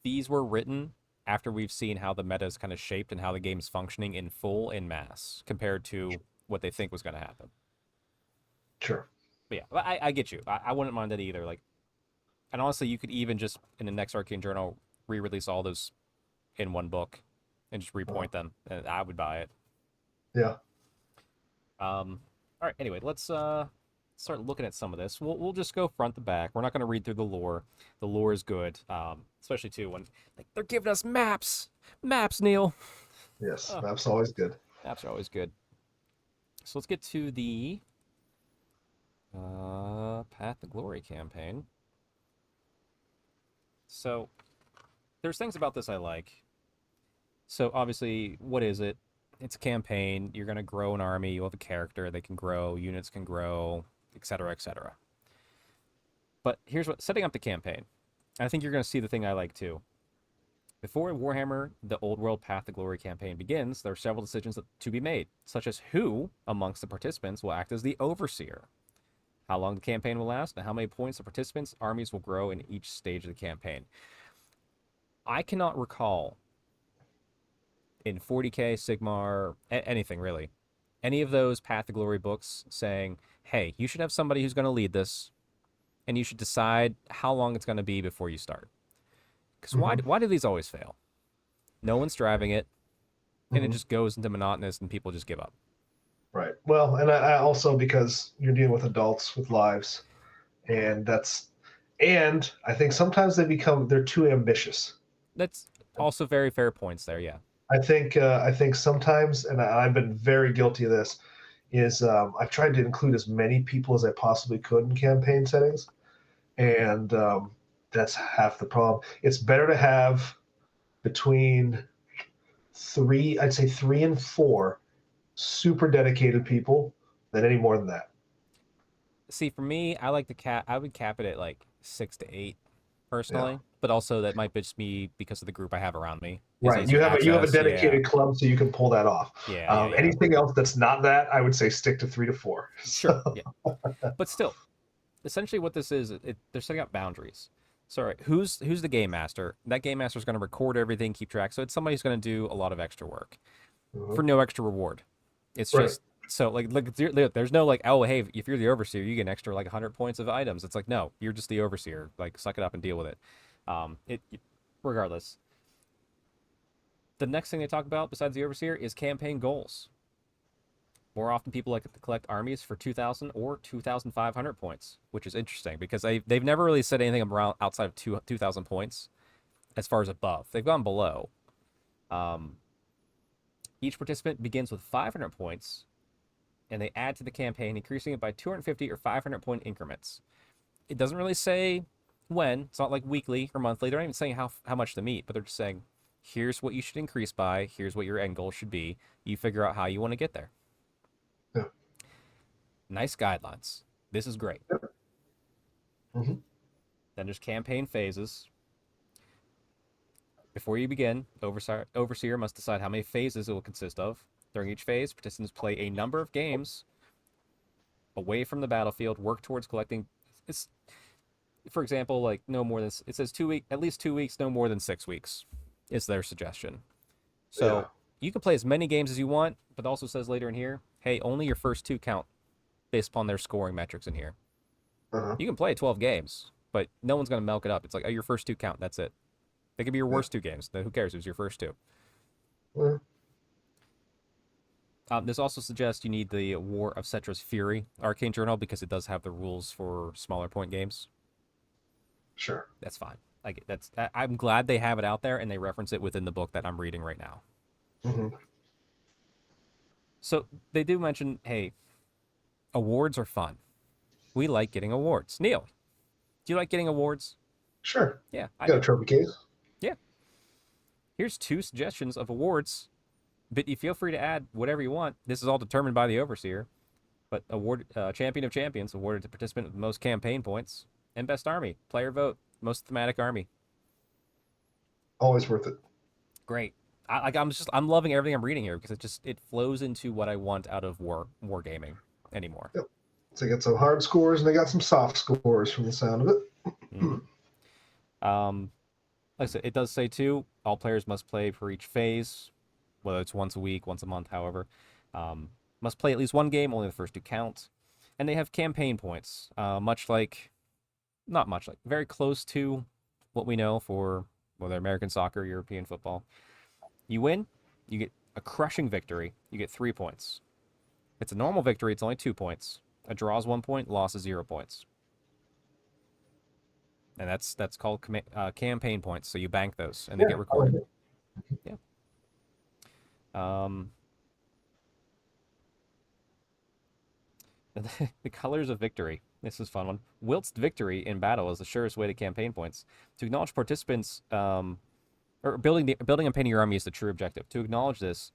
[SPEAKER 1] these were written after we've seen how the meta is kind of shaped and how the game's functioning in full in mass compared to what they think was going to happen.
[SPEAKER 3] Sure.
[SPEAKER 1] But yeah, I get you. I wouldn't mind that either. Like, and honestly, you could even just in the next Arcane Journal re-release all those in one book and just repoint them, and I would buy it.
[SPEAKER 3] Yeah.
[SPEAKER 1] All right. Anyway, let's start looking at some of this. We'll just go front to back. We're not going to read through the lore. The lore is good, especially too when like they're giving us maps. Maps, Neil.
[SPEAKER 3] Yes, maps always good.
[SPEAKER 1] Maps are always good. So let's get to the Path to Glory campaign. So there's things about this I like. So obviously, what is it? It's a campaign. You're going to grow an army. You have a character. They can grow. Units can grow, etc., etc. But here's what setting up the campaign. I think you're going to see the thing I like too. Before Warhammer, the Old World Path to Glory campaign begins, there are several decisions to be made, such as who amongst the participants will act as the overseer, how long the campaign will last, and how many points the participants' armies will grow in each stage of the campaign. I cannot recall in 40k, Sigmar, anything really, any of those Path to Glory books saying, hey, you should have somebody who's going to lead this, and you should decide how long it's going to be before you start. Because why do these always fail? No one's driving it, and it just goes into monotonous, and people just give up.
[SPEAKER 3] Right. Well, and I also, because you're dealing with adults with lives, and I think sometimes they're too ambitious.
[SPEAKER 1] That's also very fair points there, yeah.
[SPEAKER 3] I think sometimes, and I've been very guilty of this, is I've tried to include as many people as I possibly could in campaign settings, and that's half the problem. It's better to have between I'd say 3 and 4 super dedicated people than any more than that.
[SPEAKER 1] See, for me, I would cap it at like 6 to 8 personally, but also that might just be because of the group I have around me.
[SPEAKER 3] Right. You have a dedicated club, so you can pull that off.
[SPEAKER 1] Yeah.
[SPEAKER 3] Anything else that's not that, I would say stick to 3 to 4.
[SPEAKER 1] Sure. Yeah. But still, essentially what this is, they're setting up boundaries. So who's the game master? That game master is going to record everything, keep track. So it's somebody who's going to do a lot of extra work for no extra reward. It's just so like there's no like, oh hey, if you're the overseer, you get an extra like 100 points of items. It's like, no, you're just the overseer. Like suck it up and deal with it. Regardless. The next thing they talk about besides the overseer is campaign goals. More often, people like to collect armies for 2,000 or 2,500 points, which is interesting because they've never really said anything around outside of 2,000 points as far as above. They've gone below. Each participant begins with 500 points, and they add to the campaign, increasing it by 250 or 500 point increments. It doesn't really say when. It's not like weekly or monthly. They're not even saying how much to meet, but they're just saying, here's what you should increase by. Here's what your end goal should be. You figure out how you want to get there.
[SPEAKER 3] Yeah.
[SPEAKER 1] Nice guidelines. This is great.
[SPEAKER 3] Yep.
[SPEAKER 1] Then there's campaign phases. Before you begin, overseer must decide how many phases it will consist of. During each phase, participants play a number of games away from the battlefield, work towards collecting. For example, like no more than it says 2 weeks, at least 2 weeks, no more than 6 weeks, is their suggestion. So you can play as many games as you want, but also says later in here, hey, only your first 2 count based upon their scoring metrics in here. You can play 12 games, but no one's going to milk it up. It's like, oh, your first 2 count, that's it. They could be your worst 2 games. Who cares? It was your first 2. This also suggests you need the War of Cetra's Fury Arcane Journal because it does have the rules for smaller point games.
[SPEAKER 3] Sure.
[SPEAKER 1] That's fine. I'm glad they have it out there and they reference it within the book that I'm reading right now. So they do mention, hey, awards are fun. We like getting awards. Neil, do you like getting awards?
[SPEAKER 3] Sure.
[SPEAKER 1] Yeah.
[SPEAKER 3] I got a trophy case.
[SPEAKER 1] Yeah. Here's 2 suggestions of awards, but you feel free to add whatever you want. This is all determined by the overseer. But Champion of Champions awarded to participant with the most campaign points, and Best Army, player vote, most thematic army.
[SPEAKER 3] Always worth it.
[SPEAKER 1] Great. I'm loving everything I'm reading here because it flows into what I want out of wargaming anymore.
[SPEAKER 3] Yep. So they got some hard scores and they got some soft scores from the sound of it.
[SPEAKER 1] like I said, it does say too, all players must play for each phase, whether it's once a week, once a month, however. Must play at least one game, only the first two count. And they have campaign points, much like, not much like, very close to what we know for whether American soccer, European football. You win, you get a crushing victory, you get 3 points. If it's a normal victory, it's only 2 points. A draw is 1 point, loss is 0 points. And that's called campaign points. So you bank those, and they get recorded. Yeah. The colors of victory. This is a fun one. Whilst victory in battle is the surest way to campaign points. To acknowledge participants, or building and painting your army is the true objective. To acknowledge this,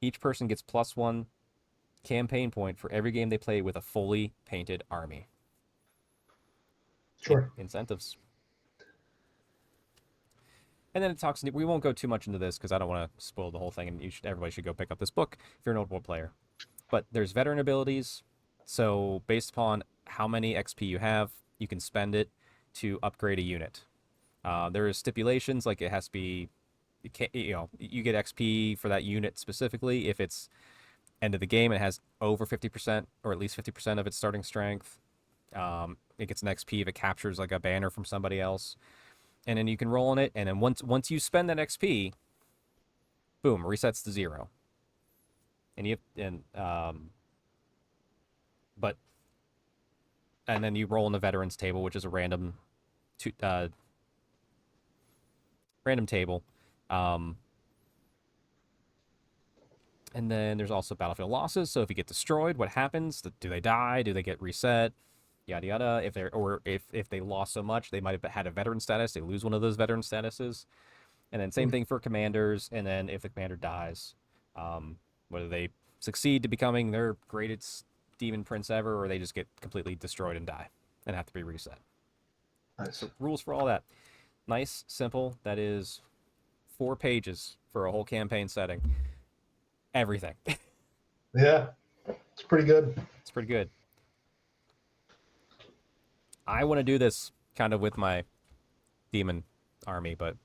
[SPEAKER 1] each person gets +1 campaign point for every game they play with a fully painted army.
[SPEAKER 3] Sure.
[SPEAKER 1] Incentives. And then it talks. We won't go too much into this because I don't want to spoil the whole thing, and everybody should go pick up this book if you're an Old World player. But there's veteran abilities. So based upon how many XP you have, you can spend it to upgrade a unit. There is stipulations, like it has to be, you get XP for that unit specifically if it's end of the game and it has over 50% or at least 50% of its starting strength. It gets an XP if it captures like a banner from somebody else, and then you can roll on it. And then once you spend that XP, boom, resets to 0. And then you roll in the veterans table, which is a random table. And then there's also battlefield losses. So if you get destroyed, what happens? Do they die? Do they get reset? Yada yada. If they lost so much, they might have had a veteran status. They lose one of those veteran statuses. And then same thing for commanders. And then if the commander dies, whether they succeed to becoming their greatest demon prince ever, or they just get completely destroyed and die and have to be reset.
[SPEAKER 3] Nice.
[SPEAKER 1] So rules for all that. Nice, simple. That is 4 pages for a whole campaign setting. Everything.
[SPEAKER 3] Yeah, it's pretty good.
[SPEAKER 1] It's pretty good. I want to do this kind of with my demon army, but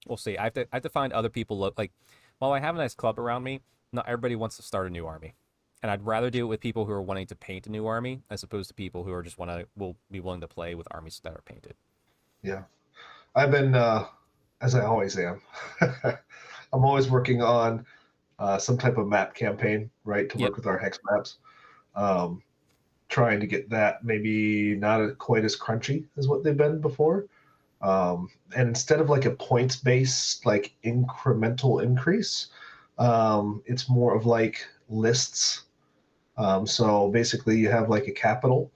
[SPEAKER 1] we'll see. I have to find other people. Like, while I have a nice club around me, not everybody wants to start a new army. And I'd rather do it with people who are wanting to paint a new army as opposed to people who are just will be willing to play with armies that are painted.
[SPEAKER 3] Yeah. I've been, as I always am, I'm always working on some type of map campaign, right, to work with our hex maps. Trying to get that maybe not quite as crunchy as what they've been before. And instead of like a points-based, like incremental increase, it's more of like lists. So basically you have like a capital.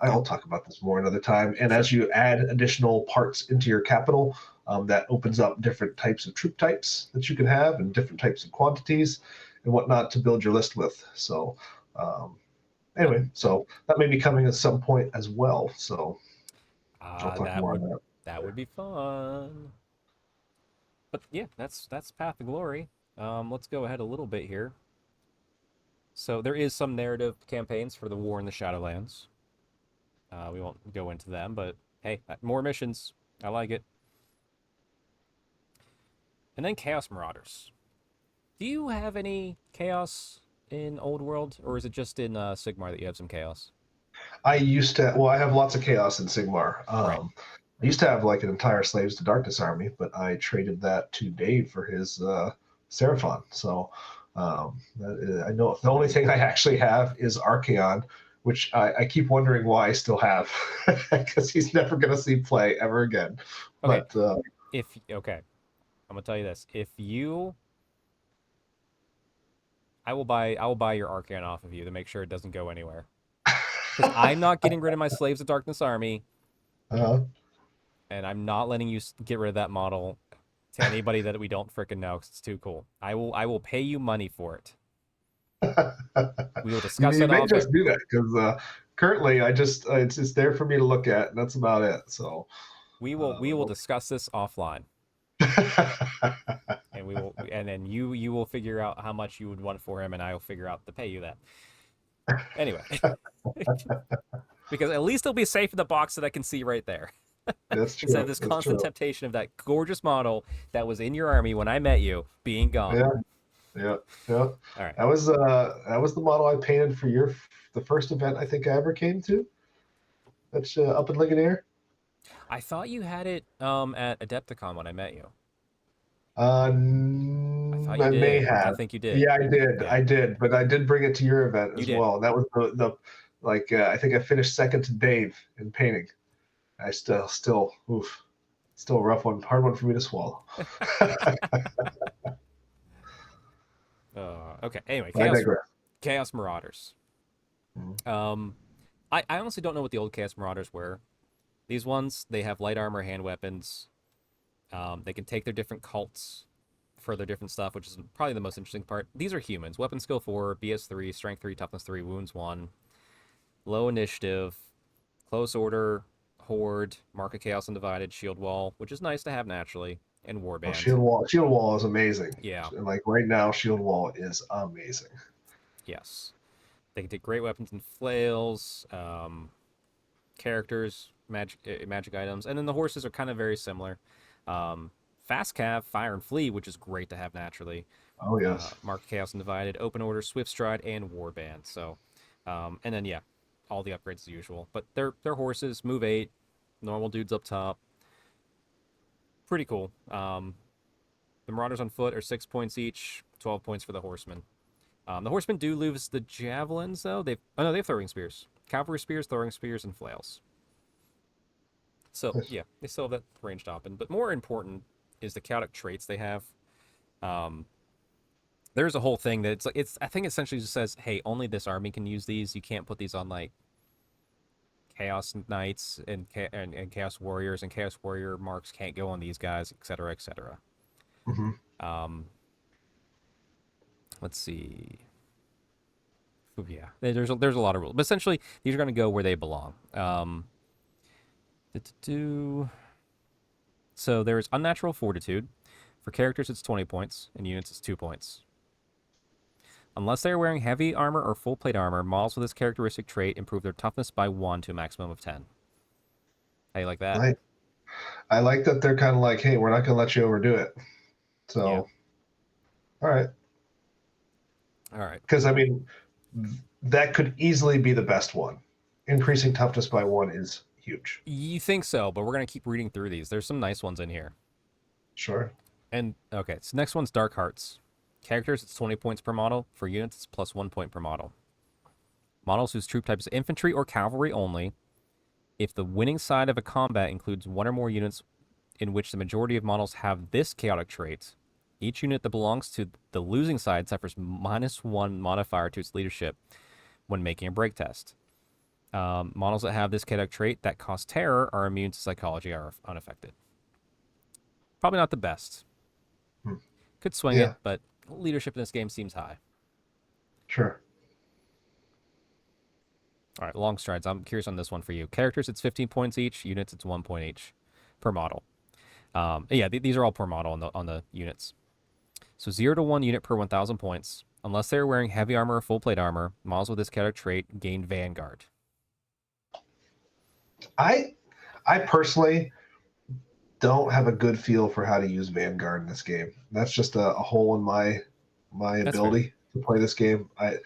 [SPEAKER 3] I'll talk about this more another time. And as you add additional parts into your capital, that opens up different types of troop types that you can have and different types of quantities and whatnot to build your list with. So anyway, so that may be coming at some point as well. So I'll talk more on that.
[SPEAKER 1] That would be fun. But yeah, that's Path to Glory. Let's go ahead a little bit here. So there is some narrative campaigns for the War in the Shadowlands. We won't go into them, but hey, more missions. I like it. And then Chaos Marauders. Do you have any Chaos in Old World, or is it just in Sigmar that you have some Chaos?
[SPEAKER 3] I used to. Well, I have lots of Chaos in Sigmar.
[SPEAKER 1] Right.
[SPEAKER 3] I used to have like an entire Slaves to Darkness army, but I traded that to Dave for his Seraphon. So I know the only thing I actually have is Arcane, which I keep wondering why I still have, because he's never going to see play ever again.
[SPEAKER 1] Okay.
[SPEAKER 3] But
[SPEAKER 1] I'm gonna tell you this: I will buy your Arcane off of you to make sure it doesn't go anywhere. Because I'm not getting rid of my Slaves of Darkness army, and I'm not letting you get rid of that model to anybody that we don't frickin' know, because it's too cool. I will pay you money for it. We will discuss
[SPEAKER 3] you
[SPEAKER 1] it.
[SPEAKER 3] may just do that because currently it's there for me to look at, and that's about it. So
[SPEAKER 1] we will discuss this offline. And then you will figure out how much you would want for him, and I will figure out to pay you that. Anyway, because at least it'll be safe in the box that I can see right there.
[SPEAKER 3] That's
[SPEAKER 1] Instead
[SPEAKER 3] true.
[SPEAKER 1] of this
[SPEAKER 3] That's
[SPEAKER 1] constant
[SPEAKER 3] true.
[SPEAKER 1] temptation of that gorgeous model that was in your army when I met you being gone.
[SPEAKER 3] Yeah, yeah, yeah.
[SPEAKER 1] All right.
[SPEAKER 3] That was the model I painted for the first event I think I ever came to. That's up in Ligonier.
[SPEAKER 1] I thought you had it at Adepticon when I met you. I thought you
[SPEAKER 3] I may
[SPEAKER 1] did. I
[SPEAKER 3] have.
[SPEAKER 1] think you did.
[SPEAKER 3] Yeah, I did.
[SPEAKER 1] Yeah,
[SPEAKER 3] I did, but I did bring it to your event
[SPEAKER 1] you
[SPEAKER 3] as
[SPEAKER 1] did.
[SPEAKER 3] well. And that was the like I think I finished second to Dave in painting. I oof, still a rough one, hard one for me to swallow.
[SPEAKER 1] Okay. Anyway,
[SPEAKER 3] I digress.
[SPEAKER 1] Chaos Marauders.
[SPEAKER 3] Mhm.
[SPEAKER 1] Um, I honestly don't know what the old Chaos Marauders were. These ones, they have light armor, hand weapons. They can take their different cults for their different stuff, which is probably the most interesting part. These are humans. Weapon skill 4, BS 3, strength 3, toughness 3, wounds 1, low initiative, close order, horde, mark of chaos undivided, shield wall, which is nice to have naturally, and
[SPEAKER 3] Well,
[SPEAKER 1] warband.
[SPEAKER 3] Shield Wall is amazing.
[SPEAKER 1] Yeah,
[SPEAKER 3] And like right now, Shield Wall is amazing.
[SPEAKER 1] yes. They can take great weapons and flails, characters, magic items, and then the horses are kind of very similar. Fast cav, fire and flee, which is great to have naturally.
[SPEAKER 3] Oh yes.
[SPEAKER 1] Mark of Chaos Undivided, Open Order, Swift Stride, and Warband. So, and then yeah, all the upgrades as usual. But they're horses, move 8, normal dudes up top. Pretty cool. The Marauders on foot are 6 points each, 12 points for the horsemen. The horsemen do lose the javelins though. They have throwing spears, cavalry spears, throwing spears, and flails. So
[SPEAKER 3] Nice.
[SPEAKER 1] yeah, they still have that ranged weapon. But more important is the chaotic traits they have. Um, there's a whole thing that it's I think essentially just says, hey, only this army can use these. You can't put these on like chaos knights and chaos warriors, and chaos warrior marks can't go on these guys, etc., etc.
[SPEAKER 3] Hmm.
[SPEAKER 1] Um, let's see. Yeah, there's a lot of rules, but essentially these are going to go where they belong. So there's unnatural fortitude. For characters, it's 20 points, and units, it's 2 points. Unless they are wearing heavy armor or full plate armor, models with this characteristic trait improve their toughness by 1 to a maximum of 10. How you like that?
[SPEAKER 3] I like that they're kind of like, hey, we're not going to let you overdo it.
[SPEAKER 1] Yeah.
[SPEAKER 3] So, all right.
[SPEAKER 1] All right.
[SPEAKER 3] Because, I mean, that could easily be the best one. Increasing toughness by 1 is huge.
[SPEAKER 1] You think so, but we're going to keep reading through these. There's some nice ones in here.
[SPEAKER 3] Sure.
[SPEAKER 1] And, okay, so next one's Dark Hearts. Characters, it's 20 points per model. For units, it's plus 1 point per model. Models whose troop type is infantry or cavalry only. If the winning side of a combat includes one or more units in which the majority of models have this chaotic trait, each unit that belongs to the losing side suffers -1 modifier to its leadership when making a break test. Models that have this chaotic trait that cause terror are immune to psychology, are unaffected. Probably not the best.
[SPEAKER 3] Hmm.
[SPEAKER 1] Could swing it,
[SPEAKER 3] Yeah,
[SPEAKER 1] but leadership in this game seems high.
[SPEAKER 3] sure.
[SPEAKER 1] All right, long strides. I'm curious on this one for you. Characters, it's 15 points each. Units, it's 1 point each per model. Yeah, these are all per model on the units. So 0 to 1 unit per 1,000 points. Unless they're wearing heavy armor or full plate armor, models with this chaotic trait gain Vanguard.
[SPEAKER 3] I I personally don't have a good feel for how to use Vanguard in this game. That's just a hole in my
[SPEAKER 1] That's fair.
[SPEAKER 3] ability to play this game. I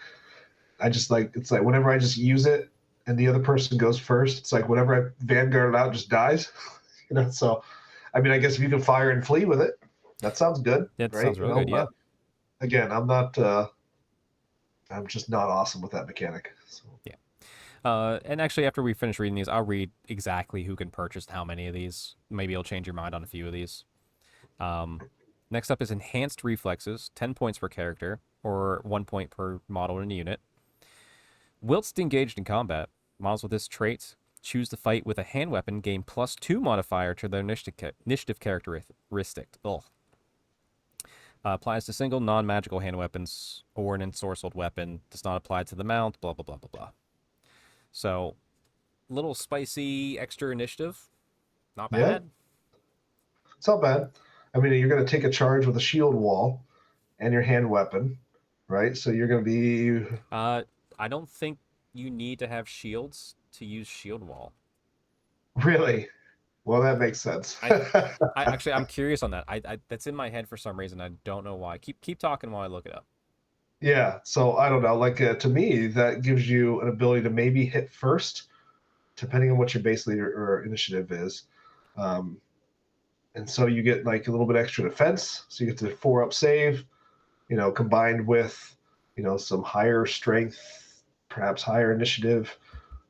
[SPEAKER 3] just like it's like whenever I just use it and the other person goes first, it's like whenever I Vanguard it out, just dies. So I mean, I guess if you can fire and flee with it, that sounds good,
[SPEAKER 1] That
[SPEAKER 3] right?
[SPEAKER 1] sounds real good, yeah.
[SPEAKER 3] But again, I'm just not awesome with that mechanic. So.
[SPEAKER 1] Yeah. And actually, after we finish reading these, I'll read exactly who can purchase how many of these. Maybe you'll change your mind on a few of these. Um, Next up is Enhanced Reflexes, 10 points per character, or 1 point per model in a unit. Whilst engaged in combat, models with this trait choose to fight with a hand weapon, gain +2 modifier to their initiative characteristic. Ugh. Applies to single non-magical hand weapons or an ensorcelled weapon. Does not apply to the mount. Blah blah blah blah blah. So, little spicy extra initiative. Not
[SPEAKER 3] Yeah,
[SPEAKER 1] bad.
[SPEAKER 3] it's not bad. I mean, you're going to take a charge with a shield wall and your hand weapon, right? So you're going to be
[SPEAKER 1] I don't think you need to have shields to use shield wall.
[SPEAKER 3] really Well, that makes sense.
[SPEAKER 1] I'm curious on that. I that's in my head for some reason. I don't know why. Keep talking while I look it up.
[SPEAKER 3] Yeah, so I don't know. Like to me, that gives you an ability to maybe hit first, depending on what your base leader or initiative is. Um, and so you get like a little bit extra defense. So you get to 4-up save, combined with, some higher strength, perhaps higher initiative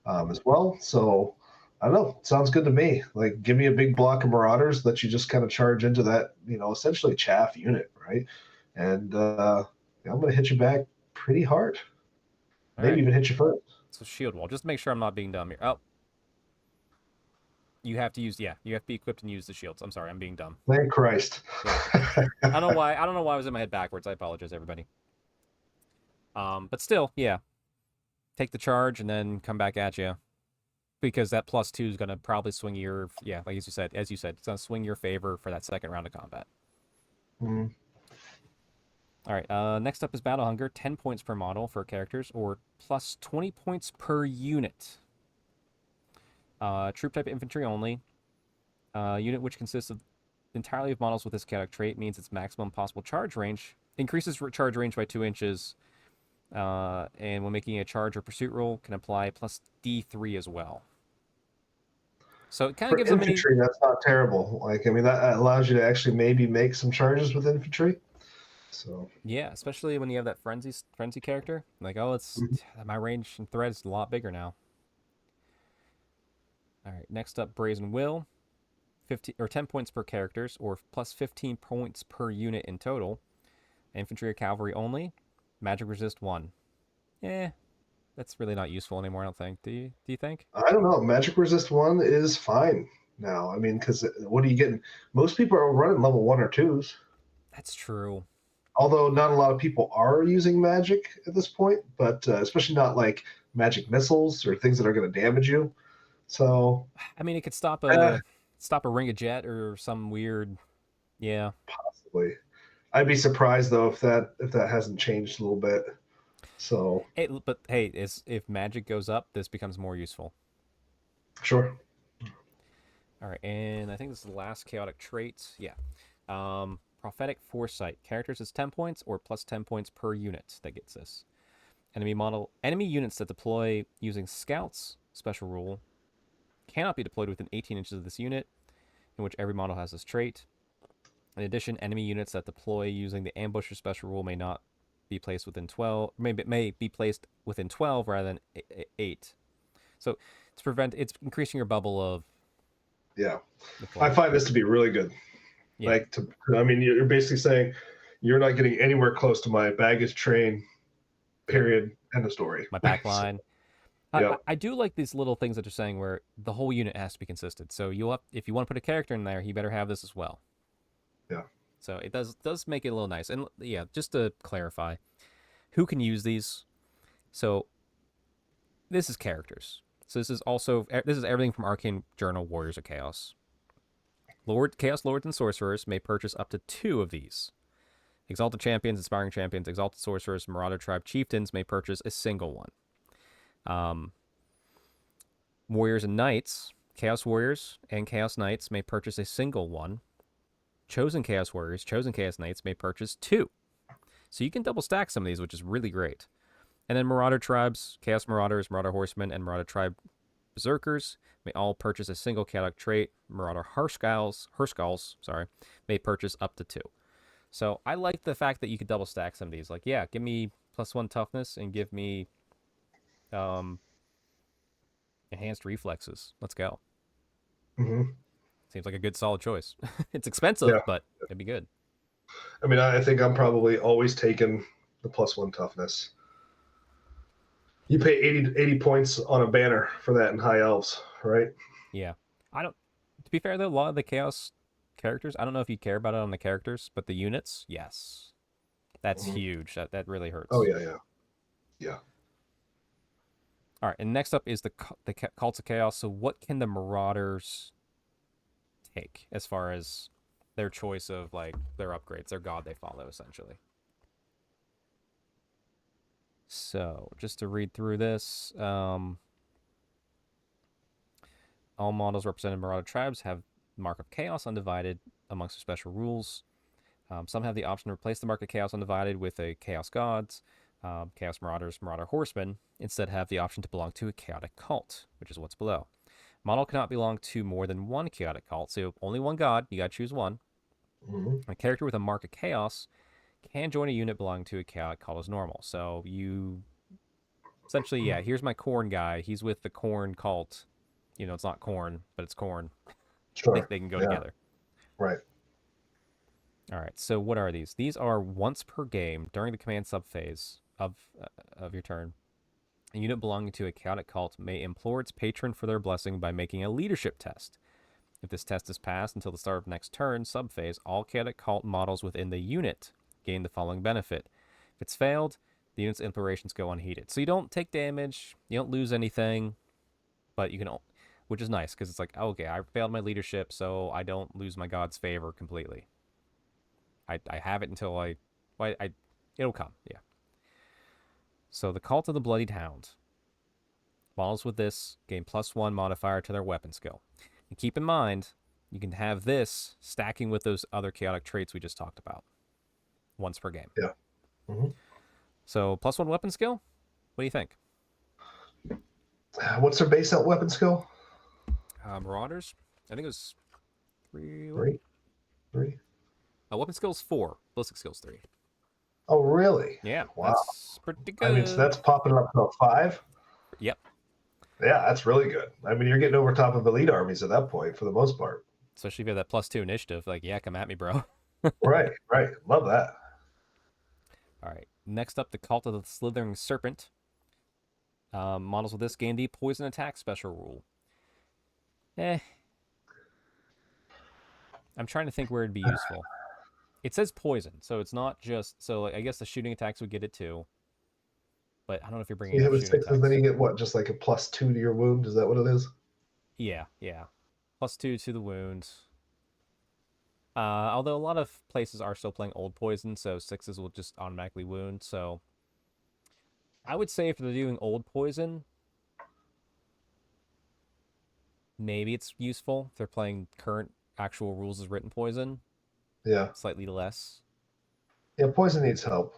[SPEAKER 3] as well. So I don't know. Sounds good to me. Like, give me a big block of Marauders that you just kind of charge into that, essentially chaff unit, right? And I'm going to hit you back pretty hard.
[SPEAKER 1] All
[SPEAKER 3] Maybe
[SPEAKER 1] right.
[SPEAKER 3] even hit you first.
[SPEAKER 1] So shield wall. Just to make sure I'm not being dumb here. Oh, you have to use, yeah, you have to be equipped and use the shields. I'm sorry, I'm being dumb.
[SPEAKER 3] Thank Christ.
[SPEAKER 1] Yeah. I don't know why. I don't know why I was in my head backwards. I apologize, everybody. But still, yeah. Take the charge and then come back at you. Because that +2 is gonna probably swing your, yeah, like as you said, it's gonna swing your favor for that second round of combat.
[SPEAKER 3] Mm.
[SPEAKER 1] All right. Next up is Battle Hunger. 10 points per model for characters, or plus 20 points per unit. Troop type infantry only. Unit which consists of entirely of models with this chaotic trait means its maximum possible charge range increases charge range by 2 inches. And when making a charge or pursuit roll, can apply plus D3 as well. So it kind of gives them
[SPEAKER 3] infantry, that's not terrible. Like, I mean, that allows you to actually maybe make some charges with infantry. So
[SPEAKER 1] yeah, especially when you have that frenzy character. Like, oh, it's my range and threat is a lot bigger now. All right, next up, Brazen Will. 10 points per characters, or plus 15 points per unit in total. Infantry or cavalry only. Magic resist 1. That's really not useful anymore, I don't think. Do you think?
[SPEAKER 3] I don't know. Magic resist 1 is fine now. I mean, because what are you getting? Most people are running level 1 or 2s.
[SPEAKER 1] That's true.
[SPEAKER 3] Although not a lot of people are using magic at this point, but especially not like magic missiles or things that are going to damage you. So
[SPEAKER 1] I mean, it could stop a ring of jet or some weird, yeah.
[SPEAKER 3] possibly. I'd be surprised though if that hasn't changed a little bit. So
[SPEAKER 1] But hey, if magic goes up, this becomes more useful.
[SPEAKER 3] sure.
[SPEAKER 1] All right, and I think this is the last chaotic trait. Yeah. Prophetic Foresight. Characters is 10 points or plus 10 points per unit that gets this. Enemy units that deploy using Scouts special rule cannot be deployed within 18 inches of this unit, in which every model has this trait. In addition, enemy units that deploy using the Ambusher special rule may not be placed within 12, may be placed within 12 rather than 8. So it's increasing your bubble of.
[SPEAKER 3] Yeah, I find this to be really good.
[SPEAKER 1] Yeah.
[SPEAKER 3] Like, I mean, you're basically saying you're not getting anywhere close to my baggage train. Period. End of story.
[SPEAKER 1] My backline.
[SPEAKER 3] Yeah.
[SPEAKER 1] I do like these little things that you're saying where the whole unit has to be consistent. So if you want to put a character in there, you better have this as well.
[SPEAKER 3] Yeah.
[SPEAKER 1] So it does make it a little nice. And yeah, just to clarify, who can use these? So this is characters. So this is everything from Arcane Journal Warriors of Chaos. Chaos Lords and Sorcerers may purchase up to 2 of these. Exalted Champions, Inspiring Champions, Exalted Sorcerers, Marauder Tribe Chieftains may purchase a single one. Warriors and Knights, Chaos Warriors and Chaos Knights may purchase a single one. Chosen Chaos Warriors, Chosen Chaos Knights may purchase 2. So you can double stack some of these, which is really great. And then Marauder Tribes, Chaos Marauders, Marauder Horsemen, and Marauder Tribe Berserkers may all purchase a single chaotic trait. Marauder Herskalls, may purchase up to 2. So I like the fact that you could double stack some of these. Like, yeah, give me +1 toughness and give me enhanced reflexes. Let's go.
[SPEAKER 3] Mm-hmm.
[SPEAKER 1] Seems like a good solid choice. It's expensive,
[SPEAKER 3] Yeah.
[SPEAKER 1] but it'd be good.
[SPEAKER 3] I mean, I think I'm probably always taking the +1 toughness. You pay 80 points on a banner for that in High Elves, right?
[SPEAKER 1] Yeah. To be fair though, a lot of the Chaos characters, I don't know if you care about it on the characters, but the units, yes. That's huge. That really hurts.
[SPEAKER 3] Oh yeah.
[SPEAKER 1] All right, and next up is the Cults of Chaos. So what can the Marauders take as far as their choice of like their upgrades, their god they follow essentially? So just to read through this, All models representing Marauder tribes have Mark of Chaos Undivided amongst their special rules. Some have the option to replace the Mark of Chaos Undivided with a Chaos Gods, Chaos Marauders, Marauder Horsemen. Instead, have the option to belong to a Chaotic Cult, which is what's below. Model cannot belong to more than one Chaotic Cult, so only one God. You gotta choose one. A character with a Mark of Chaos can join a unit belonging to a Chaotic Cult as normal. So you essentially, yeah, here's my Corn guy. He's with the Corn Cult. You know, it's not corn, but it's corn.
[SPEAKER 3] Sure.
[SPEAKER 1] They can go together.
[SPEAKER 3] Right.
[SPEAKER 1] All right. So what are these? These are once per game during the command subphase of your turn. A unit belonging to a chaotic cult may implore its patron for their blessing by making a leadership test. If this test is passed until the start of next turn subphase, all chaotic cult models within the unit gain the following benefit. If it's failed, the unit's implorations go unheeded. So you don't take damage, you don't lose anything, but you can, which is nice because it's like, okay, I failed my leadership, so I don't lose my god's favor completely. I have it until it'll come, yeah. So the Cult of the Bloodied Hound. Models with this gain +1 modifier to their weapon skill. And keep in mind, you can have this stacking with those other chaotic traits we just talked about. Once per game.
[SPEAKER 3] Yeah. Mm-hmm.
[SPEAKER 1] So +1 weapon skill? What do you think?
[SPEAKER 3] What's their base out weapon skill?
[SPEAKER 1] Marauders? I think it was 3.
[SPEAKER 3] Three.
[SPEAKER 1] Weapon skill's 4. Ballistic skill's 3.
[SPEAKER 3] Oh, really?
[SPEAKER 1] Yeah.
[SPEAKER 3] Wow.
[SPEAKER 1] That's pretty good.
[SPEAKER 3] I mean, so that's popping up to a 5?
[SPEAKER 1] Yep.
[SPEAKER 3] Yeah, that's really good. I mean, you're getting over top of elite armies at that point for the most part.
[SPEAKER 1] Especially if you have that +2 initiative. Like, yeah, come at me, bro.
[SPEAKER 3] Right. Love that.
[SPEAKER 1] All right. Next up, the Cult of the Slithering Serpent. Models with this gain the poison attack special rule. I'm trying to think where it'd be useful. It says poison, so it's not just... So like, I guess the shooting attacks would get it too. But I don't know if you're bringing
[SPEAKER 3] You
[SPEAKER 1] up
[SPEAKER 3] have
[SPEAKER 1] shooting
[SPEAKER 3] 6s,
[SPEAKER 1] attacks.
[SPEAKER 3] then you get what? Just like a +2 to your wound? Is that what it is?
[SPEAKER 1] Yeah. +2 to the wound. Although a lot of places are still playing old poison, so 6s will just automatically wound. So I would say if they're doing old poison, maybe it's useful. If they're playing current actual rules as written poison,
[SPEAKER 3] Yeah.
[SPEAKER 1] slightly less.
[SPEAKER 3] Yeah, poison needs help.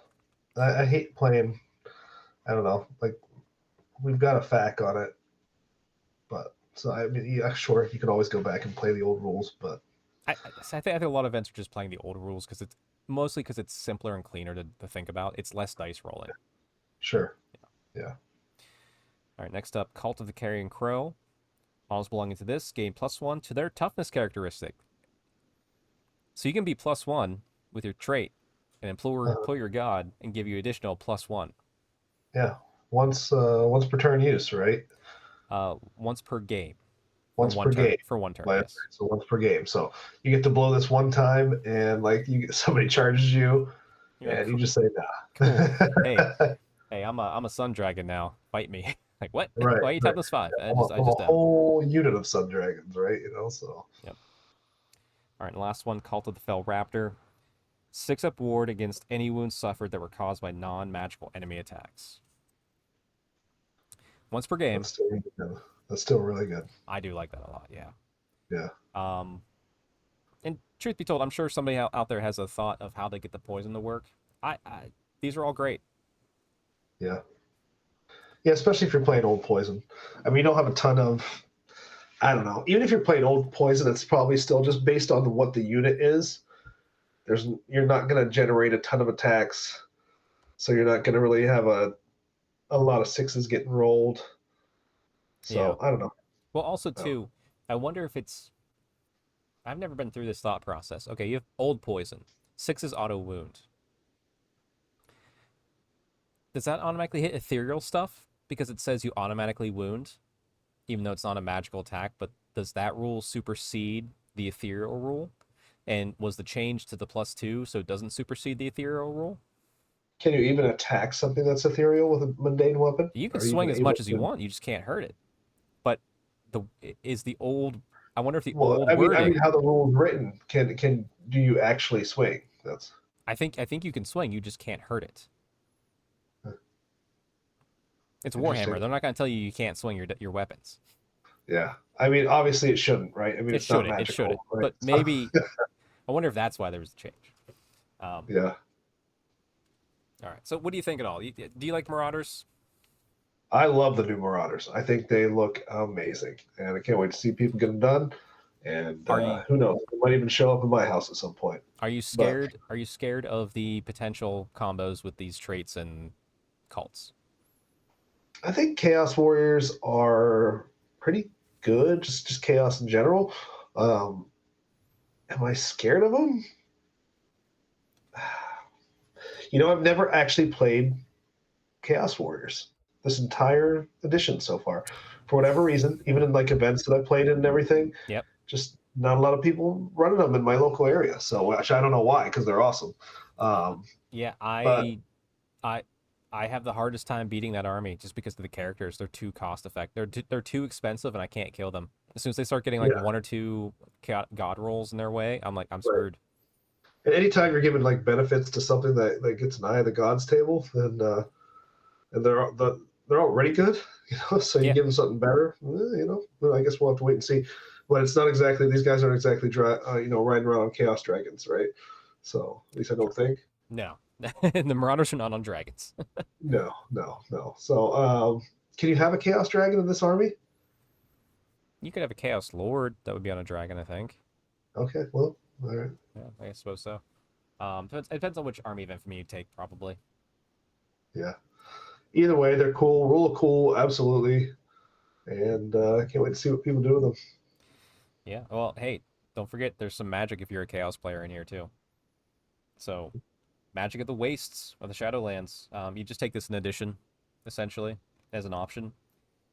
[SPEAKER 3] I hate playing, I don't know, like, we've got a FAQ on it. But, so, I mean, yeah, sure, you can always go back and play the old rules, but...
[SPEAKER 1] I think a lot of events are just playing the old rules because it's mostly because it's simpler and cleaner to think about. It's less dice rolling.
[SPEAKER 3] Sure. Yeah.
[SPEAKER 1] All right, next up, Cult of the Carrion Crow. Models belonging to this gain +1 to their toughness characteristic. So you can be +1 with your trait and implore your god and give you additional +1.
[SPEAKER 3] Yeah. Once per turn use, right?
[SPEAKER 1] Once per game.
[SPEAKER 3] Once per game.
[SPEAKER 1] For one turn,
[SPEAKER 3] Right?
[SPEAKER 1] yes.
[SPEAKER 3] So once per game. So you get to blow this one time, and like somebody charges you,
[SPEAKER 1] You're
[SPEAKER 3] and
[SPEAKER 1] like,
[SPEAKER 3] you just say nah.
[SPEAKER 1] Cool. Hey, I'm a sun dragon now. Fight me. Like what?
[SPEAKER 3] Right.
[SPEAKER 1] Why are you toughness 5?
[SPEAKER 3] Yeah,
[SPEAKER 1] I just
[SPEAKER 3] a whole unit of sun dragons, right? You know, so.
[SPEAKER 1] Yep. All right, and last one, Cult of the Fell Raptor. 6-up ward against any wounds suffered that were caused by non-magical enemy attacks. Once per game.
[SPEAKER 3] That's still really good.
[SPEAKER 1] I do like that a lot, yeah.
[SPEAKER 3] Yeah.
[SPEAKER 1] And truth be told, I'm sure somebody out there has a thought of how they get the poison to work. These are all great.
[SPEAKER 3] Yeah. Yeah, especially if you're playing old poison. I mean, you don't have a ton of, I don't know. Even if you're playing old poison, it's probably still just based on what the unit is. You're not going to generate a ton of attacks, so you're not going to really have a lot of 6s getting rolled. So yeah. I don't know.
[SPEAKER 1] Well, also too, I wonder if it's. I've never been through this thought process. Okay, you have old poison, 6s auto wound. Does that automatically hit ethereal stuff because it says you automatically wound, even though it's not a magical attack? But does that rule supersede the ethereal rule? And was the change to the +2 so it doesn't supersede the ethereal rule?
[SPEAKER 3] Can you even attack something that's ethereal with a mundane weapon?
[SPEAKER 1] You can swing as much as you want. You just can't hurt it. But the old... I wonder if the old wording...
[SPEAKER 3] I mean, how the rule is written, do you actually swing? That's...
[SPEAKER 1] I think you can swing. You just can't hurt it. It's Warhammer. They're not going to tell you can't swing your weapons.
[SPEAKER 3] Yeah. I mean, obviously it shouldn't, right? I mean,
[SPEAKER 1] It
[SPEAKER 3] it's not
[SPEAKER 1] shouldn't. It
[SPEAKER 3] magical,
[SPEAKER 1] shouldn't.
[SPEAKER 3] right?
[SPEAKER 1] But maybe I wonder if that's why there was a change.
[SPEAKER 3] Yeah.
[SPEAKER 1] All right. So what do you think at all? Do you like Marauders?
[SPEAKER 3] I love the new Marauders. I think they look amazing, and I can't wait to see people get them done. And
[SPEAKER 1] Are you
[SPEAKER 3] who knows? They might even show up in my house at some point.
[SPEAKER 1] are you
[SPEAKER 3] But
[SPEAKER 1] scared? Are you scared of the potential combos with these traits and cults?
[SPEAKER 3] I think Chaos Warriors are pretty good, just chaos in general. Um, am I scared of them? I've never actually played Chaos Warriors this entire edition so far. For whatever reason, even in like events that I played in and everything,
[SPEAKER 1] Yep.
[SPEAKER 3] just not a lot of people running them in my local area. So actually, I don't know why, because they're awesome. Um,
[SPEAKER 1] Yeah,
[SPEAKER 3] but
[SPEAKER 1] I I have the hardest time beating that army just because of the characters. They're too cost effective. They're too expensive, and I can't kill them. As soon as they start getting like
[SPEAKER 3] yeah,
[SPEAKER 1] one or two god rolls in their way, I'm like, I'm
[SPEAKER 3] right.
[SPEAKER 1] screwed.
[SPEAKER 3] And anytime you're giving like benefits to something that gets an eye of the gods table, then and they're already good, So you
[SPEAKER 1] Yeah,
[SPEAKER 3] give them something better, Well, I guess we'll have to wait and see. But it's not exactly these guys aren't exactly riding around on chaos dragons, right? So at least I don't think.
[SPEAKER 1] no, the Marauders are not on dragons.
[SPEAKER 3] No, no, no. So can you have a chaos dragon in this army?
[SPEAKER 1] You could have a Chaos Lord that would be on a dragon, I think.
[SPEAKER 3] Okay, well, all right.
[SPEAKER 1] Yeah, I suppose so. It depends on which army event for me you take, probably.
[SPEAKER 3] Yeah. Either way, they're cool. Rule of cool, absolutely. And I can't wait to see what people do with them.
[SPEAKER 1] Yeah. Well, hey, don't forget there's some magic if you're a Chaos player in here too. So, magic of the wastes of the Shadowlands. You just take this in addition, essentially, as an option.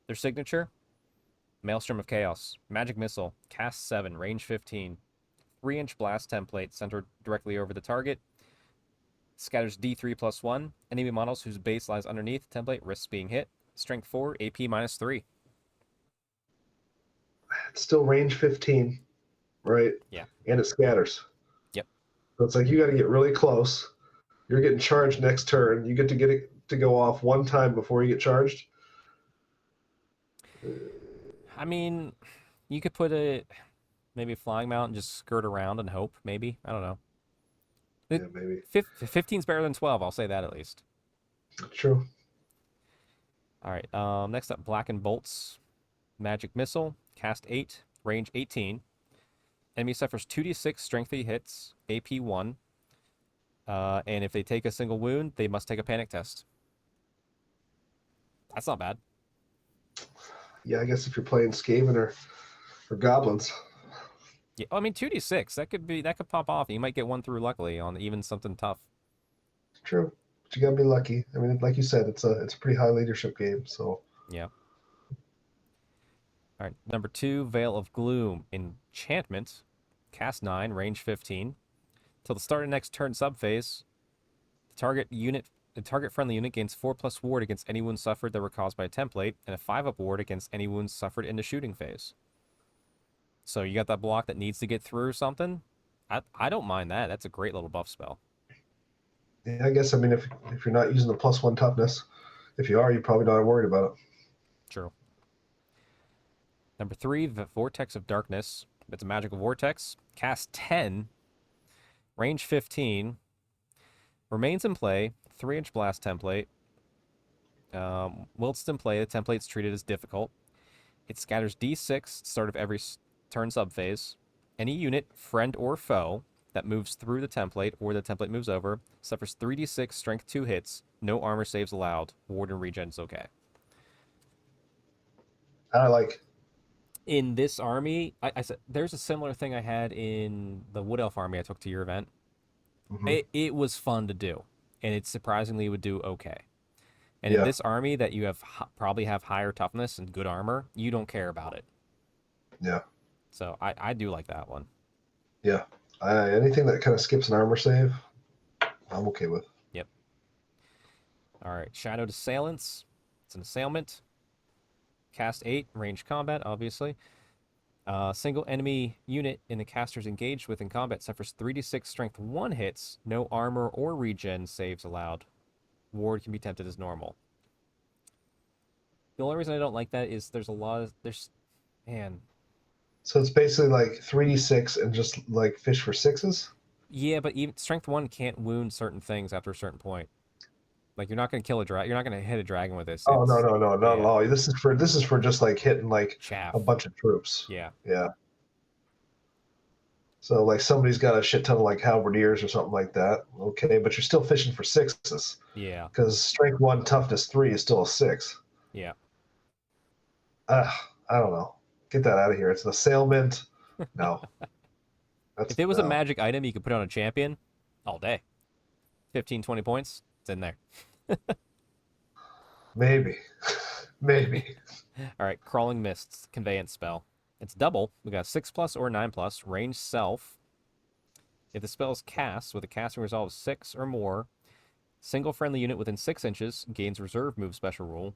[SPEAKER 1] Their signature: Maelstrom of Chaos, Magic Missile, cast 7, range 15, 3-inch blast template centered directly over the target. Scatters D3+1. Enemy models whose base lies underneath the template risks being hit. Strength 4, AP -3.
[SPEAKER 3] It's still range 15, right?
[SPEAKER 1] Yeah.
[SPEAKER 3] And it scatters.
[SPEAKER 1] Yep.
[SPEAKER 3] So it's like you got to get really close. You're getting charged next turn. You get it to go off one time before you get charged.
[SPEAKER 1] I mean, you could put maybe a flying mount and just skirt around and hope, maybe. I don't know.
[SPEAKER 3] Yeah, maybe.
[SPEAKER 1] 15's better than 12, I'll say that at least.
[SPEAKER 3] True.
[SPEAKER 1] All right. Next up, Black and Bolts. Magic Missile, cast 8, range 18. Enemy suffers 2d6 strength 3 hits, AP 1. And if they take a single wound, they must take a panic test. That's not bad.
[SPEAKER 3] Yeah, I guess if you're playing Skaven or goblins.
[SPEAKER 1] Yeah, I mean 2d6, that could pop off. You might get one through luckily on even something tough.
[SPEAKER 3] True. But you gotta be lucky. I mean, like you said, it's a pretty high leadership game, so
[SPEAKER 1] Yeah. All right, number 2, Veil of Gloom. Enchantment, cast 9, range 15. Till the start of next turn subphase, the target friendly unit gains 4+ ward against any wounds suffered that were caused by a template, and a 5+ ward against any wounds suffered in the shooting phase. So you got that block that needs to get through something. I don't mind that. That's a great little buff spell.
[SPEAKER 3] yeah, I guess if you're not using the +1 toughness, if you are, you're probably not worried about it.
[SPEAKER 1] True. Number 3, the Vortex of Darkness. It's a magical vortex. Cast 10, range 15. Remains in play. 3-inch blast template. Whilst in play, the template's treated as difficult. It scatters D6 start of every turn subphase. Any unit, friend or foe, that moves through the template or the template moves over suffers 3d6 strength 2 hits. No armor saves allowed. Ward and regen's okay.
[SPEAKER 3] I like.
[SPEAKER 1] In this army, I said there's a similar thing I had in the Wood Elf army I took to your event.
[SPEAKER 3] Mm-hmm.
[SPEAKER 1] It was fun to do, and it surprisingly would do okay. And in
[SPEAKER 3] Yeah.
[SPEAKER 1] this army that you have probably have higher toughness and good armor, you don't care about it.
[SPEAKER 3] Yeah.
[SPEAKER 1] So I do like that one.
[SPEAKER 3] Yeah. Anything that kind of skips an armor save, I'm okay with.
[SPEAKER 1] Yep. All right, Shadowed Assailants. It's an assailment. Cast 8, range combat, obviously. Single enemy unit in the casters engaged with in combat suffers 3d6 strength 1 hits. No armor or regen saves allowed. Ward can be tempted as normal. The only reason I don't like that is there's Man.
[SPEAKER 3] So it's basically like 3d6 and just like fish for sixes.
[SPEAKER 1] Yeah, but even strength 1 can't wound certain things after a certain point. Like you're not going to kill a dragon. You're not going to hit a dragon with this.
[SPEAKER 3] Oh no
[SPEAKER 1] It's
[SPEAKER 3] no no not at
[SPEAKER 1] yeah,
[SPEAKER 3] all. This is for just like hitting like
[SPEAKER 1] chaff.
[SPEAKER 3] a bunch of troops.
[SPEAKER 1] Yeah.
[SPEAKER 3] Yeah. So like somebody's got a shit ton of like halberdiers or something like that. Okay, but you're still fishing for sixes
[SPEAKER 1] Yeah.
[SPEAKER 3] because strength 1, toughness 3 is still a 6.
[SPEAKER 1] Yeah.
[SPEAKER 3] I don't know. Get that out of here. It's an assailment. No,
[SPEAKER 1] If
[SPEAKER 3] that's
[SPEAKER 1] it was a
[SPEAKER 3] no.
[SPEAKER 1] magic item you could put on a champion all day. 15, 20 points. It's in there.
[SPEAKER 3] Maybe, maybe.
[SPEAKER 1] All right, Crawling Mists, conveyance spell. It's double. We got 6+ or 9+, range self. If the spell is cast with a casting resolve of 6 or more, single friendly unit within 6 inches gains reserve move special rule.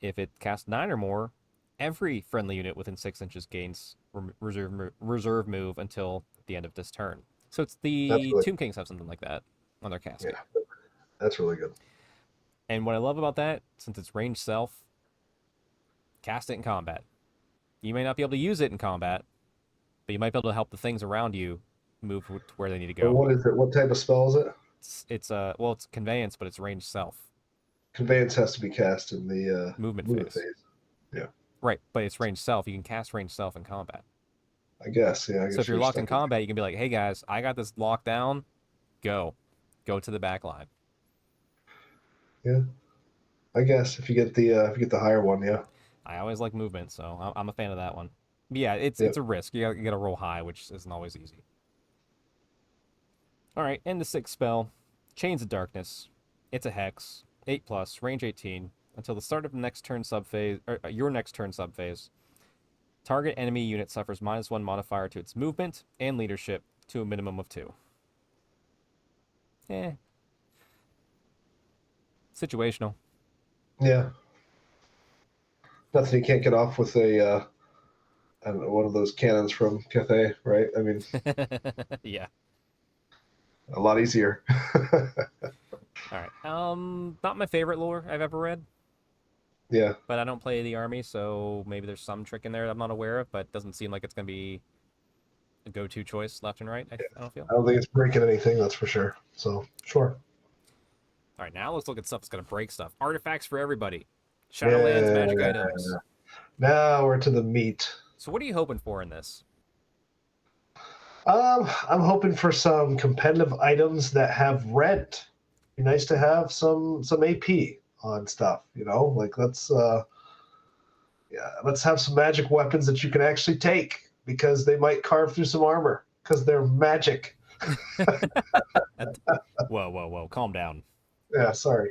[SPEAKER 1] If it casts 9 or more, every friendly unit within 6 inches gains reserve move until the end of this turn. So it's
[SPEAKER 3] That's
[SPEAKER 1] the
[SPEAKER 3] really
[SPEAKER 1] Tomb Kings have something like that on their casting.
[SPEAKER 3] yeah. That's really good.
[SPEAKER 1] And what I love about that, since it's range self, cast it in combat. You may not be able to use it in combat, but you might be able to help the things around you move to where they need to
[SPEAKER 3] But
[SPEAKER 1] go.
[SPEAKER 3] what is it? What type of spell is it?
[SPEAKER 1] It's it's conveyance, but it's range self.
[SPEAKER 3] Conveyance has to be cast in the
[SPEAKER 1] Movement
[SPEAKER 3] movement
[SPEAKER 1] phase.
[SPEAKER 3] phase. Yeah,
[SPEAKER 1] Right, but it's range self. You can cast range self in combat.
[SPEAKER 3] I guess. Yeah, I
[SPEAKER 1] So
[SPEAKER 3] guess
[SPEAKER 1] if you're locked in
[SPEAKER 3] stuck with
[SPEAKER 1] combat, you can be like, "Hey guys, I got this locked down. Go to the back line."
[SPEAKER 3] it. Yeah, I guess if you get the higher one, yeah.
[SPEAKER 1] I always like movement, so I'm a fan of that one. But yeah, it's
[SPEAKER 3] Yep.
[SPEAKER 1] a risk. You got to roll high, which isn't always easy. All right, and the sixth spell, Chains of Darkness. It's a hex, 8+, range 18. Until the start of the next turn subphase, or your next turn subphase, target enemy unit suffers -1 modifier to its movement and leadership to a minimum of 2. Eh, situational.
[SPEAKER 3] Yeah. Nothing you can't get off with a I don't know, one of those cannons from Cathay, right? I mean,
[SPEAKER 1] Yeah.
[SPEAKER 3] a lot easier.
[SPEAKER 1] All right. Not my favorite lore I've ever read,
[SPEAKER 3] Yeah.
[SPEAKER 1] but I don't play the army, so maybe there's some trick in there that I'm not aware of, but it doesn't seem like it's gonna be a go-to choice left and right. I don't feel.
[SPEAKER 3] I don't think it's breaking anything, that's for sure. So, sure.
[SPEAKER 1] All right, now let's look at stuff that's gonna break stuff. Artifacts for everybody. Shadowlands magic
[SPEAKER 3] Yeah.
[SPEAKER 1] items.
[SPEAKER 3] Now we're to the meat.
[SPEAKER 1] So what are you hoping for in this?
[SPEAKER 3] I'm hoping for some competitive items that have rent. Be nice to have some AP on stuff, like let's have some magic weapons that you can actually take because they might carve through some armor because they're magic.
[SPEAKER 1] Whoa. Calm down.
[SPEAKER 3] Yeah, sorry.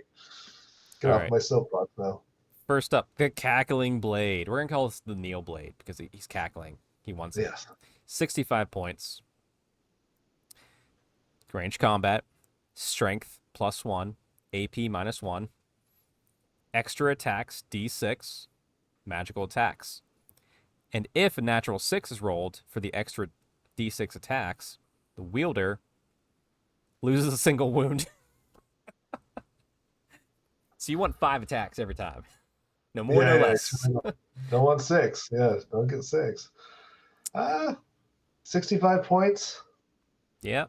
[SPEAKER 3] Get
[SPEAKER 1] All
[SPEAKER 3] off
[SPEAKER 1] right.
[SPEAKER 3] my soapbox now.
[SPEAKER 1] First up, the Cackling Blade. We're going to call this the Neil Blade because he's cackling. He wants it.
[SPEAKER 3] Yes.
[SPEAKER 1] 65 points. Range combat. Strength +1. AP -1. Extra attacks D6. Magical attacks. And if a natural 6 is rolled for the extra D6 attacks, the wielder loses a single wound. So you want 5 attacks every time. No more, no less.
[SPEAKER 3] Don't want 6. Yeah, don't get 6. 65 points.
[SPEAKER 1] Yeah.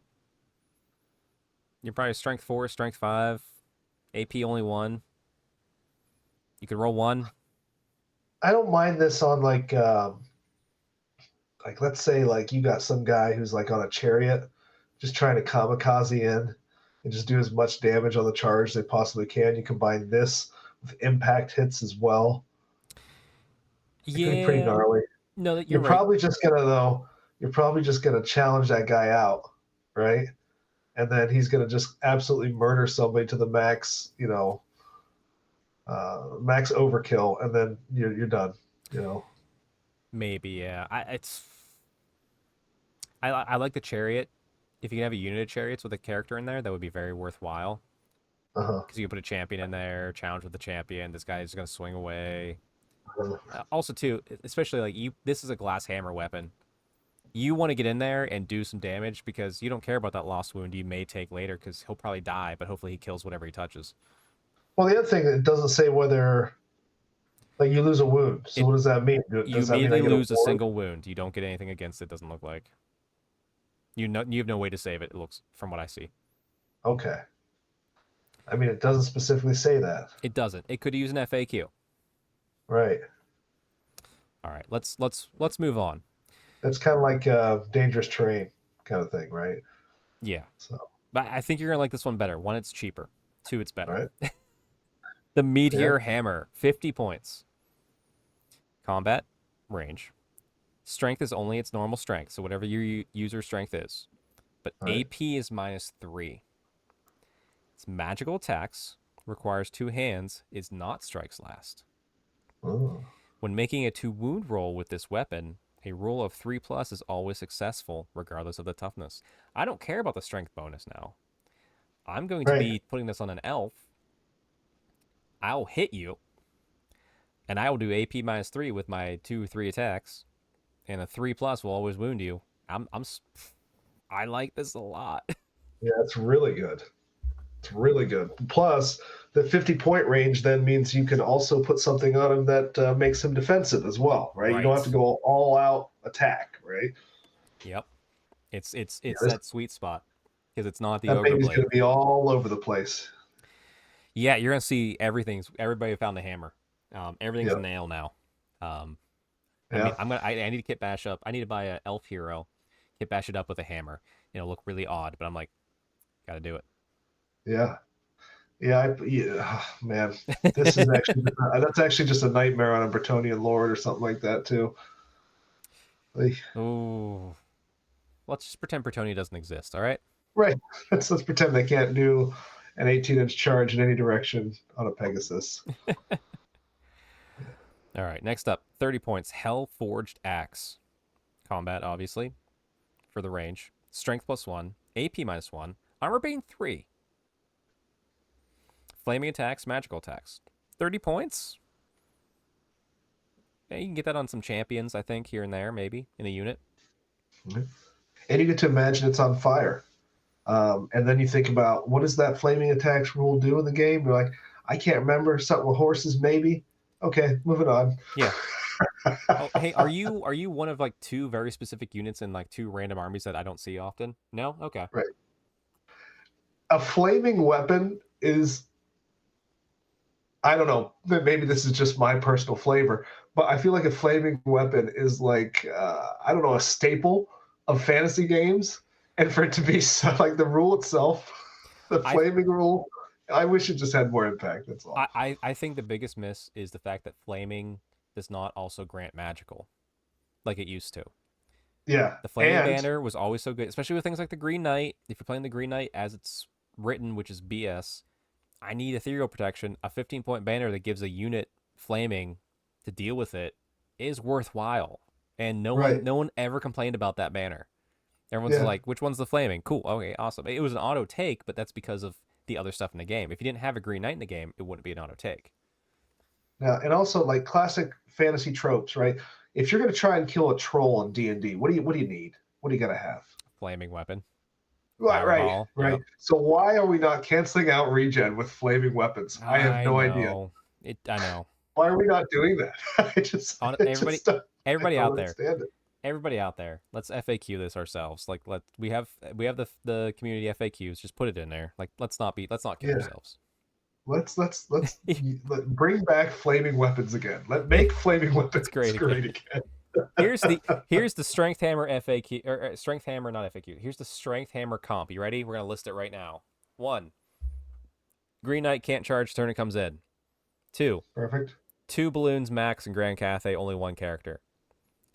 [SPEAKER 1] You're probably strength 4, strength 5, AP only 1. You could roll 1.
[SPEAKER 3] I don't mind this on like let's say like you got some guy who's like on a chariot just trying to kamikaze in and just do as much damage on the charge as they possibly can. You combine this with impact hits as well. It can be pretty gnarly.
[SPEAKER 1] No,
[SPEAKER 3] You're
[SPEAKER 1] you're right.
[SPEAKER 3] probably just gonna challenge that guy out, right? And then he's gonna just absolutely murder somebody to the max, max overkill, and then you're done.
[SPEAKER 1] Maybe, yeah. I like the chariot. If you can have a unit of chariots with a character in there, that would be very worthwhile.
[SPEAKER 3] Uh-huh.
[SPEAKER 1] Because you can put a champion in there, challenge with the champion. This guy is going to swing away.
[SPEAKER 3] Uh-huh.
[SPEAKER 1] Also, too, especially like this is a glass hammer weapon. You want to get in there and do some damage because you don't care about that lost wound you may take later because he'll probably die, but hopefully he kills whatever he touches.
[SPEAKER 3] Well, the other thing, it doesn't say whether Like you lose a wound. So
[SPEAKER 1] It,
[SPEAKER 3] what does that mean?
[SPEAKER 1] you
[SPEAKER 3] Does that mean I
[SPEAKER 1] immediately
[SPEAKER 3] get a
[SPEAKER 1] lose a
[SPEAKER 3] ward?
[SPEAKER 1] single wound. You don't get anything against it. Doesn't look like you have no way to save it. It looks from what I see.
[SPEAKER 3] Okay. I mean, it doesn't specifically say that.
[SPEAKER 1] It doesn't. It could use an FAQ.
[SPEAKER 3] Right.
[SPEAKER 1] All right, let's move on.
[SPEAKER 3] It's kind of like dangerous terrain kind of thing, right?
[SPEAKER 1] Yeah,
[SPEAKER 3] So,
[SPEAKER 1] but I think you're gonna like this one better. One, it's cheaper. Two, it's
[SPEAKER 3] all
[SPEAKER 1] better.
[SPEAKER 3] right.
[SPEAKER 1] The
[SPEAKER 3] Yeah.
[SPEAKER 1] Meteor Hammer, 50 points. Combat, range. Strength is only its normal strength, so whatever your user strength is. But
[SPEAKER 3] All right.
[SPEAKER 1] AP is -3. Its magical attacks requires 2 hands, is not strikes last.
[SPEAKER 3] Oh.
[SPEAKER 1] When making a 2 wound roll with this weapon, a roll of 3+ is always successful, regardless of the toughness. I don't care about the strength bonus now. I'm going to
[SPEAKER 3] Right.
[SPEAKER 1] be putting this on an elf. I'll hit you, and I will do AP -3 with my 2-3 attacks, and a 3+ will always wound you. I like this a lot.
[SPEAKER 3] Yeah, it's really good. It's really good. Plus, the 50-point range then means you can also put something on him that makes him defensive as well, right? You don't have to
[SPEAKER 1] Right.
[SPEAKER 3] go all out attack, right?
[SPEAKER 1] Yep. It's
[SPEAKER 3] Yeah,
[SPEAKER 1] that sweet spot because it's not the
[SPEAKER 3] that
[SPEAKER 1] ogre
[SPEAKER 3] baby's going
[SPEAKER 1] blade.
[SPEAKER 3] to be all over the place.
[SPEAKER 1] Yeah, you're gonna see everybody found a hammer. Everything's a
[SPEAKER 3] Yeah,
[SPEAKER 1] nail now. I mean,
[SPEAKER 3] yeah,
[SPEAKER 1] I need to kit bash up. I need to buy a elf hero, kit bash it up with a hammer. It'll look really odd, but I'm like, gotta do
[SPEAKER 3] yeah, yeah. Man, this is actually that's actually just a nightmare on a Bretonian lord or something like that too. Like,
[SPEAKER 1] it. Ooh, let's just pretend Bretonnia doesn't exist. All right.
[SPEAKER 3] right. Let's pretend they can't do an 18-inch charge in any direction on a Pegasus.
[SPEAKER 1] All right. Next up, 30 points. Hell Forged Axe. Combat, obviously, for the range. Strength +1. AP -1. Armor being 3. Flaming attacks, magical attacks. 30 points. Yeah, you can get that on some champions, I think, here and there, maybe, in a unit.
[SPEAKER 3] And you get to imagine it's on fire. And then you think about what does that flaming attacks rule do in the game? You're like, I can't remember. Something with horses, maybe. Okay, moving on.
[SPEAKER 1] Yeah. Oh, hey, are you one of like 2 very specific units in like 2 random armies that I don't see often? No? Okay.
[SPEAKER 3] Right. A flaming weapon is, I don't know, maybe this is just my personal flavor, but I feel like a flaming weapon is like, I don't know, a staple of fantasy games. And for it to be so, like the rule itself, the
[SPEAKER 1] I
[SPEAKER 3] flaming rule, I wish it just had more impact. That's all.
[SPEAKER 1] I think the biggest miss is the fact that flaming does not also grant magical like it used to.
[SPEAKER 3] Yeah.
[SPEAKER 1] The flaming
[SPEAKER 3] And
[SPEAKER 1] banner was always so good, especially with things like the Green Knight. If you're playing the Green Knight as it's written, which is BS, I need ethereal protection. A 15-point banner that gives a unit flaming to deal with it is worthwhile. And
[SPEAKER 3] right.
[SPEAKER 1] no one ever complained about that banner. Everyone's
[SPEAKER 3] Yeah.
[SPEAKER 1] like, which one's the flaming? Cool. Okay, awesome. It was an auto take, but that's because of the other stuff in the game. If you didn't have a Green Knight in the game, it wouldn't be an auto take.
[SPEAKER 3] Yeah. And also like classic fantasy tropes, right? If you're going to try and kill a troll in D&D, what do you need? What do you got to have?
[SPEAKER 1] Flaming weapon.
[SPEAKER 3] Right, right,
[SPEAKER 1] Fireball.
[SPEAKER 3] right.
[SPEAKER 1] Yep.
[SPEAKER 3] So why are we not canceling out regen with flaming weapons? I have
[SPEAKER 1] I
[SPEAKER 3] no idea.
[SPEAKER 1] know. I know.
[SPEAKER 3] Why are we not doing that?
[SPEAKER 1] Everybody
[SPEAKER 3] I don't
[SPEAKER 1] out there.
[SPEAKER 3] understand it.
[SPEAKER 1] Everybody out there. Let's FAQ this ourselves. Like we have the community FAQs. Just put it in there. Like let's not kid ourselves.
[SPEAKER 3] Let's bring back flaming weapons again. Make flaming weapons
[SPEAKER 1] great
[SPEAKER 3] again.
[SPEAKER 1] Here's the strength hammer FAQ or strength hammer, not FAQ. Here's the strength hammer comp. You ready? We're gonna list it right now. 1. Green Knight can't charge turn it comes in. 2.
[SPEAKER 3] Perfect.
[SPEAKER 1] 2 balloons max in Grand Cathay, only 1 character.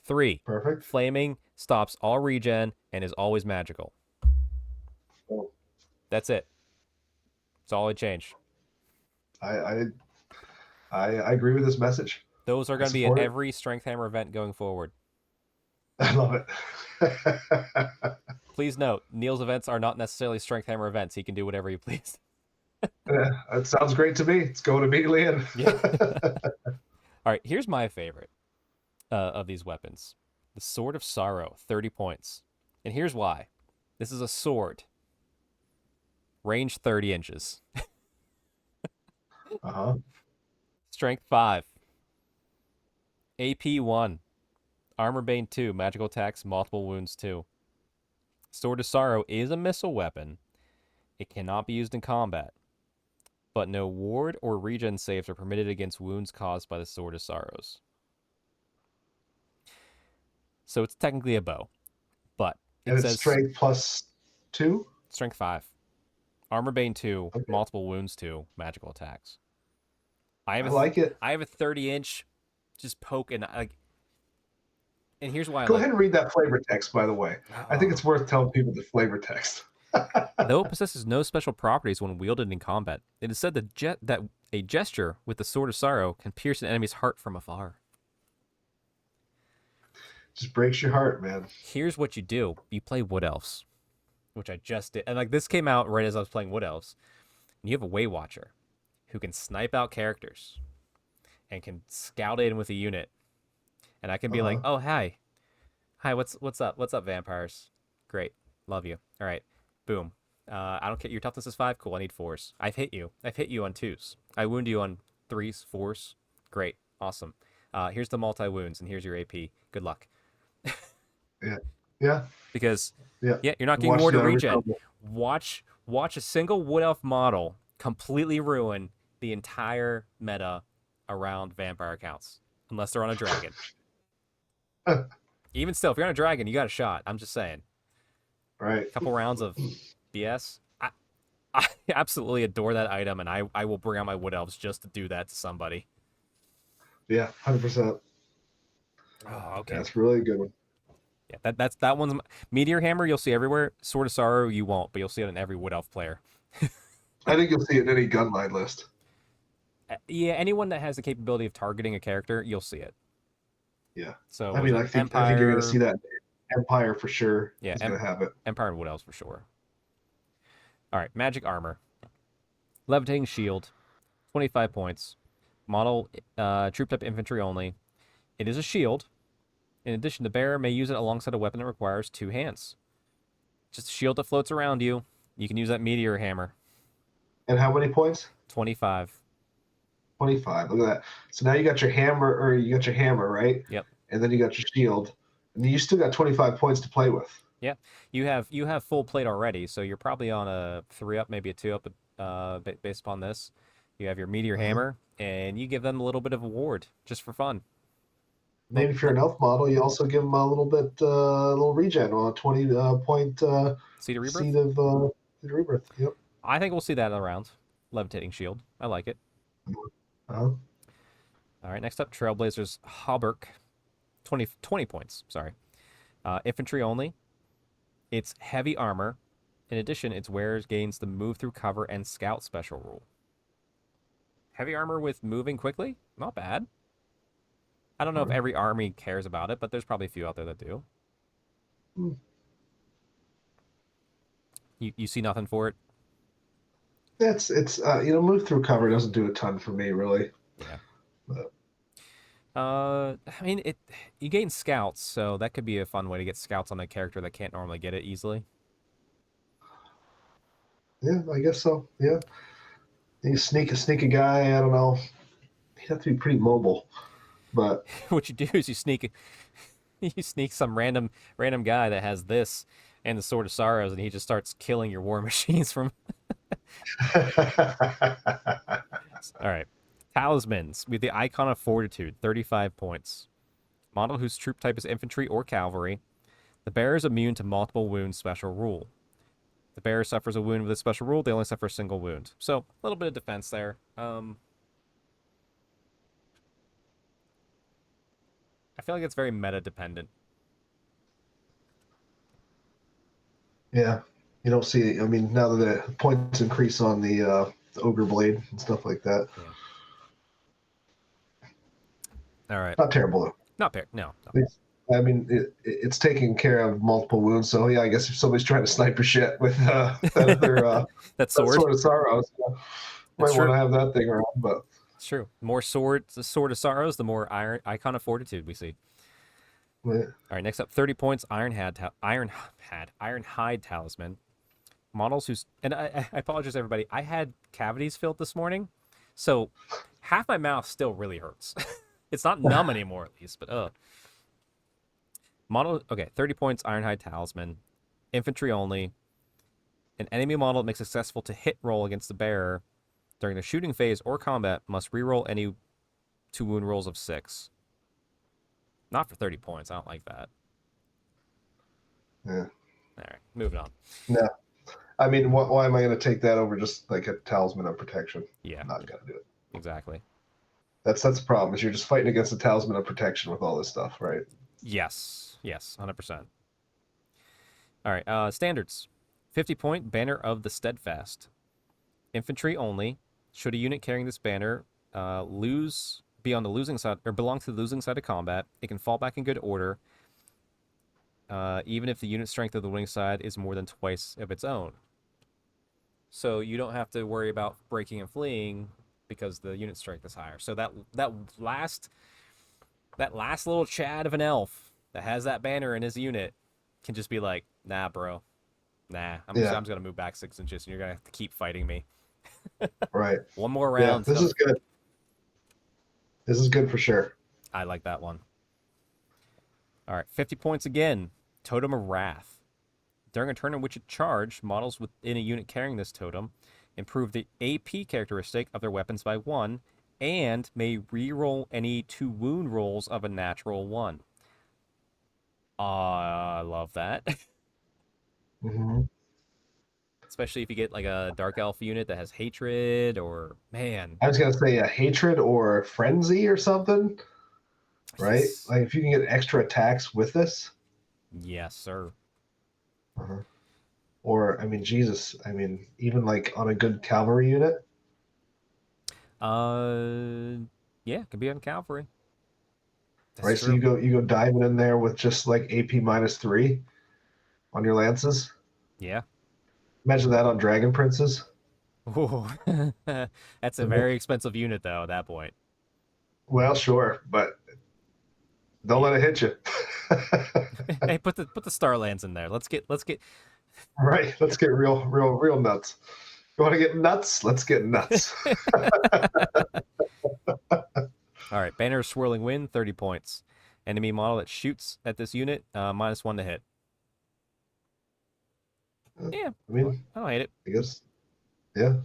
[SPEAKER 1] 3.
[SPEAKER 3] Perfect.
[SPEAKER 1] Flaming stops all regen and is always magical.
[SPEAKER 3] Oh.
[SPEAKER 1] That's it. That's all I change.
[SPEAKER 3] I agree with this message.
[SPEAKER 1] Those are going to be at every Strength Hammer event going forward.
[SPEAKER 3] I love it.
[SPEAKER 1] Please note, Neil's events are not necessarily Strength Hammer events. He can do whatever he please.
[SPEAKER 3] Yeah, that sounds great to me. It's going immediately in.
[SPEAKER 1] Yeah. All right, here's my favorite of these weapons. The Sword of Sorrow, 30 points. And here's why. This is a sword. Range 30 inches.
[SPEAKER 3] Uh-huh.
[SPEAKER 1] Strength 5. AP 1, Armor Bane 2, magical attacks, multiple wounds 2. Sword of Sorrow is a missile weapon. It cannot be used in combat, but no ward or regen saves are permitted against wounds caused by the Sword of Sorrows. So it's technically a bow, but it
[SPEAKER 3] And it's
[SPEAKER 1] says
[SPEAKER 3] strength +2.
[SPEAKER 1] strength 5. Armor Bane 2,
[SPEAKER 3] Okay.
[SPEAKER 1] multiple wounds 2, magical attacks.
[SPEAKER 3] I like it.
[SPEAKER 1] I have a 30-inch just poke and like. And here's why I
[SPEAKER 3] Go
[SPEAKER 1] like.
[SPEAKER 3] ahead and read that flavor text, by the way. I think it's worth telling people the flavor text.
[SPEAKER 1] Though it possesses no special properties when wielded in combat, it is said that a gesture with the Sword of Sorrow can pierce an enemy's heart from afar.
[SPEAKER 3] Just breaks your heart, man.
[SPEAKER 1] Here's what you do. You play Wood Elves, which I just did. And like this came out right as I was playing Wood Elves. And you have a Way Watcher who can snipe out characters and can scout in with a unit. And I can be like, "Oh, hi. Hi, what's up? What's up, vampires? Great. Love you. All right. Boom. I don't care. Your toughness is 5. Cool. I need 4s. I've hit you on 2s. I wound you on 3s, 4s. Great. Awesome. Here's the multi-wounds, and here's your AP. Good luck."
[SPEAKER 3] Yeah.
[SPEAKER 1] Because,
[SPEAKER 3] Yeah.
[SPEAKER 1] you're not getting more to regen. Watch a single Wood Elf model completely ruin the entire meta around vampire accounts. Unless they're on a dragon. Even still, if you're on a dragon, you got a shot. I'm just saying.
[SPEAKER 3] Right.
[SPEAKER 1] A couple rounds of BS. I absolutely adore that item, and I will bring out my Wood Elves just to do that to somebody.
[SPEAKER 3] Yeah, 100%.
[SPEAKER 1] Oh, okay.
[SPEAKER 3] That's really a good one.
[SPEAKER 1] Yeah, that one's Meteor Hammer. You'll see everywhere. Sword of Sorrow, you won't, but you'll see it in every Wood Elf player.
[SPEAKER 3] I think you'll see it in any gunline list.
[SPEAKER 1] Yeah, anyone that has the capability of targeting a character, you'll see it.
[SPEAKER 3] Yeah.
[SPEAKER 1] So
[SPEAKER 3] I mean, I think you're going to see that. Empire for sure.
[SPEAKER 1] Yeah,
[SPEAKER 3] is going to have it.
[SPEAKER 1] Empire and Wood Elves for sure. All right, magic armor, levitating shield, 25 points. Model troop type infantry only. It is a shield. In addition, the bearer may use it alongside a weapon that requires 2 hands. Just a shield that floats around you. You can use that meteor hammer.
[SPEAKER 3] And how many points?
[SPEAKER 1] 25.
[SPEAKER 3] 25. Look at that. So now you got your hammer, right?
[SPEAKER 1] Yep.
[SPEAKER 3] And then you got your shield, and you still got 25 points to play with.
[SPEAKER 1] Yeah, you have full plate already, so you're probably on a 3-up, maybe a 2-up, based upon this. You have your meteor hammer, and you give them a little bit of a ward just for fun.
[SPEAKER 3] Maybe if you're an elf model, you also give them a little bit, little regen on a 20 point
[SPEAKER 1] Seed of Rebirth.
[SPEAKER 3] Seed of Rebirth. Yep.
[SPEAKER 1] I think we'll see that around. Levitating shield. I like it.
[SPEAKER 3] Uh-huh.
[SPEAKER 1] All right, next up, Trailblazers Hauberk. 20 points, sorry. Infantry only. It's heavy armor. In addition, its wearers gains the move through cover and scout special rule. Heavy armor with moving quickly? Not bad. I don't know if every army cares about it, but there's probably a few out there that do. You see nothing for it?
[SPEAKER 3] It's move through cover doesn't do a ton for me, really.
[SPEAKER 1] Yeah.
[SPEAKER 3] But
[SPEAKER 1] I mean, you gain scouts, so that could be a fun way to get scouts on a character that can't normally get it easily.
[SPEAKER 3] yeah, I guess so. Yeah. You sneak a guy, I don't know. He'd have to be pretty mobile. But
[SPEAKER 1] What you do is you sneak some random guy that has this and the Sword of Sorrows, and he just starts killing your war machines from. All right, talismans with the Icon of Fortitude, 35 points. Model whose troop type is infantry or cavalry. The bearer is immune to multiple wounds special rule. The bearer suffers a wound with a special rule. They only suffer a single wound. So a little bit of defense there. I feel like it's very meta dependent.
[SPEAKER 3] yeah, you don't see. I mean, now that the points increase on the ogre blade and stuff like that.
[SPEAKER 1] All right.
[SPEAKER 3] Not terrible though.
[SPEAKER 1] Not fair. No.
[SPEAKER 3] I mean, it's taking care of multiple wounds. So yeah, I guess if somebody's trying to snipe your shit with that other
[SPEAKER 1] that sword.
[SPEAKER 3] Sword of Sorrows, might want to have that thing around. But
[SPEAKER 1] it's true. More Sword of Sorrows, the more Icon of Fortitude we see.
[SPEAKER 3] yeah.
[SPEAKER 1] All right, next up, 30 points, Iron Hide Talisman. Models whose, and I apologize everybody, I had cavities filled this morning, so half my mouth still really hurts. It's not numb anymore, at least, but Model, okay, 30 points, Ironhide Talisman. Infantry only. An enemy model that makes successful to hit roll against the bearer during the shooting phase or combat must reroll any 2 wound rolls of 6. Not for 30 points. I don't like that.
[SPEAKER 3] Yeah.
[SPEAKER 1] All right, moving on.
[SPEAKER 3] No. I mean, why am I going to take that over just like a talisman of protection?
[SPEAKER 1] Yeah.
[SPEAKER 3] I'm not going to do it.
[SPEAKER 1] Exactly.
[SPEAKER 3] That's the problem, is you're just fighting against a talisman of protection with all this stuff, right?
[SPEAKER 1] Yes. Yes, 100%. All right, standards. 50-point Banner of the Steadfast. Infantry only. Should a unit carrying this banner be on the losing side or belong to the losing side of combat, it can fall back in good order, even if the unit strength of the winning side is more than twice of its own. So you don't have to worry about breaking and fleeing because the unit strength is higher. So that last little Chad of an elf that has that banner in his unit can just be like, nah, bro. Nah, I'm just gonna move back 6 inches, and you're gonna have to keep fighting me.
[SPEAKER 3] Right.
[SPEAKER 1] One more round.
[SPEAKER 3] Yeah, this is good. This is good for sure.
[SPEAKER 1] I like that one. All right, 50 points again. Totem of Wrath. During a turn in which it charged, models within a unit carrying this totem improve the AP characteristic of their weapons by 1 and may reroll any 2 wound rolls of a natural 1. I love that.
[SPEAKER 3] Mm-hmm.
[SPEAKER 1] Especially if you get like a Dark Elf unit that has Hatred or, man.
[SPEAKER 3] I was going to say a hatred or frenzy or something, right?
[SPEAKER 1] Yes.
[SPEAKER 3] Like if you can get extra attacks with this.
[SPEAKER 1] Yes, sir.
[SPEAKER 3] Uh-huh. Or, I mean, Jesus, I mean, even like on a good cavalry unit.
[SPEAKER 1] Yeah, could be on cavalry. That's
[SPEAKER 3] right,
[SPEAKER 1] true.
[SPEAKER 3] so you go diving in there with just like AP -3 on your lances.
[SPEAKER 1] Yeah.
[SPEAKER 3] Imagine that on Dragon Princes.
[SPEAKER 1] Ooh. That's a very expensive unit, though, at that point.
[SPEAKER 3] Well, sure, but don't let it hit you.
[SPEAKER 1] Hey, put the Starlands in there. Let's get
[SPEAKER 3] Right. Let's get real nuts. You want to get nuts? Let's get nuts.
[SPEAKER 1] All right, Banner of Swirling Wind, 30 points. Enemy model that shoots at this unit, -1 to hit. Yeah,
[SPEAKER 3] I mean,
[SPEAKER 1] I don't hate it.
[SPEAKER 3] I guess, yeah.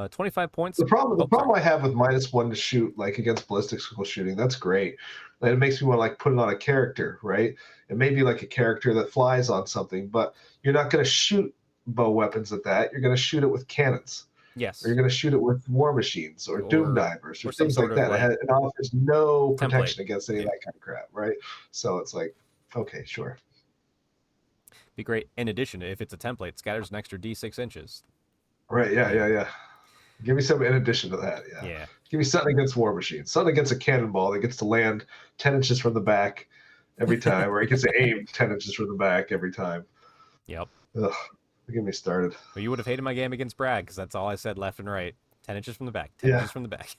[SPEAKER 1] 25 points.
[SPEAKER 3] The problem I have with -1 to shoot, like against ballistic skill shooting, that's great. And it makes me want to like put it on a character, right? It may be like a character that flies on something, but you're not going to shoot bow weapons at that. You're going to shoot it with cannons.
[SPEAKER 1] Yes.
[SPEAKER 3] Or you're going to shoot it with war machines or doom divers or things like that. Like it offers no protection against any of that kind of crap, right? So it's like, okay, sure.
[SPEAKER 1] Be great. In addition, if it's a template, scatters an extra D6 inches.
[SPEAKER 3] Right, yeah. Give me some in addition to that, yeah. Give me something against war machines, something against a cannonball that gets to land 10 inches from the back every time, or it gets to aim 10 inches from the back every time.
[SPEAKER 1] Yep.
[SPEAKER 3] Ugh, get me started.
[SPEAKER 1] Well, you would have hated my game against Brad, because that's all I said left and right. 10 inches from the back, 10 inches from the back.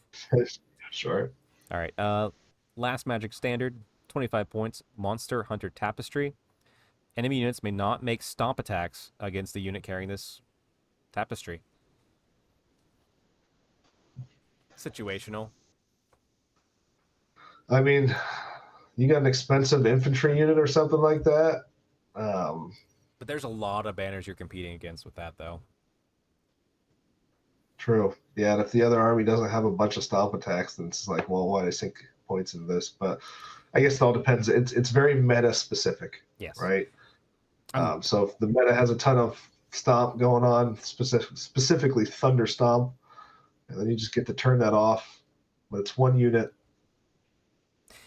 [SPEAKER 3] Sure.
[SPEAKER 1] All right, last magic standard, 25 points, Monster Hunter Tapestry. Enemy units may not make stomp attacks against the unit carrying this tapestry. Situational.
[SPEAKER 3] I mean, you got an expensive infantry unit or something like that.
[SPEAKER 1] But there's a lot of banners you're competing against with that, though.
[SPEAKER 3] True. Yeah, and if the other army doesn't have a bunch of stomp attacks, then it's like, well, why do I sink points in this? But I guess it all depends. It's very meta specific.
[SPEAKER 1] Yes.
[SPEAKER 3] Right. So if the meta has a ton of stomp going on, specifically thunder stomp, and then you just get to turn that off. But it's one unit.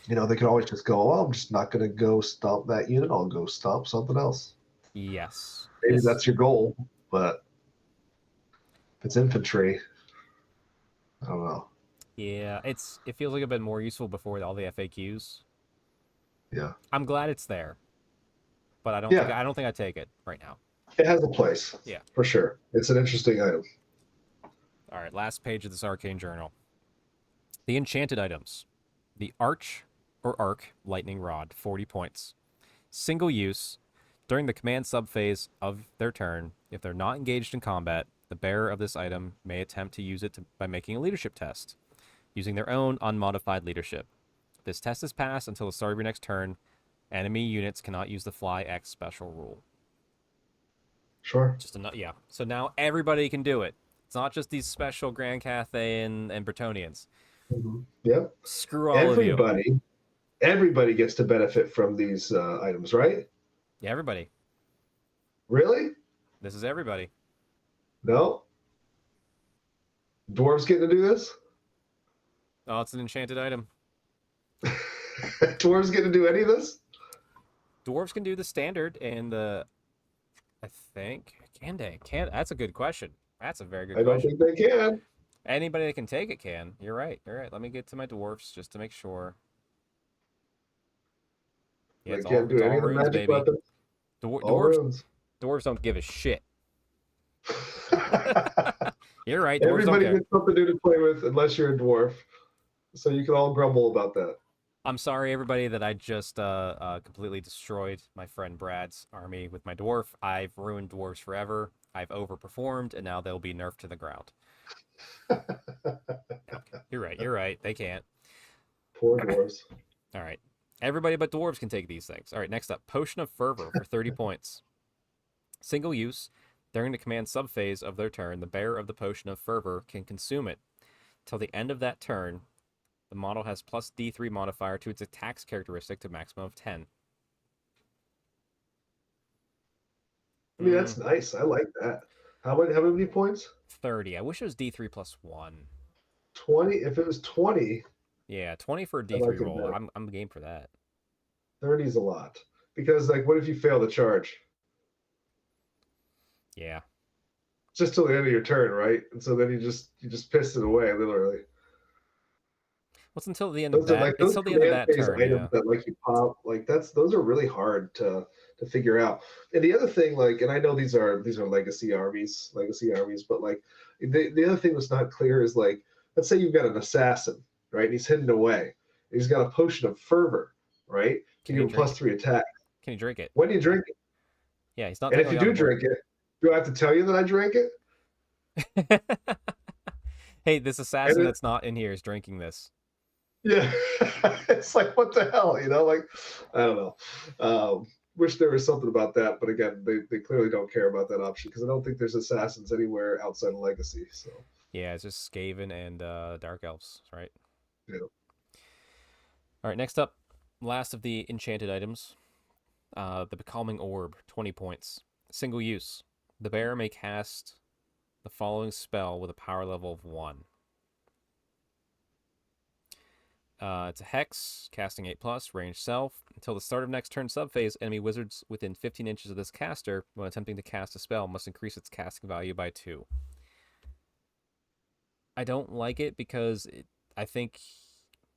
[SPEAKER 3] You know, they could always just go, oh, I'm just not going to go stomp that unit. I'll go stomp something else.
[SPEAKER 1] Yes.
[SPEAKER 3] Maybe that's your goal, but if it's infantry, I don't know.
[SPEAKER 1] Yeah, it feels like a bit more useful before all the FAQs.
[SPEAKER 3] Yeah.
[SPEAKER 1] I'm glad it's there, but I don't think I take it right now.
[SPEAKER 3] It has a place.
[SPEAKER 1] Yeah.
[SPEAKER 3] For sure. It's an interesting item.
[SPEAKER 1] All right, last page of this Arcane Journal. The enchanted items. The Arch or Arc Lightning Rod, 40 points. Single use. During the command subphase of their turn, if they're not engaged in combat, the bearer of this item may attempt to use it by making a leadership test. using their own unmodified leadership. If this test is passed until the start of your next turn, enemy units cannot use the Fly X special rule.
[SPEAKER 3] Sure.
[SPEAKER 1] Just enough, yeah. So now everybody can do it. It's not just these special Grand Cathay and Bretonians.
[SPEAKER 3] Yep.
[SPEAKER 1] Screw all of you.
[SPEAKER 3] Everybody gets to benefit from these items, right?
[SPEAKER 1] Yeah, everybody.
[SPEAKER 3] Really?
[SPEAKER 1] This is everybody.
[SPEAKER 3] No. Dwarves getting to do this?
[SPEAKER 1] Oh, it's an enchanted item.
[SPEAKER 3] Dwarves get to do any of this?
[SPEAKER 1] Dwarves can do the standard and the. I think can they? Can that's a good question. That's a very good
[SPEAKER 3] I don't
[SPEAKER 1] question.
[SPEAKER 3] think they can.
[SPEAKER 1] Anybody that can take it can. You're right. You're right. Let me get to my dwarfs just to make sure. Yeah,
[SPEAKER 3] They can't do any of the
[SPEAKER 1] runes,
[SPEAKER 3] magic
[SPEAKER 1] baby.
[SPEAKER 3] weapons. All runes.
[SPEAKER 1] Dwarves don't give a shit. You're right. Dwarves
[SPEAKER 3] Everybody
[SPEAKER 1] don't care.
[SPEAKER 3] gets something new to play with unless you're a dwarf. So you can all grumble about that.
[SPEAKER 1] I'm sorry, everybody, that I just completely destroyed my friend Brad's army with my dwarf. I've ruined dwarves forever. I've overperformed, and now they'll be nerfed to the ground. You're right. You're right. They can't.
[SPEAKER 3] Poor dwarves.
[SPEAKER 1] All right. Everybody but dwarves can take these things. All right, next up, Potion of Fervor for 30 points. Single use. During the command subphase of their turn, the bearer of the Potion of Fervor can consume it. Till the end of that turn, the model has plus D3 modifier to its attacks characteristic to maximum of 10.
[SPEAKER 3] I mean, that's nice. I like that. How many points?
[SPEAKER 1] 30. I wish it was D3 plus 1.
[SPEAKER 3] 20. If it was 20.
[SPEAKER 1] Yeah, 20 for a
[SPEAKER 3] I like
[SPEAKER 1] D3
[SPEAKER 3] it
[SPEAKER 1] roll.
[SPEAKER 3] better.
[SPEAKER 1] I'm game for that.
[SPEAKER 3] 30 is a lot. Because, like, what if you fail the charge?
[SPEAKER 1] Yeah.
[SPEAKER 3] Just till the end of your turn, right? And so then you just piss it away, literally.
[SPEAKER 1] What's until the end of
[SPEAKER 3] Those are
[SPEAKER 1] that?
[SPEAKER 3] like
[SPEAKER 1] It's
[SPEAKER 3] those
[SPEAKER 1] till the end of
[SPEAKER 3] command
[SPEAKER 1] that
[SPEAKER 3] phase
[SPEAKER 1] turn,
[SPEAKER 3] items
[SPEAKER 1] yeah.
[SPEAKER 3] that like you pop. Like those are really hard to figure out. And the other thing, like, and I know these are legacy armies, but like the other thing that's not clear is like, let's say you've got an assassin, right? And he's hidden away. And he's got a potion of fervor, right? Can give him +3 attack.
[SPEAKER 1] Can you drink it?
[SPEAKER 3] When do you drink it?
[SPEAKER 1] Yeah, he's not.
[SPEAKER 3] And if you do drink it, do I have to tell you that I drank it?
[SPEAKER 1] Hey, this assassin that's not in here is drinking this.
[SPEAKER 3] Yeah, it's like, what the hell, you know? Like, I don't know. Wish there was something about that, but again, they clearly don't care about that option because I don't think there's assassins anywhere outside of Legacy. So
[SPEAKER 1] yeah, it's just Skaven and Dark Elves, right?
[SPEAKER 3] Yeah.
[SPEAKER 1] All right, next up, last of the enchanted items, the Becalming Orb, 20 points, single use. The bearer may cast the following spell with a power level of 1. It's a hex, casting 8+, range self. Until the start of next turn subphase, enemy wizards within 15 inches of this caster, when attempting to cast a spell, must increase its casting value by 2. I don't like it because I think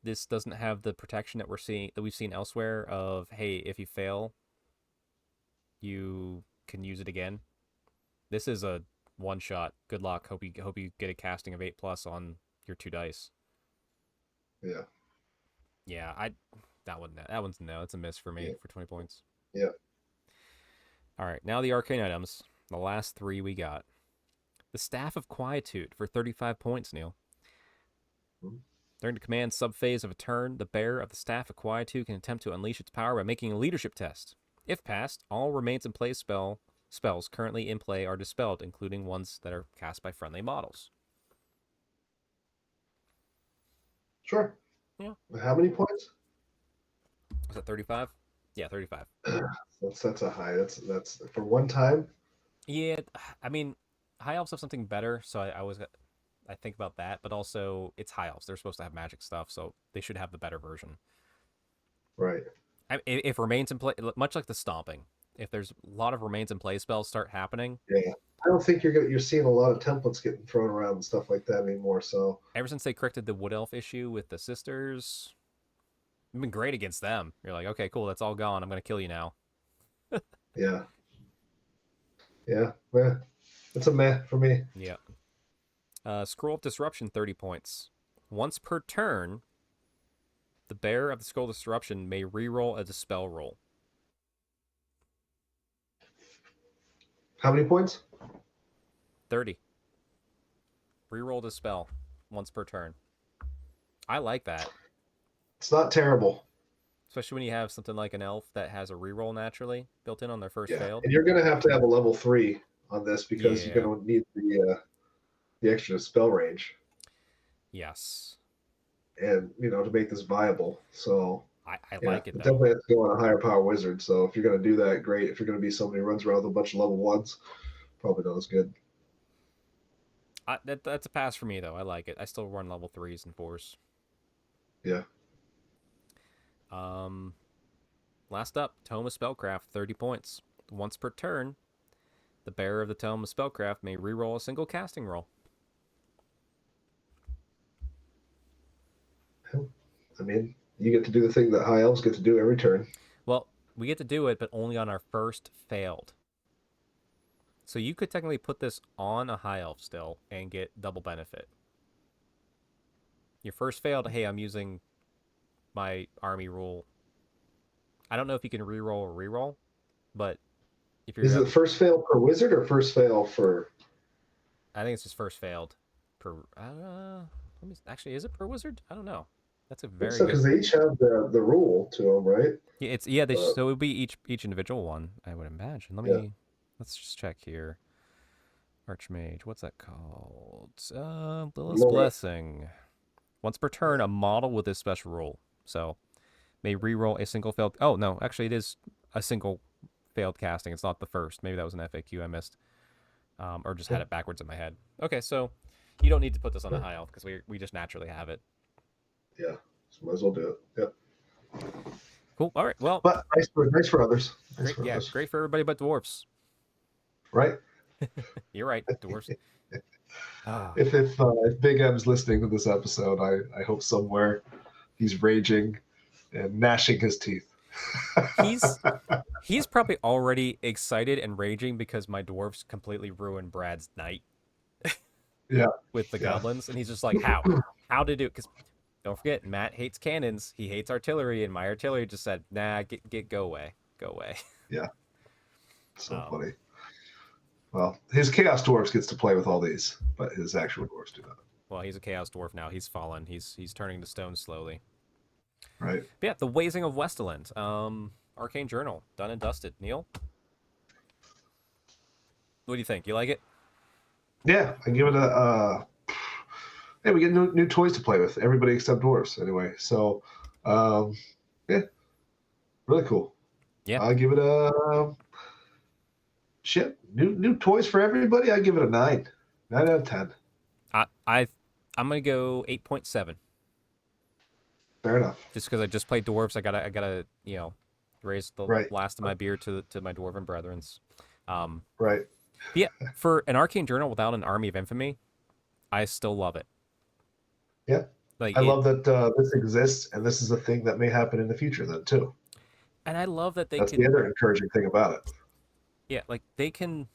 [SPEAKER 1] this doesn't have the protection that we've seen elsewhere of, hey, if you fail, you can use it again. This is a one shot. Good luck. Hope you get a casting of 8+ on your 2 dice.
[SPEAKER 3] Yeah.
[SPEAKER 1] Yeah, that one's no. It's a miss for me for 20 points.
[SPEAKER 3] Yeah.
[SPEAKER 1] All right, now the arcane items. The last 3 we got. The Staff of Quietude for 35 points, Neil. During the command subphase of a turn, the bearer of the Staff of Quietude can attempt to unleash its power by making a leadership test. If passed, all remains in play spells currently in play are dispelled, including ones that are cast by friendly models.
[SPEAKER 3] Sure.
[SPEAKER 1] Yeah.
[SPEAKER 3] How many points?
[SPEAKER 1] Was that 35? Yeah, 35.
[SPEAKER 3] That's a high. That's for one time.
[SPEAKER 1] Yeah, I mean, high elves have something better, so I think about that, but also it's high elves. They're supposed to have magic stuff, so they should have the better version.
[SPEAKER 3] Right.
[SPEAKER 1] If remains in play, much like the stomping, if there's a lot of remains in play spells start happening.
[SPEAKER 3] Yeah. I don't think you're seeing a lot of templates getting thrown around and stuff like that anymore. So
[SPEAKER 1] ever since they corrected the wood elf issue with the sisters, it's been great against them. You're like, okay, cool, that's all gone. I'm gonna kill you now.
[SPEAKER 3] Yeah. Yeah. Meh. It's a meh for me.
[SPEAKER 1] Yeah. Scroll of Disruption, 30 points. Once per turn, the bearer of the Scroll of Disruption may reroll a dispel roll.
[SPEAKER 3] How many points?
[SPEAKER 1] 30. Reroll dispel once per turn. I like that.
[SPEAKER 3] It's not terrible.
[SPEAKER 1] Especially when you have something like an elf that has a reroll naturally built in on their first
[SPEAKER 3] Yeah,
[SPEAKER 1] failed.
[SPEAKER 3] and you're gonna have to have a level 3 on this because you're
[SPEAKER 1] Yeah.
[SPEAKER 3] gonna need the extra spell range,
[SPEAKER 1] Yes.
[SPEAKER 3] and to make this viable. So
[SPEAKER 1] I
[SPEAKER 3] yeah,
[SPEAKER 1] like it
[SPEAKER 3] it
[SPEAKER 1] though.
[SPEAKER 3] definitely has to go on a higher power wizard. So if you're gonna do that, great. If you're gonna be somebody who runs around with a bunch of level 1s, probably not as good.
[SPEAKER 1] That's a pass for me though. I like it. I still run level 3s and 4s.
[SPEAKER 3] Yeah.
[SPEAKER 1] Um, Last up, Tome of Spellcraft, 30 points. Once per turn, the bearer of the Tome of Spellcraft may reroll a single casting roll.
[SPEAKER 3] I mean, you get to do the thing that high elves get to do every turn.
[SPEAKER 1] Well, we get to do it, but only on our first failed. So you could technically put this on a high elf still and get double benefit. Your first failed, hey, I'm using my army rule. I don't know if you can reroll or reroll, but if
[SPEAKER 3] Is
[SPEAKER 1] you're,
[SPEAKER 3] it first fail per wizard or first fail for?
[SPEAKER 1] I think it's just first failed per. Actually, is it per wizard? I don't know. That's a
[SPEAKER 3] I think
[SPEAKER 1] very
[SPEAKER 3] so
[SPEAKER 1] good.
[SPEAKER 3] because they each have the rule to them, right?
[SPEAKER 1] Yeah,
[SPEAKER 3] Uh,
[SPEAKER 1] so it would be each individual one, I would imagine.
[SPEAKER 3] yeah.
[SPEAKER 1] Let's just check here. Archmage, what's that called? Lilith's
[SPEAKER 3] Lord.
[SPEAKER 1] Blessing. Once per turn, a model with this special rule. So may reroll a single failed. Oh no, actually it is a single failed casting. It's not the first. Maybe that was an FAQ I missed, or just had it backwards in my head. Okay, so you don't need to put this on the high elf because we just naturally have it.
[SPEAKER 3] Yeah. So might as well do it. Yeah.
[SPEAKER 1] Cool. All right. Well,
[SPEAKER 3] But nice for others. Nice
[SPEAKER 1] great.
[SPEAKER 3] for
[SPEAKER 1] Yeah,
[SPEAKER 3] others.
[SPEAKER 1] great for everybody but dwarfs.
[SPEAKER 3] Right.
[SPEAKER 1] You're right, dwarfs. Ah,
[SPEAKER 3] If Big M's listening to this episode, I hope somewhere he's raging and gnashing his teeth.
[SPEAKER 1] he's probably already excited and raging because my dwarfs completely ruined Brad's night
[SPEAKER 3] Yeah.
[SPEAKER 1] with the
[SPEAKER 3] Yeah.
[SPEAKER 1] goblins, and he's just like, how to do it? Because don't forget, Matt hates cannons. He hates artillery, and my artillery just said, nah, go away, go away.
[SPEAKER 3] Yeah. So funny. Well, his chaos dwarves gets to play with all these, but his actual dwarves do not.
[SPEAKER 1] Well, he's a chaos dwarf now. He's fallen. He's turning to stone slowly.
[SPEAKER 3] Right.
[SPEAKER 1] But yeah, the Razing of Westerland. Arcane Journal, done and dusted. Neil, what do you think? You like it?
[SPEAKER 3] Yeah, I give it a. Hey, we get new toys to play with. Everybody except dwarves, anyway. So, yeah, really cool.
[SPEAKER 1] Yeah.
[SPEAKER 3] I give it a shit. New toys for everybody. I give it a 9 out of 10.
[SPEAKER 1] I'm gonna go 8.7.
[SPEAKER 3] Fair enough.
[SPEAKER 1] Just because I just played dwarves, I gotta raise the
[SPEAKER 3] Right.
[SPEAKER 1] last of my beer to my dwarven brethrens.
[SPEAKER 3] Right.
[SPEAKER 1] Yeah, for an Arcane Journal without an Army of Infamy, I still love it.
[SPEAKER 3] Yeah.
[SPEAKER 1] Like
[SPEAKER 3] I love that this exists, and this is a thing that may happen in the future then too.
[SPEAKER 1] and I love that
[SPEAKER 3] That's the other encouraging thing about it.
[SPEAKER 1] Yeah, like they can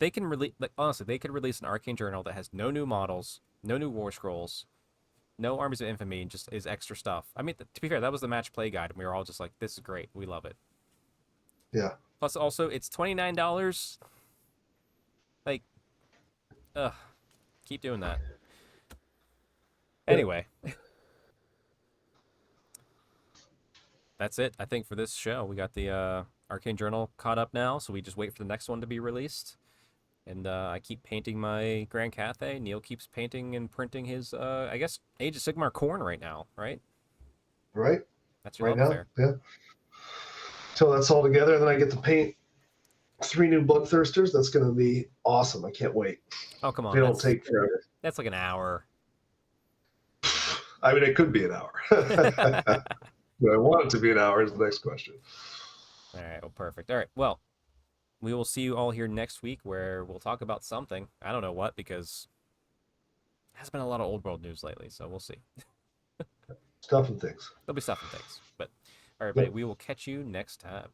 [SPEAKER 1] release, like honestly, they could release an Arcane Journal that has no new models, no new war scrolls, no Armies of Infamy, just is extra stuff. I mean, to be fair, that was the match play guide, and we were all just like, "This is great, we love it."
[SPEAKER 3] Yeah.
[SPEAKER 1] Plus, also, it's $29. Like, keep doing that. Anyway, that's it. I think for this show, we got the Arcane Journal caught up now, so we just wait for the next one to be released. And I keep painting my Grand Cathay. Neil keeps painting and printing his, I guess, Age of Sigmar corn right now, right?
[SPEAKER 3] Right.
[SPEAKER 1] That's your
[SPEAKER 3] Right
[SPEAKER 1] love
[SPEAKER 3] now.
[SPEAKER 1] affair.
[SPEAKER 3] Yeah. Till that's all together, and then I get to paint 3 new Bloodthirsters. That's going to be awesome. I can't wait.
[SPEAKER 1] Oh, come on.
[SPEAKER 3] They don't take forever.
[SPEAKER 1] That's like an hour.
[SPEAKER 3] I mean, it could be an hour. Do I want it to be an hour is the next question.
[SPEAKER 1] All right. Well, perfect. All right. Well, we will see you all here next week where we'll talk about something. I don't know what because there has been a lot of old world news lately, so we'll see.
[SPEAKER 3] Stuff and things.
[SPEAKER 1] There'll be stuff and things. But all right, everybody, we will catch you next time.